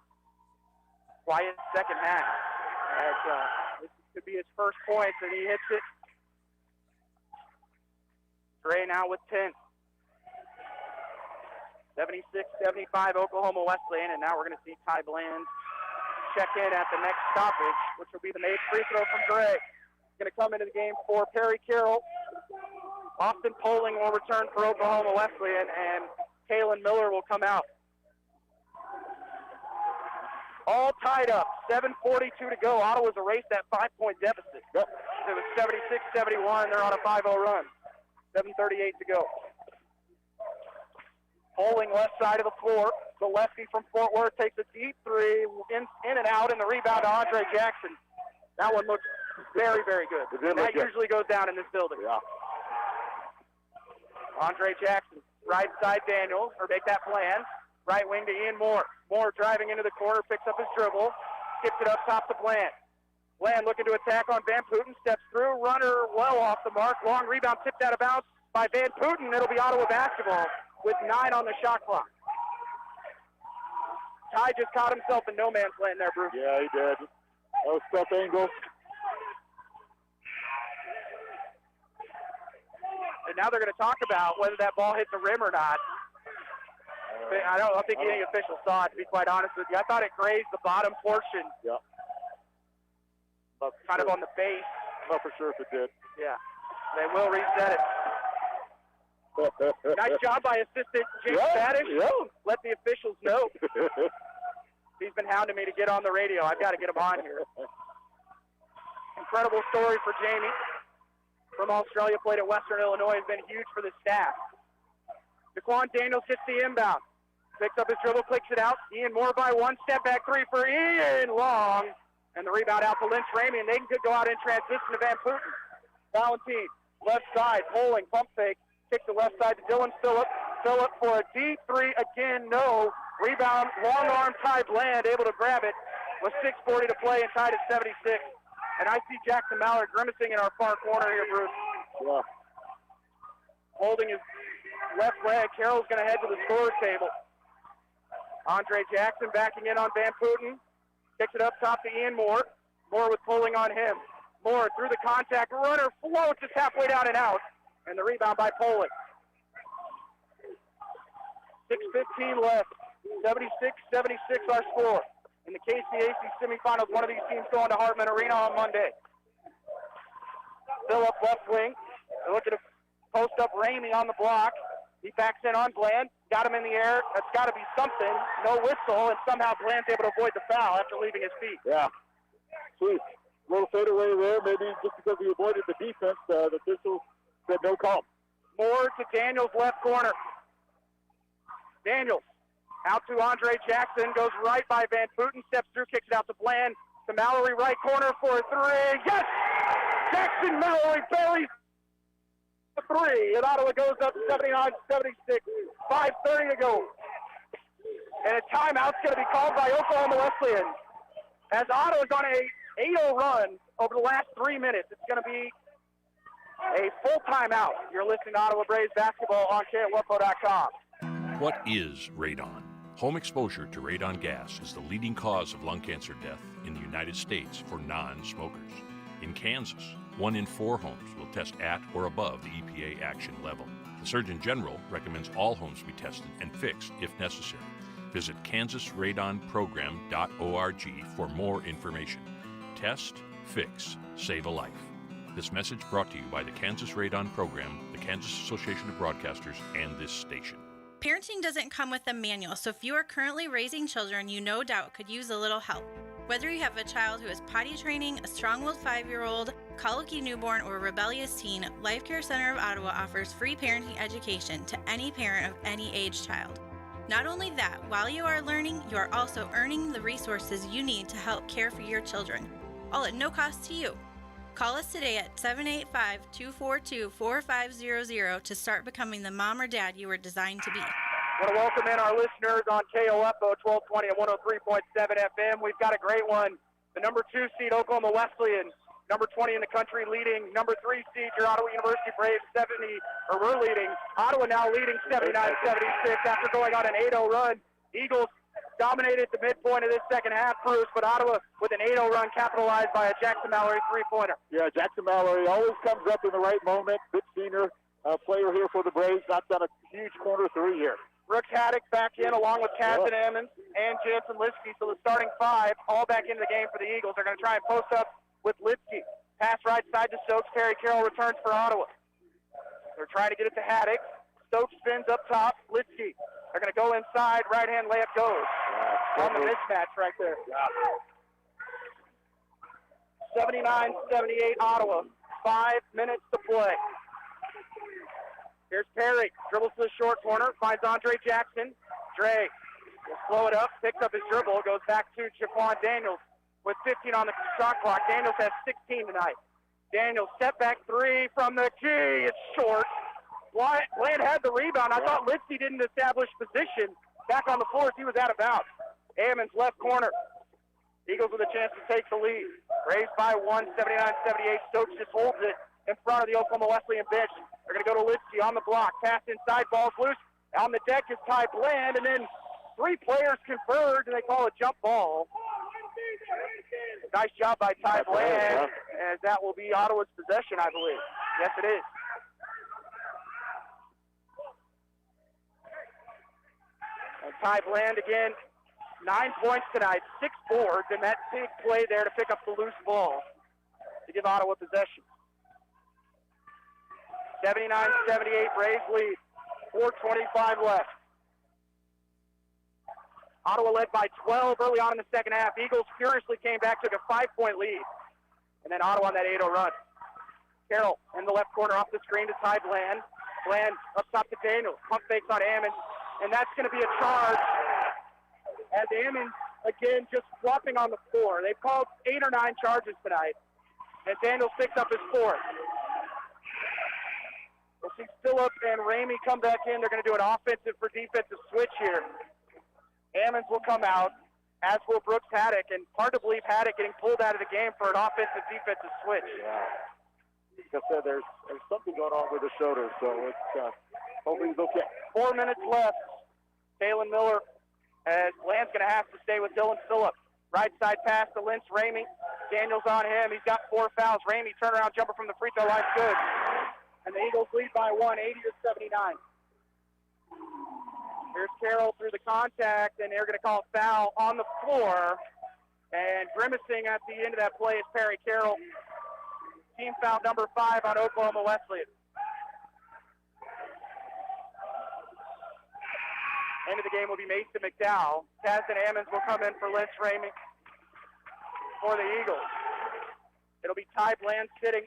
quiet second half. As, this could be his first points, and he hits it. Gray now with 10. 76-75 Oklahoma Wesleyan, and now we're going to see Ty Bland check in at the next stoppage, which will be the made free throw from Gray. He's going to come into the game for Perry Carroll. Austin Poling will return for Oklahoma Wesleyan, and Talon Miller will come out. All tied up, 7:42 to go. Ottawa's erased that 5-point deficit. Yep. It was 76-71. They're on a 5-0 run. 7:38 to go. Poling left side of the floor. The lefty from Fort Worth takes a deep three in and out, and the rebound to Andre Jackson. That one looks very, very good. That usually goes down in this building. Yeah. Andre Jackson, right side Daniels, or make that plan. Right wing to Ian Moore. Moore driving into the corner, picks up his dribble, skips it up top to Bland. Bland looking to attack on Van Putten, steps through, runner well off the mark. Long rebound tipped out of bounds by Van Putten. It'll be Ottawa basketball with 9 on the shot clock. Ty just caught himself in no man's land there, Bruce. Yeah, he did. That was tough angle. And now they're going to talk about whether that ball hit the rim or not. I don't think any official saw it, to be quite honest with you. I thought it grazed the bottom portion. Yeah. Kind of on the base. I'm not for sure if it did. Yeah. They will reset it. Nice job by assistant Jake Spadish. Yeah. Let the officials know. He's been hounding me to get on the radio. I've got to get him on here. Incredible story for Jamie. From Australia, played at Western Illinois, has been huge for the staff. Jaquan Daniels gets the inbound. Picks up his dribble, clicks it out. Ian Moore by 1, step back 3 for Ian Long. And the rebound out to Lynch Ramey, and they can go out in transition to Van Putten. Valentine left side, Poling, pump fake, kick to left side to Dylan Phillip. Phillip for a deep three, again, no. Rebound, long arm, Ty Bland, able to grab it with 6:40 to play and tied at 76. And I see Jackson Mallard grimacing in our far corner here, Bruce. Yeah. Holding his left leg. Carroll's going to head to the scorer's table. Andre Jackson backing in on Van Putten. Kicks it up top to Ian Moore. Moore with pulling on him. Moore through the contact. Runner floats just halfway down and out. And the rebound by Poling. 6:15 left. 76-76 our score. In the KCAC semifinals, one of these teams going to Hartman Arena on Monday. Phillip left wing. They're looking to post up Ramey on the block. He backs in on Bland. Got him in the air. That's got to be something. No whistle, and somehow Bland's able to avoid the foul after leaving his feet. Yeah. Sweet. Little fadeaway there, maybe just because he avoided the defense. The official said no call. Moore to Daniels left corner. Daniels out to Andre Jackson, goes right by Van Putten, steps through, kicks it out to Bland, to Mallory, right corner for a three. Yes! Jackson Mallory buries the three, and Ottawa goes up 79-76, 5:30 to go. And a timeout's going to be called by Oklahoma Wesleyan. As Ottawa's on a 8-0 run over the last 3 minutes, it's going to be a full timeout. You're listening to Ottawa Braves basketball on KLWFO.com. What is radon? Home exposure to radon gas is the leading cause of lung cancer death in the United States for non-smokers. In Kansas, 1 in 4 homes will test at or above the EPA action level. The Surgeon General recommends all homes be tested and fixed if necessary. Visit kansasradonprogram.org for more information. Test, fix, save a life. This message brought to you by the Kansas Radon Program, the Kansas Association of Broadcasters, and this station. Parenting doesn't come with a manual, so if you are currently raising children, you no doubt could use a little help. Whether you have a child who is potty training, a strong-willed 5-year-old, colicky newborn, or a rebellious teen, Life Care Center of Ottawa offers free parenting education to any parent of any age child. Not only that, while you are learning, you are also earning the resources you need to help care for your children, all at no cost to you. Call us today at 785-242-4500 to start becoming the mom or dad you were designed to be. I want to welcome in our listeners on KOFO 1220 and 103.7 FM. We've got a great one. The number 2 seed, Oklahoma Wesleyan, number 20 in the country, leading. Number 3 seed, your Ottawa University Braves, we're leading. Ottawa now leading 79-76 after going on an 8-0 run. Eagles dominated the midpoint of this second half, Bruce, but Ottawa with an 8-0 run capitalized by a Jackson Mallory three-pointer. Yeah, Jackson Mallory always comes up in the right moment. Good senior player here for the Braves. Knocks down a huge corner three here. Brooke Haddock back in along with Casson Ammons and Jansen Lipsky. So the starting 5 all back into the game for the Eagles. They're going to try and post up with Lipsky. Pass right side to Stokes. Terry Carroll returns for Ottawa. They're trying to get it to Haddock. Stokes spins up top. Lipsky. They're going to go inside. Right-hand layup goes. On the mismatch right there. 79-78 Ottawa. 5 minutes to play. Here's Perry. Dribbles to the short corner. Finds Andre Jackson. Dre will slow it up. Picks up his dribble. Goes back to Jaquan Daniels with 15 on the shot clock. Daniels has 16 tonight. Daniels step back 3 from the key. It's short. Bland had the rebound. I thought Lipsky didn't establish position back on the floor as he was out of bounds. Ammons left corner. Eagles with a chance to take the lead. Braves by 1, 79-78. Stokes just holds it in front of the Oklahoma Wesleyan bench. They're going to go to Lipsky on the block. Pass inside, ball's loose. On the deck is Ty Bland, and then 3 players converge, and they call a jump ball. Nice job by Ty Bland, as that will be Ottawa's possession, I believe. Yes, it is. And Ty Bland again, 9 points tonight, 6 boards, and that big play there to pick up the loose ball to give Ottawa possession. 79-78 Braves lead, 4:25 left. Ottawa led by 12 early on in the second half. Eagles furiously came back, took a 5-point lead, and then Ottawa on that 8-0 run. Carroll in the left corner off the screen to Ty Bland. Bland up top to Daniels. Pump fakes on Ammons, and that's going to be a charge as Ammons, again, just flopping on the floor. They've called 8 or 9 charges tonight, and Daniels picks up his 4th. We'll see Phillip and Ramey come back in. They're going to do an offensive for defensive switch here. Ammons will come out, as will Brooks Haddock, and hard to believe Haddock getting pulled out of the game for an offensive-defensive switch. Yeah. Like I said, there's something going on with the shoulder, so it's hopefully he's okay. 4 minutes left. Kalen Miller, as Land's going to have to stay with Dylan Phillip. Right side pass to Lynch Ramey. Daniels on him. He's got 4 fouls. Ramey turnaround jumper from the free throw line, good. And the Eagles lead by 1, 80-79. Here's Carroll through the contact, and they're going to call a foul on the floor. And grimacing at the end of that play is Perry Carroll. Team foul number 5 on Oklahoma Wesleyan. End of the game will be Mason McDowell. Kazdan Ammons will come in for Lynch Ramey for the Eagles. It'll be Ty Bland sitting.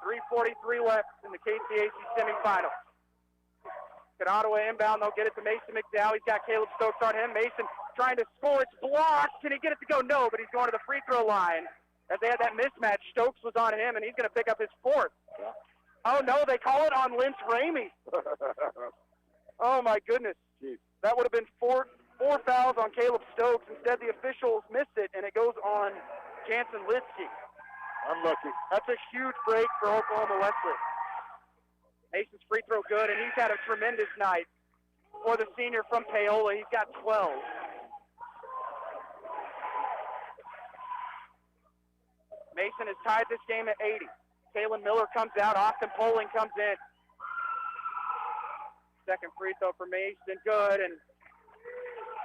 3:43 left in the KCAC semifinals. Can Ottawa inbound, they'll get it to Mason McDowell. He's got Caleb Stokes on him. Mason trying to score. It's blocked. Can he get it to go? No, but he's going to the free throw line. As they had that mismatch, Stokes was on him, and he's going to pick up his 4th. Yeah. Oh, no, they call it on Lynch Ramey. Oh, my goodness. Jeez. That would have been four fouls on Caleb Stokes. Instead, the officials missed it, and it goes on Jansen Litsky. Unlucky. That's a huge break for Oklahoma Wesleyan. Mason's free throw good, and he's had a tremendous night for the senior from Paola. He's got 12. Mason has tied this game at 80. Kalen Miller comes out. Austin Poling comes in. Second free throw for Mason, good, and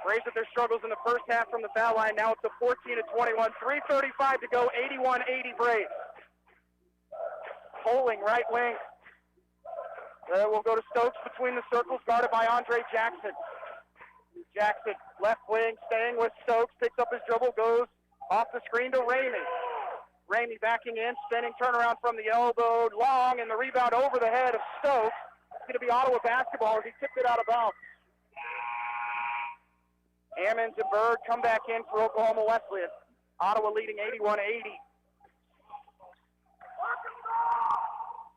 Braves with their struggles in the first half from the foul line. Now it's a 14-21, 3:35 to go, 81-80 Braves. Poling, right wing. We'll go to Stokes between the circles, guarded by Andre Jackson. Jackson, left wing, staying with Stokes, picks up his dribble, goes off the screen to Ramey. Ramey backing in, spinning turnaround from the elbow, long, and the rebound over the head of Stokes. It's going to be Ottawa basketball as he tipped it out of bounds. Ammons and Berg come back in for Oklahoma Wesleyan. Ottawa leading 81-80.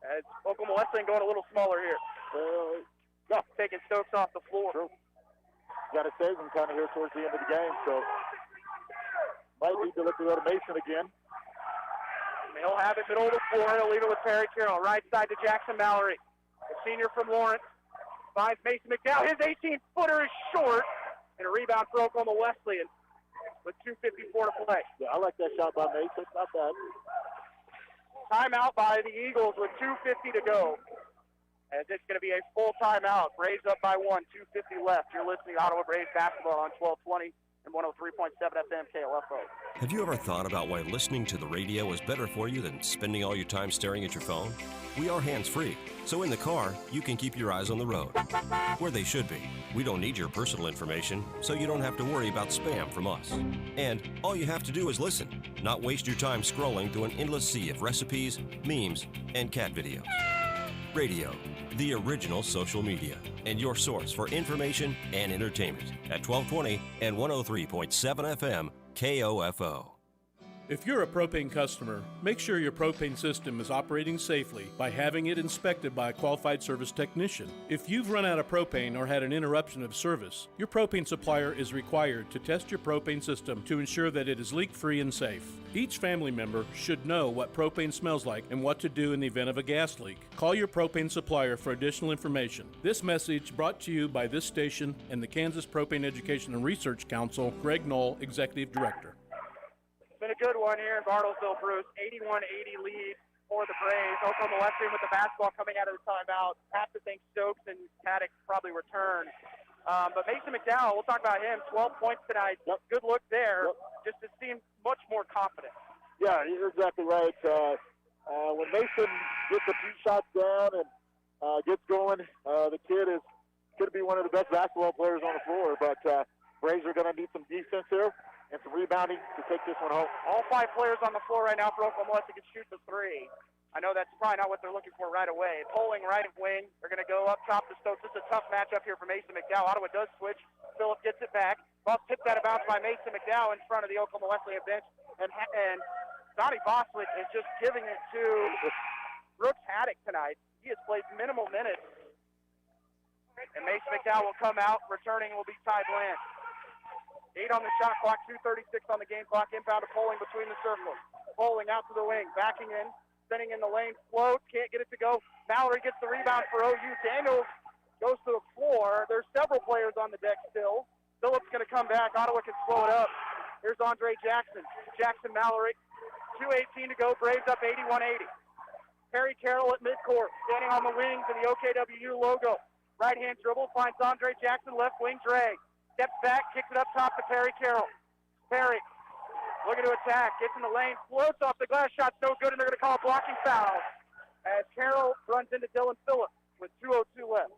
As Oklahoma Wesleyan going a little smaller here. Taking Stokes off the floor. True. Got to save him kind of here towards the end of the game, so might need to look to go to Mason again. He'll have it middle of the floor. He'll leave it with Perry Carroll. Right side to Jackson Mallory. The senior from Lawrence. Finds Mason McDowell. His 18-footer is short. And a rebound for Oklahoma Wesleyan with 2:54 to play. Yeah, I like that shot by Mason. It's not bad. Timeout by the Eagles with 2:50 to go. As it's going to be a full timeout. Braves up by 1, 2:50 left. You're listening to Ottawa Braves basketball on 1220 and 103.7 FM KLFO. Have you ever thought about why listening to the radio is better for you than spending all your time staring at your phone? We are hands-free, so in the car, you can keep your eyes on the road, where they should be. We don't need your personal information, so you don't have to worry about spam from us. And all you have to do is listen, not waste your time scrolling through an endless sea of recipes, memes, and cat videos. Radio, the original social media, and your source for information and entertainment at 1220 and 103.7 FM KOFO. If you're a propane customer, make sure your propane system is operating safely by having it inspected by a qualified service technician. If you've run out of propane or had an interruption of service, your propane supplier is required to test your propane system to ensure that it is leak-free and safe. Each family member should know what propane smells like and what to do in the event of a gas leak. Call your propane supplier for additional information. This message brought to you by this station and the Kansas Propane Education and Research Council, Greg Knoll, Executive Director. Been a good one here in Bartlesville, Bruce. 81-80 lead for the Braves. Oklahoma Wesleyan with the basketball coming out of the timeout. Have to think Stokes and Paddock probably return. But Mason McDowell, we'll talk about him. 12 points tonight. Yep. Good look there. Yep. Just to seem much more confident. Yeah, you're exactly right. When Mason gets a few shots down and gets going, the kid is going to be one of the best basketball players on the floor. But Braves are going to need some defense here and some rebounding to take this one home. All 5 players on the floor right now for Oklahoma Wesleyan can shoot the 3. I know that's probably not what they're looking for right away. Poling right wing. They're going to go up top to Stokes. It's a tough matchup here for Mason McDowell. Ottawa does switch. Phillip gets it back. Ball tipped out of bounds by Mason McDowell in front of the Oklahoma Wesleyan bench. And Donnie Boswick is just giving it to Brooks Haddock tonight. He has played minimal minutes. And Mason McDowell will come out. Returning will be Ty Bland. 8 on the shot clock, 2:36 on the game clock. Inbound to Poling between the circles. Poling out to the wing, backing in, spinning in the lane, floats, can't get it to go. Mallory gets the rebound for OU. Daniels goes to the floor. There's several players on the deck still. Phillips going to come back. Ottawa can slow it up. Here's Andre Jackson. Jackson Mallory. 2:18 to go. Braves up 81-80. Perry Carroll at midcourt, standing on the wings of the OKWU logo. Right-hand dribble, finds Andre Jackson, left wing drag. Steps back, kicks it up top to Perry Carroll. Perry looking to attack, gets in the lane, floats off the glass, shot's no good, and they're going to call a blocking foul as Carroll runs into Dylan Phillips with 2:02 left.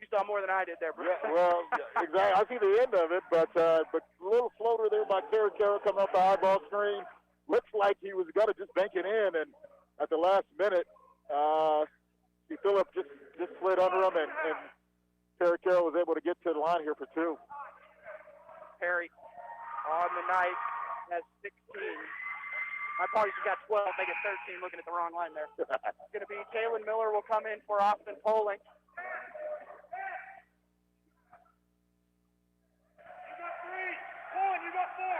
You saw more than I did there, Bruce. Yeah, well, exactly. I see the end of it, but a little floater there by Perry Carroll coming up the high ball screen. Looks like he was going to just bank it in, and at the last minute, Phillips just slid under him, and Perry Carroll was able to get to the line here for 2. Perry on the night has 16. My apologies, he got 12, make it 13, looking at the wrong line there. It's going to be Kalen Miller will come in for Austin Poling. You got 3. You got 4.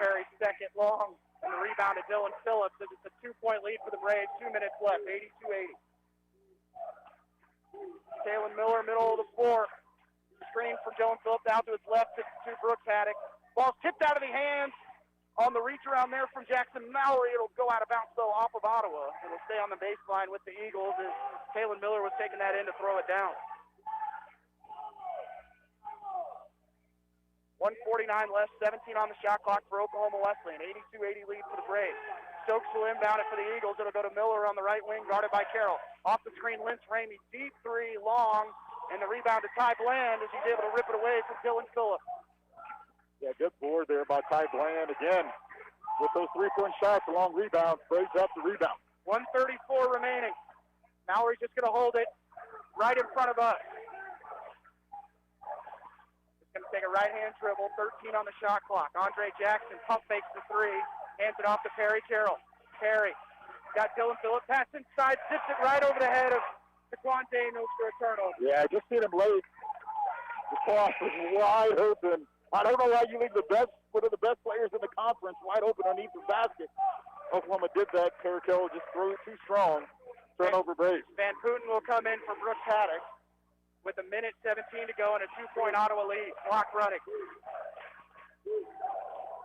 Perry second long, and the rebound to Dylan Phillips. It's a 2-point lead for the Braves, 2 minutes left, 82-80. Kalen Miller, middle of the floor. Screen from Dylan Phillips out to his left to Brooks Haddock. Ball's tipped out of the hands on the reach around there from Jackson Mallory. It'll go out of bounds, though, off of Ottawa. It'll stay on the baseline with the Eagles as Kalen Miller was taking that in to throw it down. 1:49 left, 17 on the shot clock for Oklahoma Wesleyan. 82-80 lead for the Braves. Stokes will inbound it for the Eagles. It'll go to Miller on the right wing, guarded by Carroll. Off the screen, Lynch Ramey, deep 3, long, and the rebound to Ty Bland as he's able to rip it away from Dylan Phillips. Yeah, good board there by Ty Bland again. With those 3-point shots, long rebounds, Braves up the rebound. 1:34 remaining. Mallory's just going to hold it right in front of us. Going to take a right-hand dribble, 13 on the shot clock. Andre Jackson pump fakes the 3, hands it off to Perry Carroll. Perry got Dylan Phillips, pass inside, tips it right over the head of Daquan Daniels for a turnover. Yeah, I just seen him late. The cross was wide open. I don't know why you leave one of the best players in the conference wide open underneath the basket. Oklahoma did that. Perry Carroll just threw it too strong. Turnover Braves. Van Putten will come in for Brooks Haddock with 1:17 to go and a 2-point Ottawa lead. Clock running.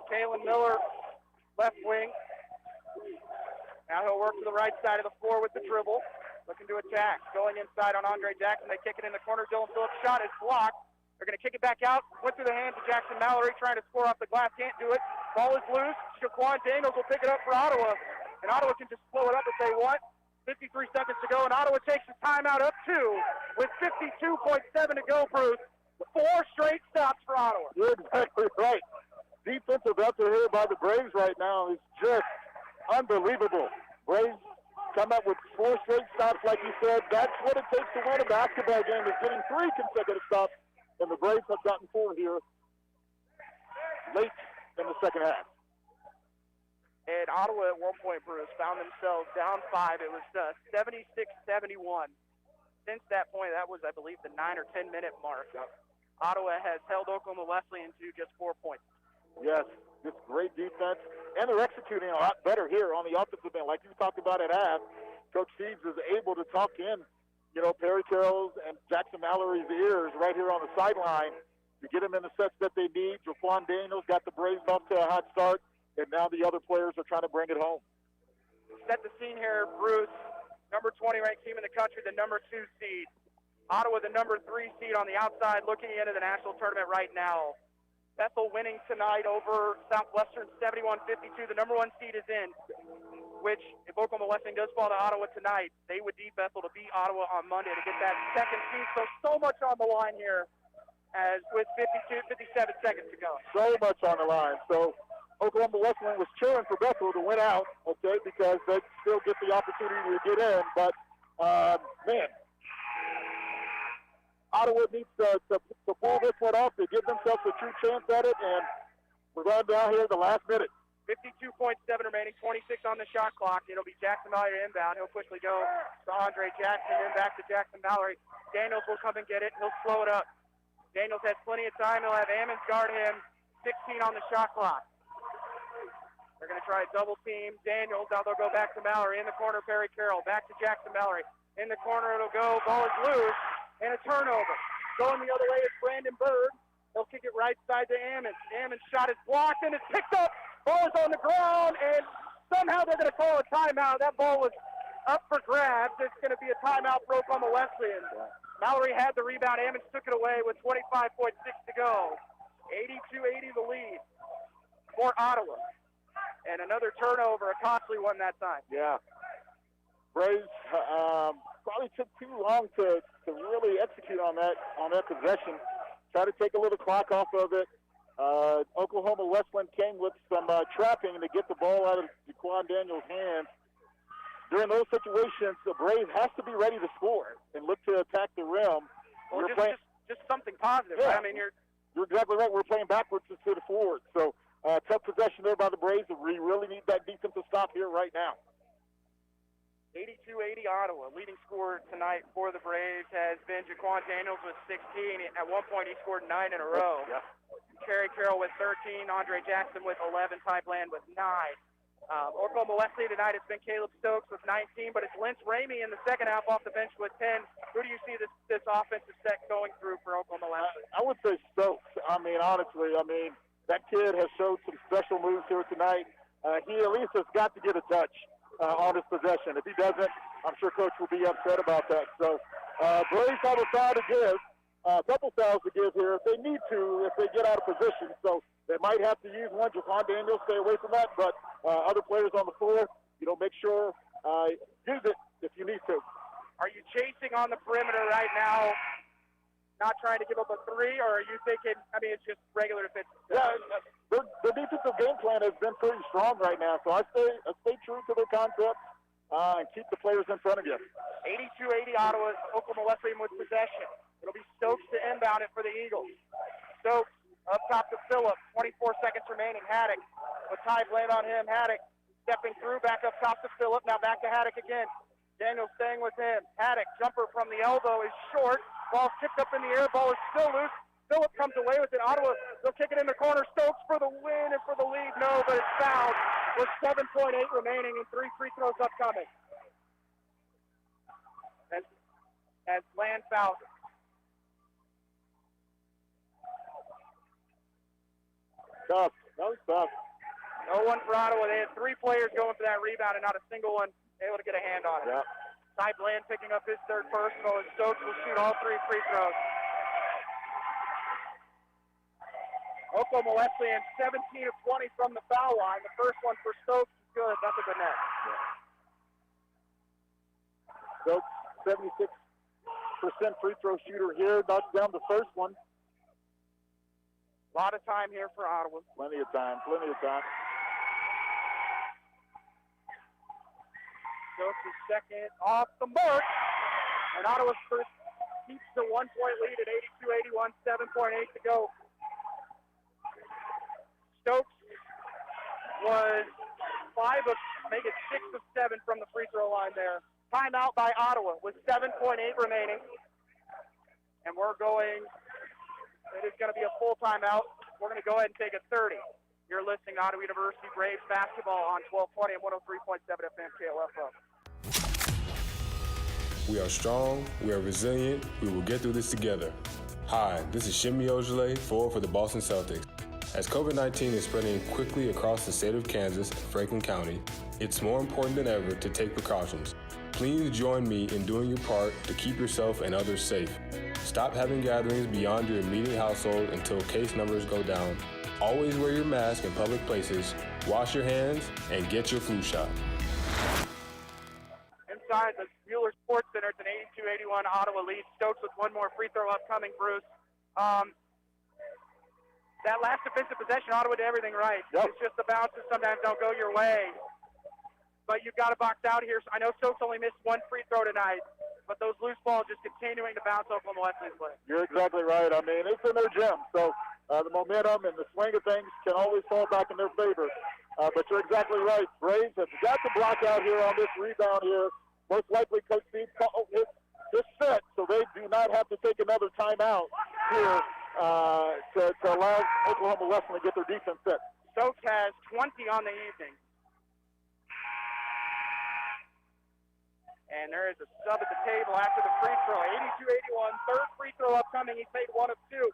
Kalen Miller, left wing. Now he'll work to the right side of the floor with the dribble. Looking to attack. Going inside on Andre Jackson. They kick it in the corner. Dylan Phillips' shot is blocked. They're going to kick it back out. Went through the hands of Jackson Mallory trying to score off the glass. Can't do it. Ball is loose. Daquan Daniels will pick it up for Ottawa. And Ottawa can just blow it up if they want. 53 seconds to go, and Ottawa takes the timeout up 2 with 52.7 to go, Bruce. 4 straight stops for Ottawa. You're exactly right. Defensive effort here by the Braves right now is just unbelievable. Braves come up with 4 straight stops, like you said. That's what it takes to win a basketball game, is getting 3 consecutive stops, and the Braves have gotten 4 here late in the second half. And Ottawa at one point, Bruce, found themselves down 5. It was 76-71. Since that point, that was, I believe, the 9 or 10 minute mark. Ottawa has held Oklahoma Wesleyan to just 4 points. Yes, just great defense. And they're executing a lot better here on the offensive end. Like you talked about at half, Coach Steves is able to talk in, Perry Carroll's and Jackson Mallory's ears right here on the sideline to get them in the sets that they need. Daquan Daniels got the Braves off to a hot start. And now the other players are trying to bring it home. Set the scene here, Bruce. Number 20 ranked team in the country, the number 2 seed. Ottawa, the number 3 seed on the outside, looking into the national tournament right now. Bethel winning tonight over Southwestern 71-52. The number 1 seed is in, which, if Oklahoma Wesleyan does fall to Ottawa tonight, they would beat Bethel to beat Ottawa on Monday to get that second seed. So much on the line here as with 57 seconds to go. So much on the line. So Oklahoma Wesleyan was cheering for Bethel to win out, okay, because they still get the opportunity to get in. But, man, Ottawa needs to pull this one off to give themselves a true chance at it. And we're going down here at the last minute. 52.7 remaining, 26 on the shot clock. It'll be Jackson Mallory inbound. He'll quickly go to Andre Jackson, then back to Jackson Mallory. Daniels will come and get it. He'll slow it up. Daniels has plenty of time. He'll have Ammons guard him. 16 on the shot clock. They're going to try a double team. Daniels, now they'll go back to Mallory. In the corner, Perry Carroll. Back to Jackson Mallory. In the corner, it'll go. Ball is loose. And a turnover. Going the other way is Brandon Bird. He'll kick it right side to Ammons. Ammons' shot is blocked and it's picked up. Ball is on the ground, and somehow they're going to call a timeout. That ball was up for grabs. It's going to be a timeout for Oklahoma Wesleyan. Mallory had the rebound. Ammons took it away with 25.6 to go. 82-80 the lead for Ottawa. And another turnover, a costly one that time. Yeah. Braves probably took too long to really execute on that possession. Try to take a little clock off of it. Oklahoma Wesleyan came with some trapping to get the ball out of Jaquan Daniels' hands. During those situations, the Braves has to be ready to score and look to attack the rim. Well, just something positive. Yeah. Right? I mean, you're exactly right. We're playing backwards instead of forward. So tough possession there by the Braves. We really need that defensive stop here right now. 82-80 Ottawa. Leading scorer tonight for the Braves has been Jaquan Daniels with 16. At one point, he scored 9 in a row. Yeah. Kerry Carroll with 13. Andre Jackson with 11. Ty Bland with 9. Oklahoma Wesleyan tonight has been Caleb Stokes with 19, but it's Lynch Ramey in the second half off the bench with 10. Who do you see this offensive set going through for Oklahoma Wesleyan? I would say Stokes. Honestly, that kid has showed some special moves here tonight. He at least has got to get a touch on his possession. If he doesn't, I'm sure Coach will be upset about that. So Braves have a foul to give, a couple fouls to give here if they need to, if they get out of position. So they might have to use one. Jaquan Daniels, stay away from that. But other players on the floor, make sure use it if you need to. Are you chasing on the perimeter right now, not trying to give up a three, or are you thinking, it's just regular defensive? Yeah, the defensive game plan has been pretty strong right now, so I stay true to their concept and keep the players in front of you. 82-80 Ottawa, Oklahoma Wesleyan with possession. It'll be Stokes to inbound it for the Eagles. Stokes up top to Phillip, 24 seconds remaining. Haddock with Ty Bland on him. Haddock stepping through, back up top to Phillip, now back to Haddock again. Daniel staying with him. Haddock, jumper from the elbow is short. Ball kicked up in the air. Ball is still loose. Phillip comes away with it. Ottawa, they'll kick it in the corner. Stokes for the win and for the lead. No, but it's fouled with 7.8 remaining and 3 free throws upcoming. As Land fouls. Tough. That was tough. No one for Ottawa. They had 3 players going for that rebound and not a single one able to get a hand on it. Yeah. Ty Bland picking up his third personal, and Stokes will shoot all 3 free throws. Oklahoma Wesleyan 17 of 20 from the foul line. The first one for Stokes is good. That's a good net. Stokes, 76% free throw shooter here. Knocks down the first one. A lot of time here for Ottawa. Plenty of time. Stokes is second off the mark. And Ottawa's first keeps the 1-point lead at 82-81, 7.8 to go. Stokes was 5 of 6 of 7 from the free throw line there. Timeout by Ottawa with 7.8 remaining. And it is going to be a full timeout. We're going to go ahead and take a 30. You're listening to Ottawa University Braves basketball on 1220 and 103.7 FM KOFO. We are strong, we are resilient, we will get through this together. Hi, this is Shimmy Ojale, forward for the Boston Celtics. As COVID-19 is spreading quickly across the state of Kansas and Franklin County, it's more important than ever to take precautions. Please join me in doing your part to keep yourself and others safe. Stop having gatherings beyond your immediate household until case numbers go down. Always wear your mask in public places, wash your hands, and get your flu shot. Inside the Mueller Sports Center, it's an 82-81 Ottawa lead. Stokes with one more free throw upcoming, Bruce. That last defensive possession, Ottawa did everything right. Yep. It's just the bounces sometimes don't go your way. But you've got to box out here. I know Stokes only missed 1 free throw tonight, but those loose balls just continuing to bounce Oklahoma Wesleyan's way. You're exactly right. It's in their gym, so the momentum and the swing of things can always fall back in their favor. But you're exactly right. Braves have got the block out here on this rebound here. Most likely Coach Steve called this set, so they do not have to take another timeout here to allow Oklahoma Wesleyan to get their defense set. Stokes has 20 on the evening. And there is a sub at the table after the free throw. 82-81, third free throw upcoming. He's made one of two.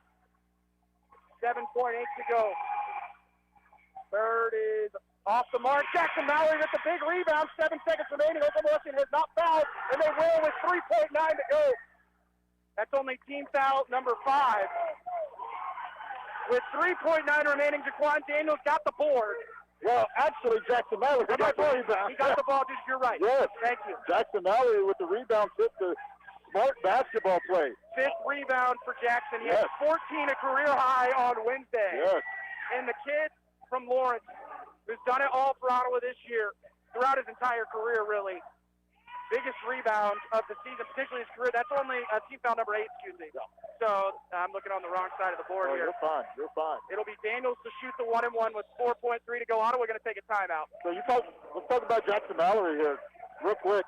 7.8 to go. Third is off the mark. Jackson Mallory with the big rebound. 7 seconds remaining. Oklahoma Wesleyan has not fouled, and they will with 3.9 to go. That's only team foul number 5. With 3.9 remaining, Jaquan Daniels got the board. Well, actually, Jackson Mallory got the rebound. He got the ball, you're right. Yes. Thank you. Jackson Mallory with the rebound fifth to smart basketball play. 5th rebound for Jackson. He Yes. has 14, a career high on Wednesday. Yes. And the kid from Lawrence, who's done it all for Ottawa this year, throughout his entire career, really. Biggest rebound of the season, particularly his career. That's only team foul number 8, excuse me. So I'm looking on the wrong side of the board here. You're fine. You're fine. It'll be Daniels to shoot the 1-and-1 with 4.3 to go. Ottawa going to take a timeout. So let's talk about Jackson Mallory here real quick.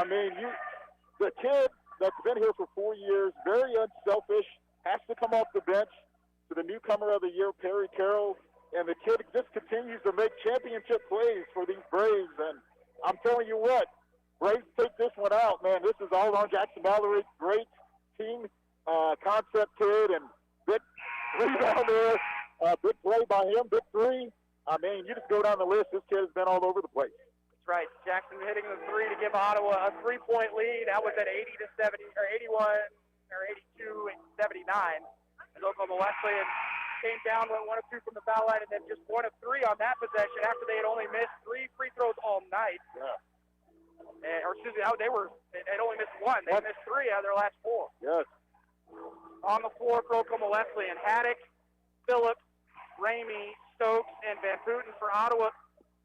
I mean, the kid that's been here for 4 years, very unselfish, has to come off the bench to the newcomer of the year, Perry Carroll, and the kid just continues to make championship plays for these Braves. And I'm telling you what, Braves take this one out, man. This is all on Jackson Mallory. Great team concept kid and big rebound there. Big play by him, big three. I mean, you just go down the list. This kid has been all over the place. That's right. Jackson hitting the 3 to give Ottawa a 3-point lead. That was at 80-70 or 81 or 82-79. As Oklahoma Wesleyan came down, went 1 of 2 from the foul line, and then just 1 of 3 on that possession after they had only missed 3 free throws all night. Yeah. Or excuse me, they had only missed 1. They missed 3 out of their last 4. Yes. On the floor for Oklahoma Wesleyan, Haddock, Phillips, Ramey, Stokes, and Van Putten for Ottawa.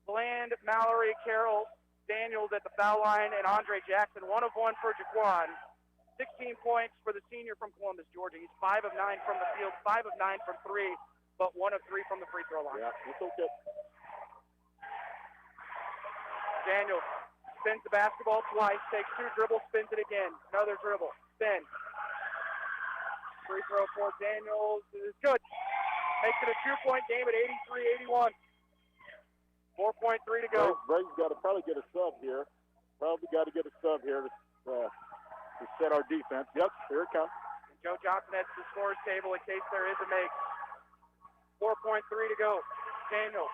Bland, Mallory, Carroll, Daniels at the foul line, and Andre Jackson. 1 of 1 for Jaquan. 16 points for the senior from Columbus, Georgia. He's 5 of 9 from the field, 5 of 9 from 3, but 1 of 3 from the free throw line. Yeah, it's okay. Daniels spins the basketball twice, takes 2 dribbles, spins it again. Another dribble, spin. Free throw for Daniels is good. Makes it a 2-point game at 83-81. 4.3 to go. Braves got to probably get a sub here. To set our defense. Yep, here it comes. Joe Johnson heads to the scores table in case there is a make. 4.3 to go. Daniels.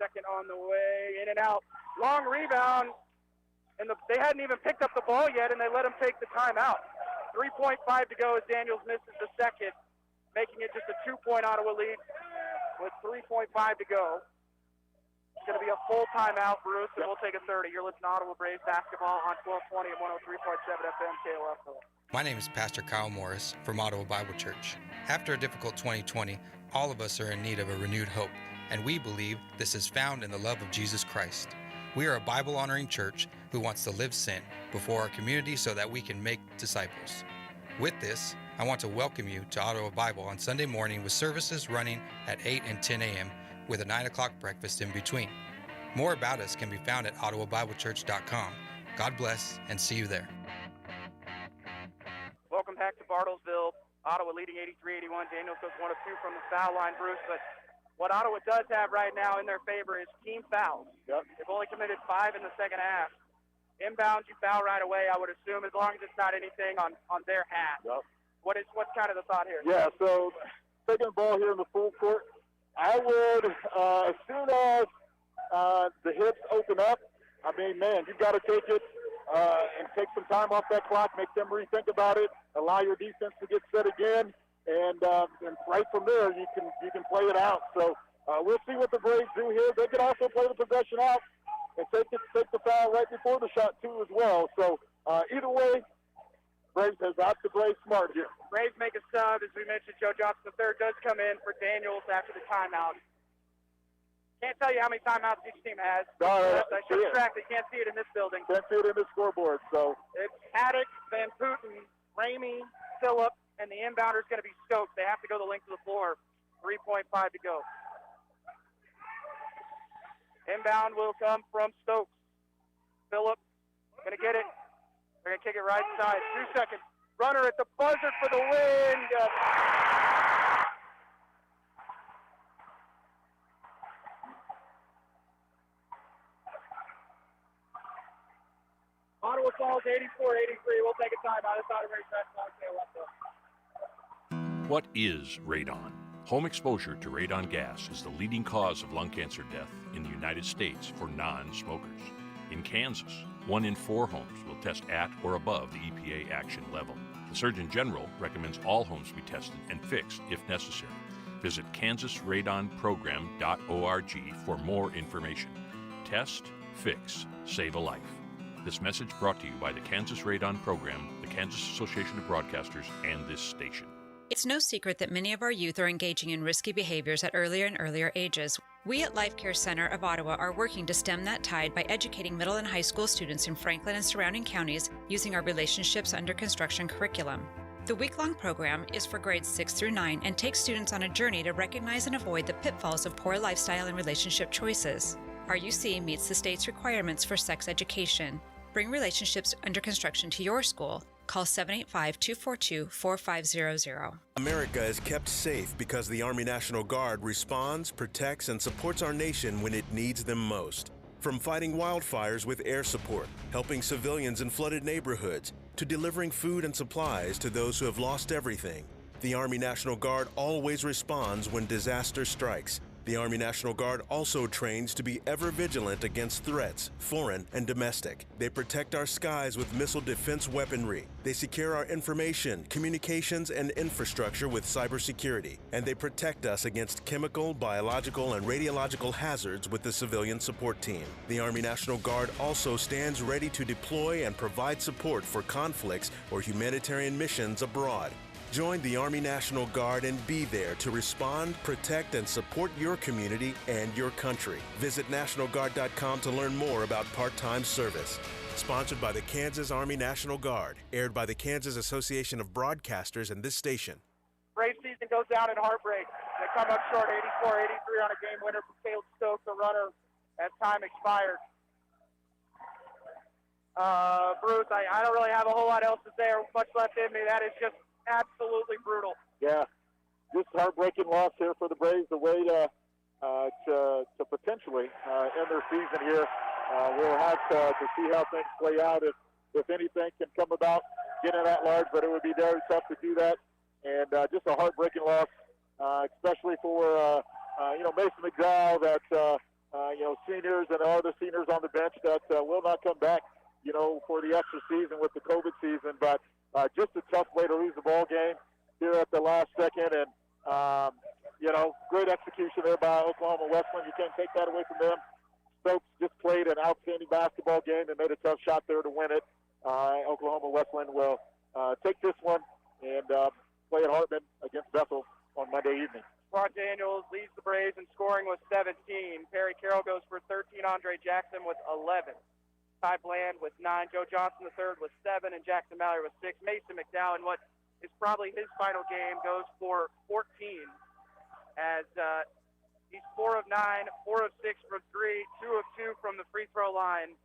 Second on the way, in and out. Long rebound, and they hadn't even picked up the ball yet, and they let him take the timeout. 3.5 to go as Daniels misses the second, making it just a 2-point Ottawa lead with 3.5 to go. It's going to be a full timeout, Bruce, and we'll take a 30. You're listening to Ottawa Braves basketball on 1220 and 103.7 FM KOFO. My name is Pastor Kyle Morris from Ottawa Bible Church. After a difficult 2020, all of us are in need of a renewed hope, and we believe this is found in the love of Jesus Christ. We are a Bible-honoring church who wants to live sent before our community so that we can make disciples. With this, I want to welcome you to Ottawa Bible on Sunday morning with services running at 8 and 10 a.m. with a 9 o'clock breakfast in between. More about us can be found at ottawabiblechurch.com. God bless and see you there. Welcome back to Bartlesville. Ottawa leading 83-81. Daniels goes 1 of 2 from the foul line, Bruce, but what Ottawa does have right now in their favor is team fouls. Yep. They've only committed 5 in the second half. Inbounds, you foul right away, I would assume, as long as it's not anything on their half. Yep. What's kind of the thought here? Yeah, so taking the ball here in the full court, I would, as soon as the hits open up, I mean, man, you've got to take it and take some time off that clock, make them rethink about it, allow your defense to get set again, and right from there you can play it out. So we'll see what the Braves do here. They can also play the possession out and take the foul right before the shot too as well. So either way, Braves has got to play smart here. Braves make a sub, as we mentioned. Joe Johnson III does come in for Daniels after the timeout. Can't tell you how many timeouts each team has. I should have tracked it. Can't see it in this building. Can't see it in this scoreboard. So it's Haddock, Van Putten, Ramey, Phillips, and the inbounder is going to be Stokes. They have to go the length of the floor. 3.5 to go. Inbound will come from Stokes. Phillip going to get it. They're going to kick it right side. 2 seconds. Runner at the buzzer for the win. Ottawa Falls 84-83. We'll take a timeout. It's out of race. What is radon? Home exposure to radon gas is the leading cause of lung cancer death in the United States for non-smokers. In Kansas, 1 in 4 homes will test at or above the EPA action level. The Surgeon General recommends all homes be tested and fixed if necessary. Visit kansasradonprogram.org for more information. Test, fix, save a life. This message brought to you by the Kansas Radon Program, the Kansas Association of Broadcasters, and this station. It's no secret that many of our youth are engaging in risky behaviors at earlier and earlier ages. We at Life Care Center of Ottawa are working to stem that tide by educating middle and high school students in Franklin and surrounding counties using our Relationships Under Construction curriculum. The week-long program is for grades 6 through 9 and takes students on a journey to recognize and avoid the pitfalls of poor lifestyle and relationship choices. RUC meets the state's requirements for sex education. Bring Relationships Under Construction to your school. Call 785-242-4500. America is kept safe because the Army National Guard responds, protects, and supports our nation when it needs them most. From fighting wildfires with air support, helping civilians in flooded neighborhoods, to delivering food and supplies to those who have lost everything, the Army National Guard always responds when disaster strikes. The Army National Guard also trains to be ever vigilant against threats, foreign and domestic. They protect our skies with missile defense weaponry. They secure our information, communications, and infrastructure with cybersecurity. And they protect us against chemical, biological, and radiological hazards with the civilian support team. The Army National Guard also stands ready to deploy and provide support for conflicts or humanitarian missions abroad. Join the Army National Guard and be there to respond, protect, and support your community and your country. Visit NationalGuard.com to learn more about part-time service. Sponsored by the Kansas Army National Guard. Aired by the Kansas Association of Broadcasters and this station. Brave season goes down in heartbreak. They come up short 84-83 on a game winner for Caleb Stokes, the runner, as time expired. Bruce, I don't really have a whole lot else to say or much left in me. That is just absolutely brutal. Yeah, just heartbreaking loss here for the Braves. The way to potentially end their season here. We'll have to see how things play out. If anything can come about, getting at large, but it would be very tough to do that. And just a heartbreaking loss, especially for Mason McDowell. That seniors and all the seniors on the bench that will not come back. For the extra season with the COVID season, but. Just a tough way to lose the ball game here at the last second, and great execution there by Oklahoma Wesleyan. You can't take that away from them. Stokes just played an outstanding basketball game and made a tough shot there to win it. Oklahoma Wesleyan will take this one and play at Hartman against Bethel on Monday evening. Ron Daniels leads the Braves in scoring with 17. Perry Carroll goes for 13. Andre Jackson with 11. Ty Bland with 9, Joe Johnson III with 7, and Jackson Mallory with 6. Mason McDowell, in what is probably his final game, goes for 14 as he's 4 of 9, 4 of 6 from 3, 2 of 2 from the free throw line,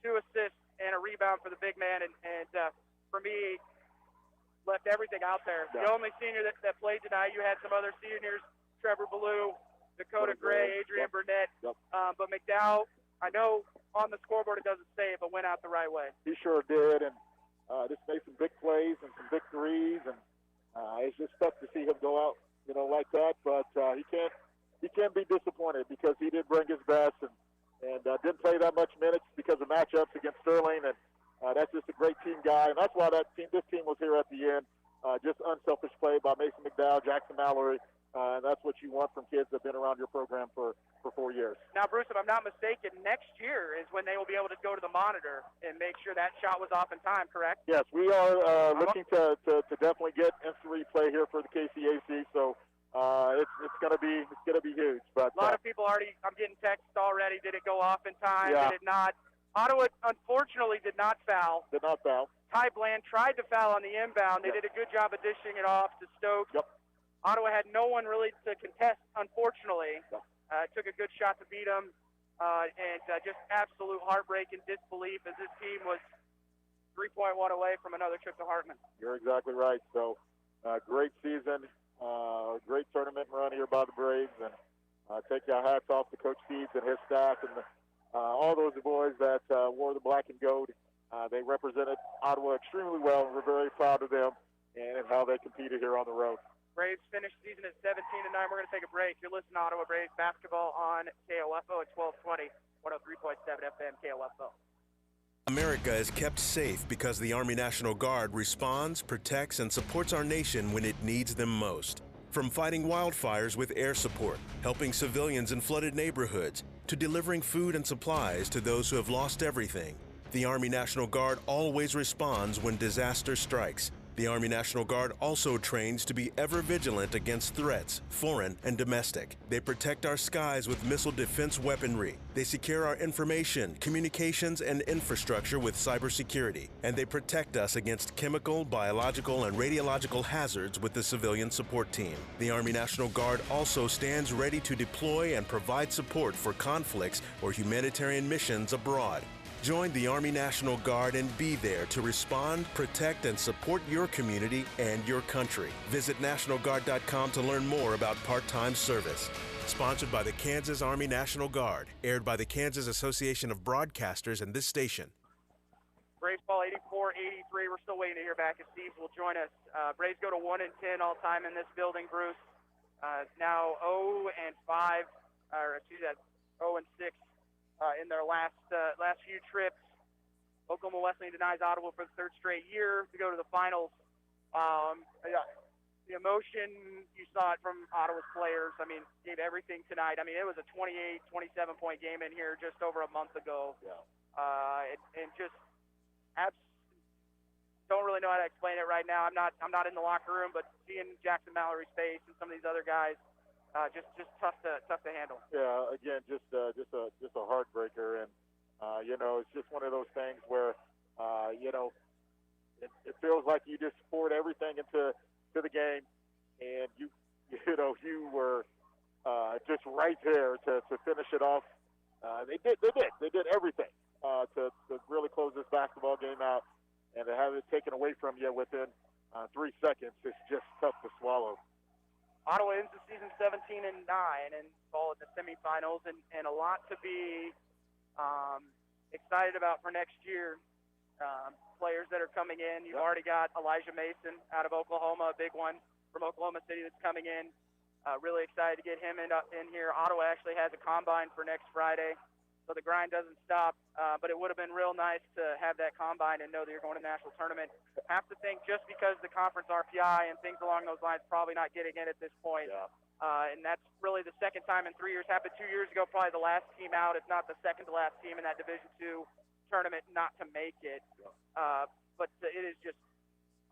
2 assists and a rebound for the big man, and for me, left everything out there. Yeah. The only senior that played tonight, you had some other seniors, Trevor Ballou, Dakota Gray, Adrian Burnett, but McDowell, I know on the scoreboard it doesn't say it, but went out the right way. He sure did, and just made some big plays and some big threes, and it's just tough to see him go out, like that. But he can't be disappointed because he did bring his best and didn't play that much minutes because of matchups against Sterling, and that's just a great team guy, and that's why this team was here at the end. Just unselfish play by Mason McDowell, Jackson Mallory. And that's what you want from kids that have been around your program for 4 years. Now, Bruce, if I'm not mistaken, next year is when they will be able to go to the monitor and make sure that shot was off in time, correct? Yes, we are looking to definitely get instant replay here for the KCAC. So it's going to be huge. But a lot of people already. I'm getting texts already. Did it go off in time? Yeah. Did it not? Ottawa unfortunately did not foul. Ty Bland tried to foul on the inbound. They did a good job of dishing it off to Stokes. Yep. Ottawa had no one really to contest, unfortunately. Took a good shot to beat them. and just absolute heartbreak and disbelief as this team was 3-point away from another trip to Hartman. You're exactly right. So, great season, great tournament run here by the Braves, and take our hats off to Coach Steeds and his staff and all those boys that wore the black and gold. They represented Ottawa extremely well, and we're very proud of them and how they competed here on the road. Braves finished the season at 17-9. We're going to take a break. You're listening to Ottawa Braves basketball on KOFO at 1220, 103.7 FM KOFO. America is kept safe because the Army National Guard responds, protects, and supports our nation when it needs them most. From fighting wildfires with air support, helping civilians in flooded neighborhoods, to delivering food and supplies to those who have lost everything, the Army National Guard always responds when disaster strikes. The Army National Guard also trains to be ever vigilant against threats, foreign and domestic. They protect our skies with missile defense weaponry. They secure our information, communications, and infrastructure with cybersecurity. And they protect us against chemical, biological, and radiological hazards with the civilian support team. The Army National Guard also stands ready to deploy and provide support for conflicts or humanitarian missions abroad. Join the Army National Guard and be there to respond, protect, and support your community and your country. Visit NationalGuard.com to learn more about part-time service. Sponsored by the Kansas Army National Guard. Aired by the Kansas Association of Broadcasters and this station. Braves fall 84-83. We're still waiting to hear back if Steve will join us. Braves go to 1-10 all time in this building, Bruce. Now 0-5, or excuse me, 0-6. In their last few trips. Oklahoma Wesleyan denies Ottawa for the third straight year to go to the finals. The emotion, you saw it from Ottawa's players. I mean, gave everything tonight. I mean, it was a 28, 27-point game in here just over a month ago. Yeah. And just don't really know how to explain it right now. I'm not in the locker room, but seeing Jackson Mallory's face and some of these other guys, just tough to handle. Yeah, again, just a heartbreaker, and it's just one of those things where it feels like you just poured everything into the game, and you were just right there to finish it off. They did everything to really close this basketball game out, and to have it taken away from you within 3 seconds is just tough to swallow. Ottawa ends the season 17-9 and fall in the semifinals, and a lot to be excited about for next year. Players that are coming in. You've already got Elijah Mason out of Oklahoma, a big one from Oklahoma City that's coming in. Really excited to get him in here. Ottawa actually has a combine for next Friday, so the grind doesn't stop. But it would have been real nice to have that combine and know that you're going to the national tournament. Have to think just because the conference RPI and things along those lines probably not getting in at this point. Yeah. And that's really the second time in 3 years. Happened 2 years ago, probably the last team out, if not the second to last team in that Division II tournament not to make it. But it is just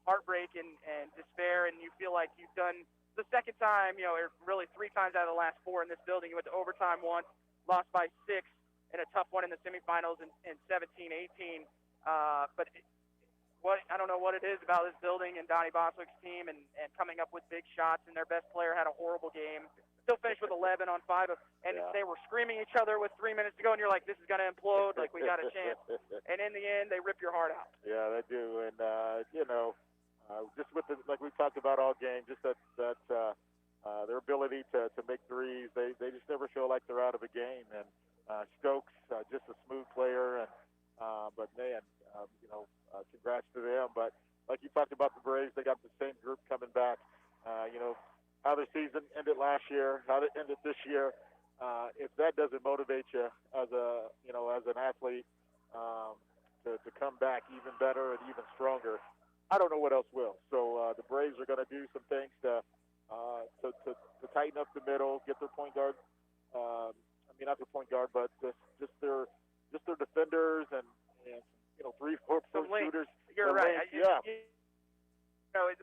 heartbreak and despair, and you feel like you've done the second time, or really 3 times out of the last 4 in this building. You went to overtime once, lost by 6, and a tough one in the semifinals in 17-18. But I don't know what it is about this building and Donnie Boswick's team and coming up with big shots, and their best player had a horrible game. Still finished with 11 on 5, and they were screaming at each other with 3 minutes to go, and you're like, this is going to implode, like we got a chance. And in the end, they rip your heart out. Yeah, they do. And, just with like we talked about all game, just that their ability to make threes, they just never feel like they're out of a game. And Stokes, just a smooth player, and but man, congrats to them. But like you talked about the Braves, they got the same group coming back. How their season ended last year, how it ended this year. If that doesn't motivate you as an athlete to come back even better and even stronger, I don't know what else will. So the Braves are going to do some things to tighten up the middle, get their point guard. Not their point guard, but just their defenders and 3-4 shooters. You're right. Yeah.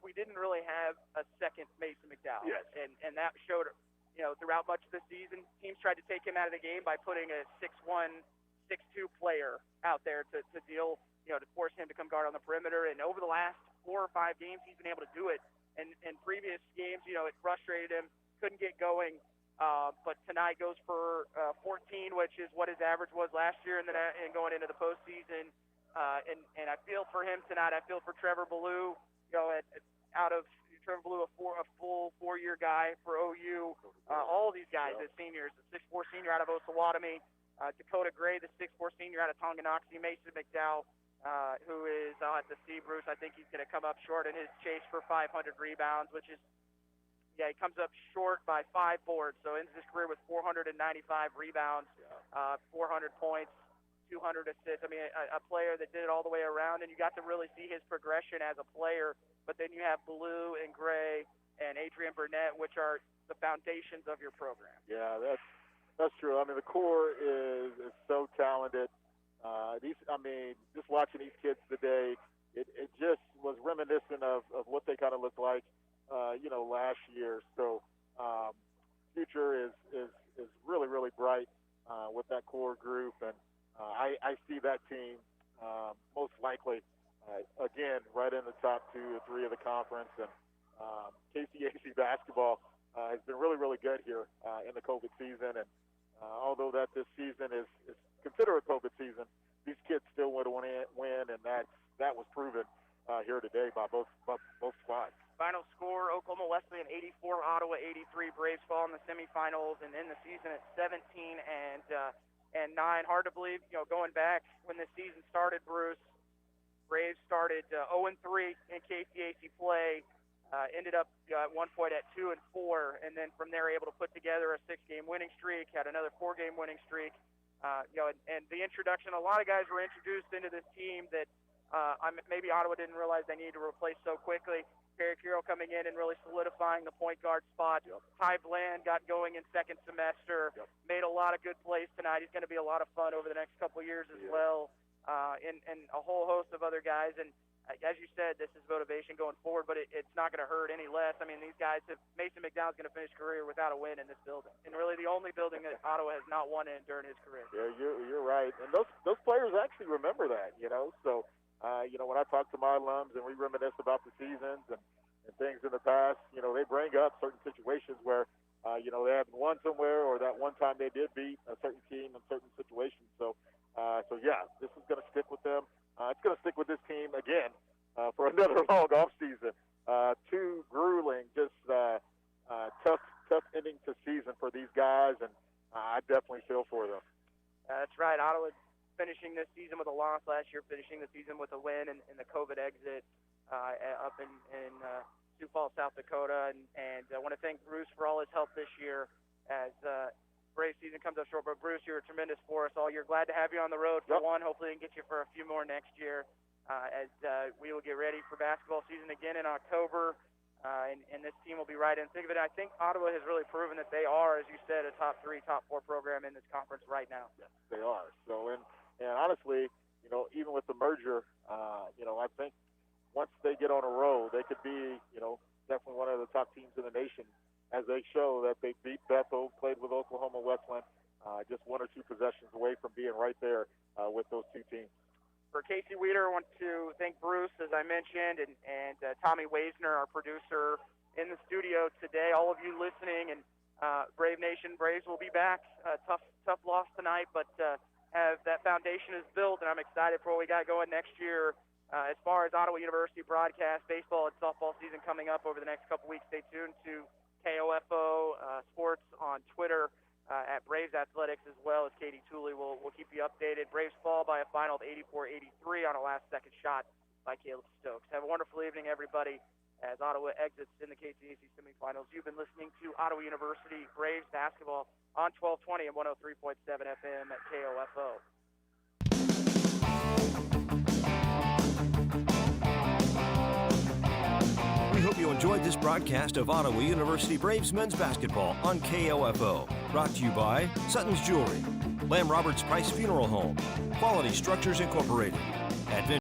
We didn't really have a second Mason McDowell. Yes. And that showed, throughout much of the season. Teams tried to take him out of the game by putting a 6'1", 6'2" player out there to deal, to force him to come guard on the perimeter. And over the last 4 or 5 games, he's been able to do it. And in previous games, it frustrated him, couldn't get going. But tonight goes for 14, which is what his average was last year, and then going into the postseason. And I feel for him tonight. I feel for Trevor Ballou. Out of Trevor Ballou, a full 4-year guy for OU. All these guys as seniors. The 6'4" senior out of Osawatomie, Dakota Gray, the 6'4" senior out of Tonganoxie, Mason McDowell, who is, I'll have to see, Bruce, I think he's going to come up short in his chase for 500 rebounds, which is, he comes up short by 5 boards. So ends his career with 495 rebounds, 400 points, 200 assists. I mean, a player that did it all the way around, and you got to really see his progression as a player. But then you have Ballou and Gray and Adrian Burnett, which are the foundations of your program. Yeah, that's true. I mean, the core is so talented. Just watching these kids today, it just was reminiscent of what they kind of looked like, last year. So future is really, really bright with that core group, and I see that team most likely again right in the top 2 or 3 of the conference. And KCAC basketball has been really, really good here in the COVID season, and although that this season is considered a COVID season, these kids still want to win, and that was proven here today by both squads. Final score: Oklahoma Wesleyan 84, Ottawa 83. Braves fall in the semifinals and end the season at 17 and 9. Hard to believe, going back when the season started, Bruce. Braves started 0-3 in KCAC play. Ended up at one point at 2-4, and then from there able to put together a 6-game winning streak. Had another 4-game winning streak. And the introduction, a lot of guys were introduced into this team that maybe Ottawa didn't realize they needed to replace so quickly. Perry Carroll coming in and really solidifying the point guard spot. Ty Bland got going in second semester. Made a lot of good plays tonight. He's going to be a lot of fun over the next couple of years as well. And a whole host of other guys. And as you said, this is motivation going forward, but it's not going to hurt any less. I mean, these guys Mason McDowell's going to finish his career without a win in this building, and really the only building that Ottawa has not won in during his career. Yeah, you're right, and those players actually remember that, So, when I talk to my alums and we reminisce about the seasons and things in the past, they bring up certain situations where, they haven't won somewhere, or that one time they did beat a certain team in certain situations. So yeah, this is going to stick with them. It's going to stick with this team again for another long off season. 2 grueling, just tough ending to season for these guys, and I definitely feel for them. That's right. Ottawa finishing this season with a loss last year, finishing the season with a win in the COVID exit up in Sioux Falls, South Dakota. And I want to thank Bruce for all his help this year as Braves season comes up short. But, Bruce, you're tremendous for us all year. Glad to have you on the road for one. Hopefully we can get you for a few more next year as we will get ready for basketball season again in October. And this team will be right in the thick of it. I think Ottawa has really proven that they are, as you said, a top 3, top 4 program in this conference right now. Yes, they are. So, and honestly, even with the merger, I think once they get on a roll, they could be, definitely one of the top teams in the nation, as they show that they beat Bethel, played with Oklahoma Wesleyan, just 1 or 2 possessions away from being right there with those 2 teams. For Casey Weeder, I want to thank Bruce, as I mentioned, and Tommy Weisner, our producer, in the studio today. All of you listening, and Brave Nation, Braves will be back. Tough loss tonight, but have that foundation is built, and I'm excited for what we got going next year. As far as Ottawa University broadcast, baseball and softball season coming up over the next couple weeks, stay tuned to KOFO Sports on Twitter. At Braves Athletics, as well as Katie Tooley will keep you updated. Braves fall by a final of 84-83 on a last-second shot by Caleb Stokes. Have a wonderful evening, everybody, as Ottawa exits in the KCAC semifinals. You've been listening to Ottawa University Braves basketball on 1220 and 103.7 FM at KOFO. We hope you enjoyed this broadcast of Ottawa University Braves men's basketball on KOFO. Brought to you by Sutton's Jewelry, Lamb Roberts Price Funeral Home, Quality Structures Incorporated, Advent